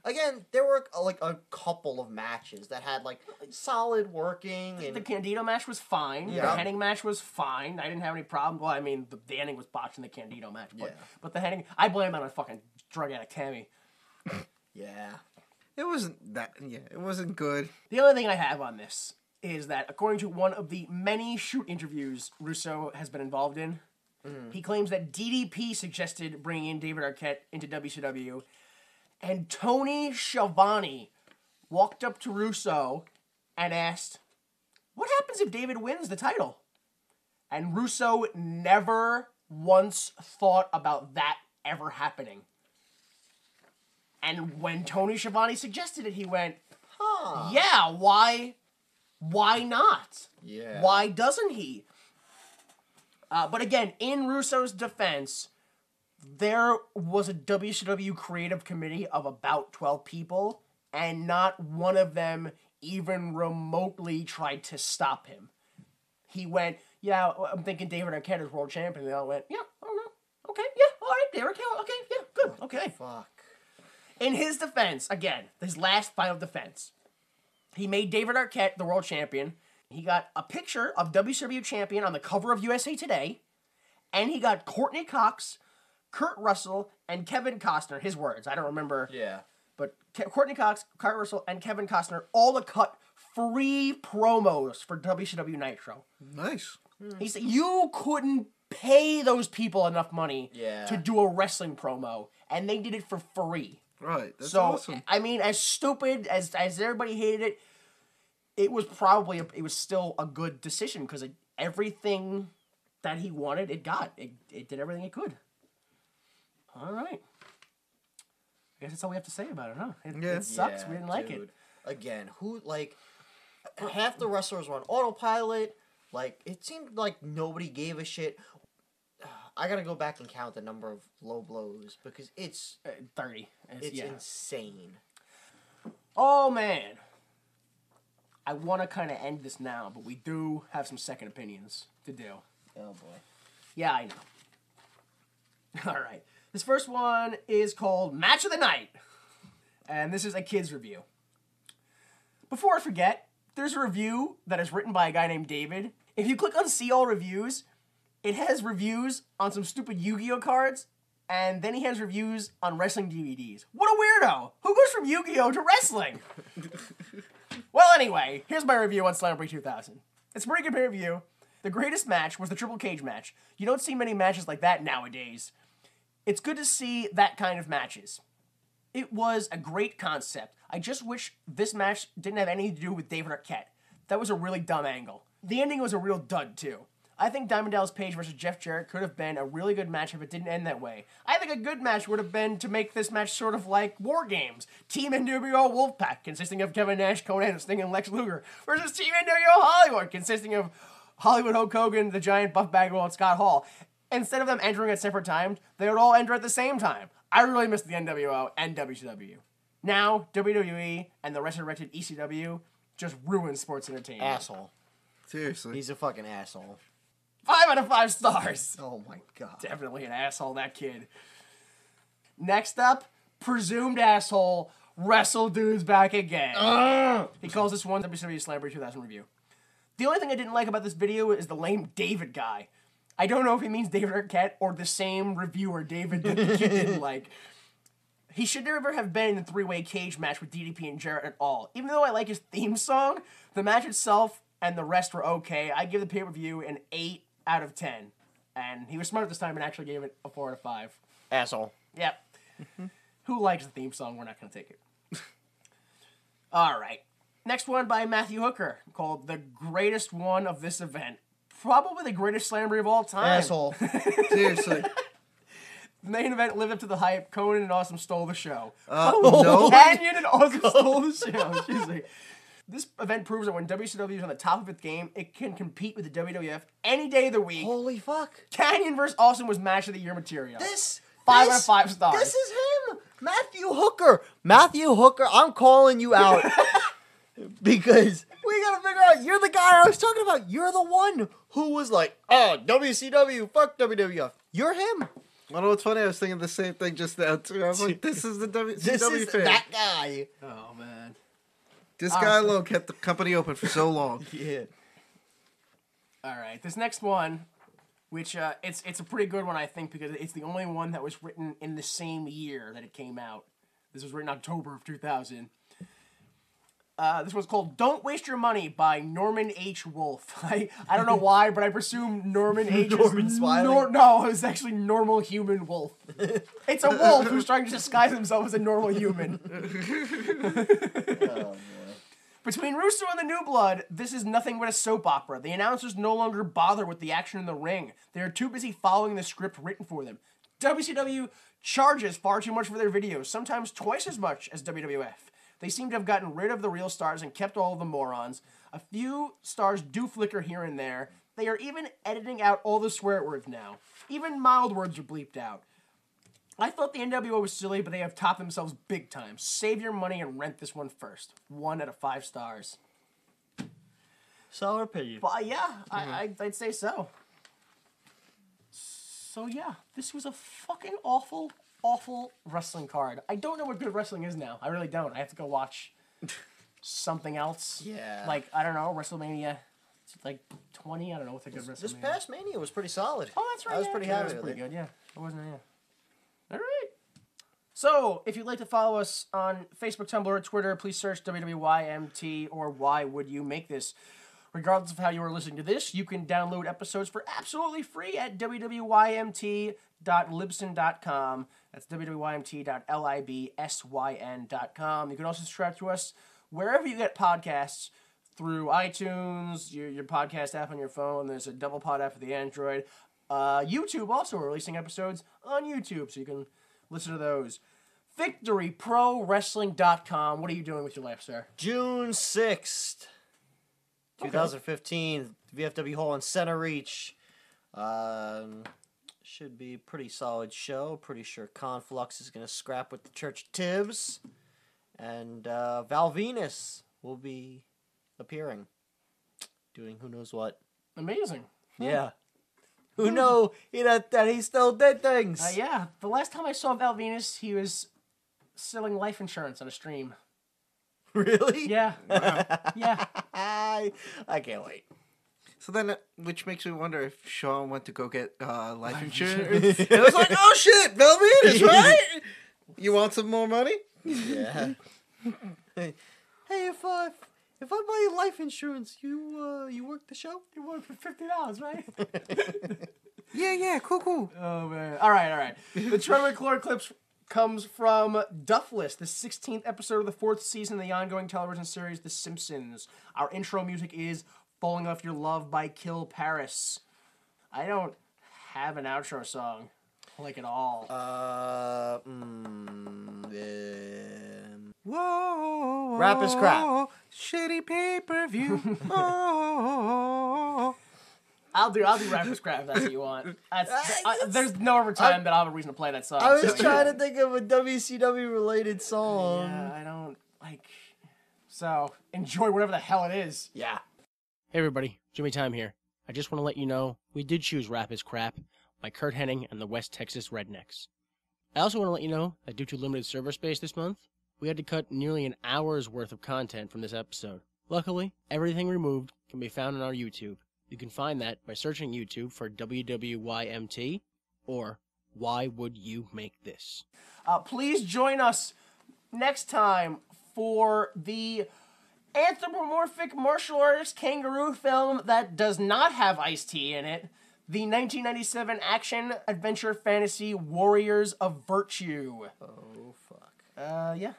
Again, there were like a couple of matches that had like solid working. And The Candido match was fine. Yeah. The Henning match was fine. I didn't have any problem. Well, I mean, the ending was botched in the Candido match. But the Henning... I blame it on a fucking drug addict Tammy. Yeah. It wasn't that. Yeah, it wasn't good. The only thing I have on this is that, according to one of the many shoot interviews Russo has been involved in, he claims that DDP suggested bringing in David Arquette into WCW, and Tony Schiavone walked up to Russo and asked, what happens if David wins the title? And Russo never once thought about that ever happening. And when Tony Schiavone suggested it, he went, yeah, why not? Yeah. Why doesn't he? But again, in Russo's defense, there was a WCW creative committee of about 12 people, and not one of them even remotely tried to stop him. He went, yeah, I'm thinking David Arquette is world champion. And they all went, yeah, I don't know. Okay, yeah, all right, David Arquette, okay, yeah, good, okay. Fuck. In his defense, again, his last final defense, he made David Arquette the world champion. He got a picture of WCW champion on the cover of USA Today, and he got Courtney Cox, Kurt Russell, and Kevin Costner, his words, I don't remember. Yeah. But Courtney Cox, Kurt Russell, and Kevin Costner all to cut free promos for WCW Nitro. Nice. He said, you couldn't pay those people enough money to do a wrestling promo, and they did it for free. Right. That's So, awesome. I mean, as stupid as everybody hated it, it was still a good decision, because everything that he wanted, it got. It did everything it could. All right. I guess that's all we have to say about it, huh? It sucks. We didn't like it. Again, half the wrestlers were on autopilot. Like, it seemed like nobody gave a shit. I gotta go back and count the number of low blows, because it's 30. It's insane. Oh, man. I want to kind of end this now, but we do have some second opinions to do. Oh, boy. Yeah, I know. All right. This first one is called Match of the Night. And this is a kid's review. Before I forget, there's a review that is written by a guy named David. If you click on See All Reviews, it has reviews on some stupid Yu-Gi-Oh cards, and then he has reviews on wrestling DVDs. What a weirdo! Who goes from Yu-Gi-Oh to wrestling? Well, anyway, here's my review on Slamboree 2000. It's a pretty good review. The greatest match was the triple cage match. You don't see many matches like that nowadays. It's good to see that kind of matches. It was a great concept. I just wish this match didn't have anything to do with David Arquette. That was a really dumb angle. The ending was a real dud, too. I think Diamond Dallas Page versus Jeff Jarrett could have been a really good match if it didn't end that way. I think a good match would have been to make this match sort of like War Games. Team NWO Wolfpack, consisting of Kevin Nash, Conan, Sting, and Lex Luger, versus Team NWO Hollywood, consisting of Hollywood Hulk Hogan, the Giant, Buff Bagwell, and Scott Hall. Instead of them entering at separate times, they would all enter at the same time. I really miss the NWO and WCW. Now, WWE and the resurrected ECW just ruin sports entertainment. Asshole. Seriously. He's a fucking asshole. 5 out of 5 stars. Oh my god. Definitely an asshole, that kid. Next up, presumed asshole, Wrestle Dude's back again. He calls this one WCW Slamboree 2000 review. The only thing I didn't like about this video is the lame David guy. I don't know if he means David Arquette or the same reviewer, David, that he didn't like. He should never have been in the three-way cage match with DDP and Jarrett at all. Even though I like his theme song, the match itself and the rest were okay. I give the pay-per-view an 8 out of 10. And he was smart at this time and actually gave it a 4 out of 5. Asshole. Yep. Who likes the theme song? We're not going to take it. All right. Next one by Matthew Hooker, called The Greatest One of This Event. Probably the greatest Slamboree of all time. Asshole. Seriously. The main event lived up to the hype. Conan and Awesome stole the show. No. Canyon and Awesome stole the show. Excuse me. This event proves that when WCW is on the top of its game, it can compete with the WWF any day of the week. Holy fuck. Canyon vs. Awesome was match of the year material. This 5 out of 5 stars. This is him. Matthew Hooker. Matthew Hooker, I'm calling you out. Because we gotta figure out, you're the guy I was talking about. You're the one who was like, oh, WCW, fuck WWF. You're him. You know what's funny? I was thinking the same thing just now, too. I was like, this is the WCW This is fan. that guy. Oh, man. This guy alone kept the company open for so long. Yeah. All right. This next one, which it's a pretty good one, I think, because it's the only one that was written in the same year that it came out. This was written October of 2000. This one's called Don't Waste Your Money by Norman H. Wolfe. I don't know why, but I presume Norman H. Norman is Smiling? No, it's actually normal human wolf. It's a wolf who's trying to disguise himself as a normal human. Oh, Between Russo and the New Blood, this is nothing but a soap opera. The announcers no longer bother with the action in the ring. They are too busy following the script written for them. WCW charges far too much for their videos, sometimes twice as much as WWF. They seem to have gotten rid of the real stars and kept all of the morons. A few stars do flicker here and there. They are even editing out all the swear words now. Even mild words are bleeped out. I thought the NWO was silly, but they have topped themselves big time. Save your money and rent this one first. 1 out of 5 stars. solid opinion. But yeah, I'd say so. So yeah, this was a fucking awful wrestling card. I don't know what good wrestling is now. I really don't. I have to go watch something else. Yeah. Like, I don't know, WrestleMania, like 20. I don't know what's a good WrestleMania. This past Mania was pretty solid. Oh, that's right. I was yeah, pretty yeah, happy That was with pretty it. good, yeah. It wasn't, yeah. All right. So, if you'd like to follow us on Facebook, Tumblr, or Twitter, please search WWYMT or Why Would You Make This? Regardless of how you are listening to this, you can download episodes for absolutely free at wwwymt.libsyn.com. That's wwymt.libsyn.com. You can also subscribe to us wherever you get podcasts through iTunes, your podcast app on your phone. There's a double pod app for the Android. YouTube also, we're releasing episodes on YouTube, so you can listen to those. VictoryProWrestling.com. What are you doing with your life, sir? June 6th, 2015, VFW Hall in Center Reach. Should be a pretty solid show. Pretty sure Conflux is going to scrap with the Church of Tibbs. And Val Venus will be appearing. Doing who knows what. Amazing. Yeah. Who know that he still did things. Yeah, the last time I saw Val Venus, he was selling life insurance on a stream. Really? Yeah. Yeah. I can't wait. So then, which makes me wonder if Shawn went to go get life insurance. It was like, oh shit, Val Venus, right? You want some more money? Yeah. Hey, if I buy you life insurance, you work the show? You want for $50, right? Yeah, cool. Oh, man. All right. The Troy McClure clips comes from Duffless, the 16th episode of the 4th season of the ongoing television series The Simpsons. Our intro music is Falling Off Your Love by Kill Paris. I don't have an outro song, like, at all. Whoa. Rap is crap. Shitty pay-per-view. Oh. I'll do Rapper's Crap if that's what you want. There's no other time that I'll have a reason to play that song. I was trying to think of a WCW related song. Yeah, I don't, so, enjoy whatever the hell it is. Yeah. Hey everybody, Jimmy Time here. I just want to let you know, we did choose Rap is Crap by Kurt Hennig and the West Texas Rednecks. I also want to let you know that due to limited server space this month, we had to cut nearly an hour's worth of content from this episode. Luckily, everything removed can be found on our YouTube. You can find that by searching YouTube for WWYMT or Why Would You Make This? Please join us next time for the anthropomorphic martial artist kangaroo film that does not have Ice-T in it, the 1997 action adventure fantasy Warriors of Virtue. Oh, fuck. Yeah.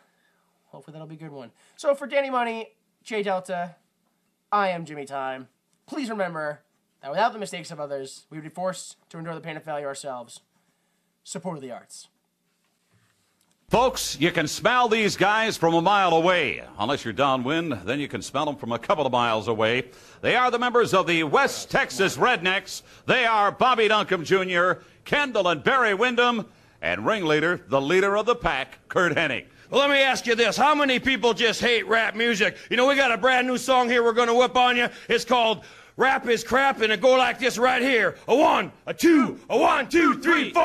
Hopefully that'll be a good one. So for Danny Money, Jay Delta, I am Jimmy Time. Please remember that without the mistakes of others, we would be forced to endure the pain of failure ourselves. Support the arts. Folks, you can smell these guys from a mile away. Unless you're downwind, then you can smell them from a couple of miles away. They are the members of the West Texas Rednecks. They are Bobby Duncombe Jr., Kendall and Barry Windham, and ringleader, the leader of the pack, Kurt Hennig. Well, let me ask you this. How many people just hate rap music? You know, we got a brand new song here we're going to whip on you. It's called Rap is Crap, and it go like this right here. A 1, a 2, a 1, 2, 3, 4.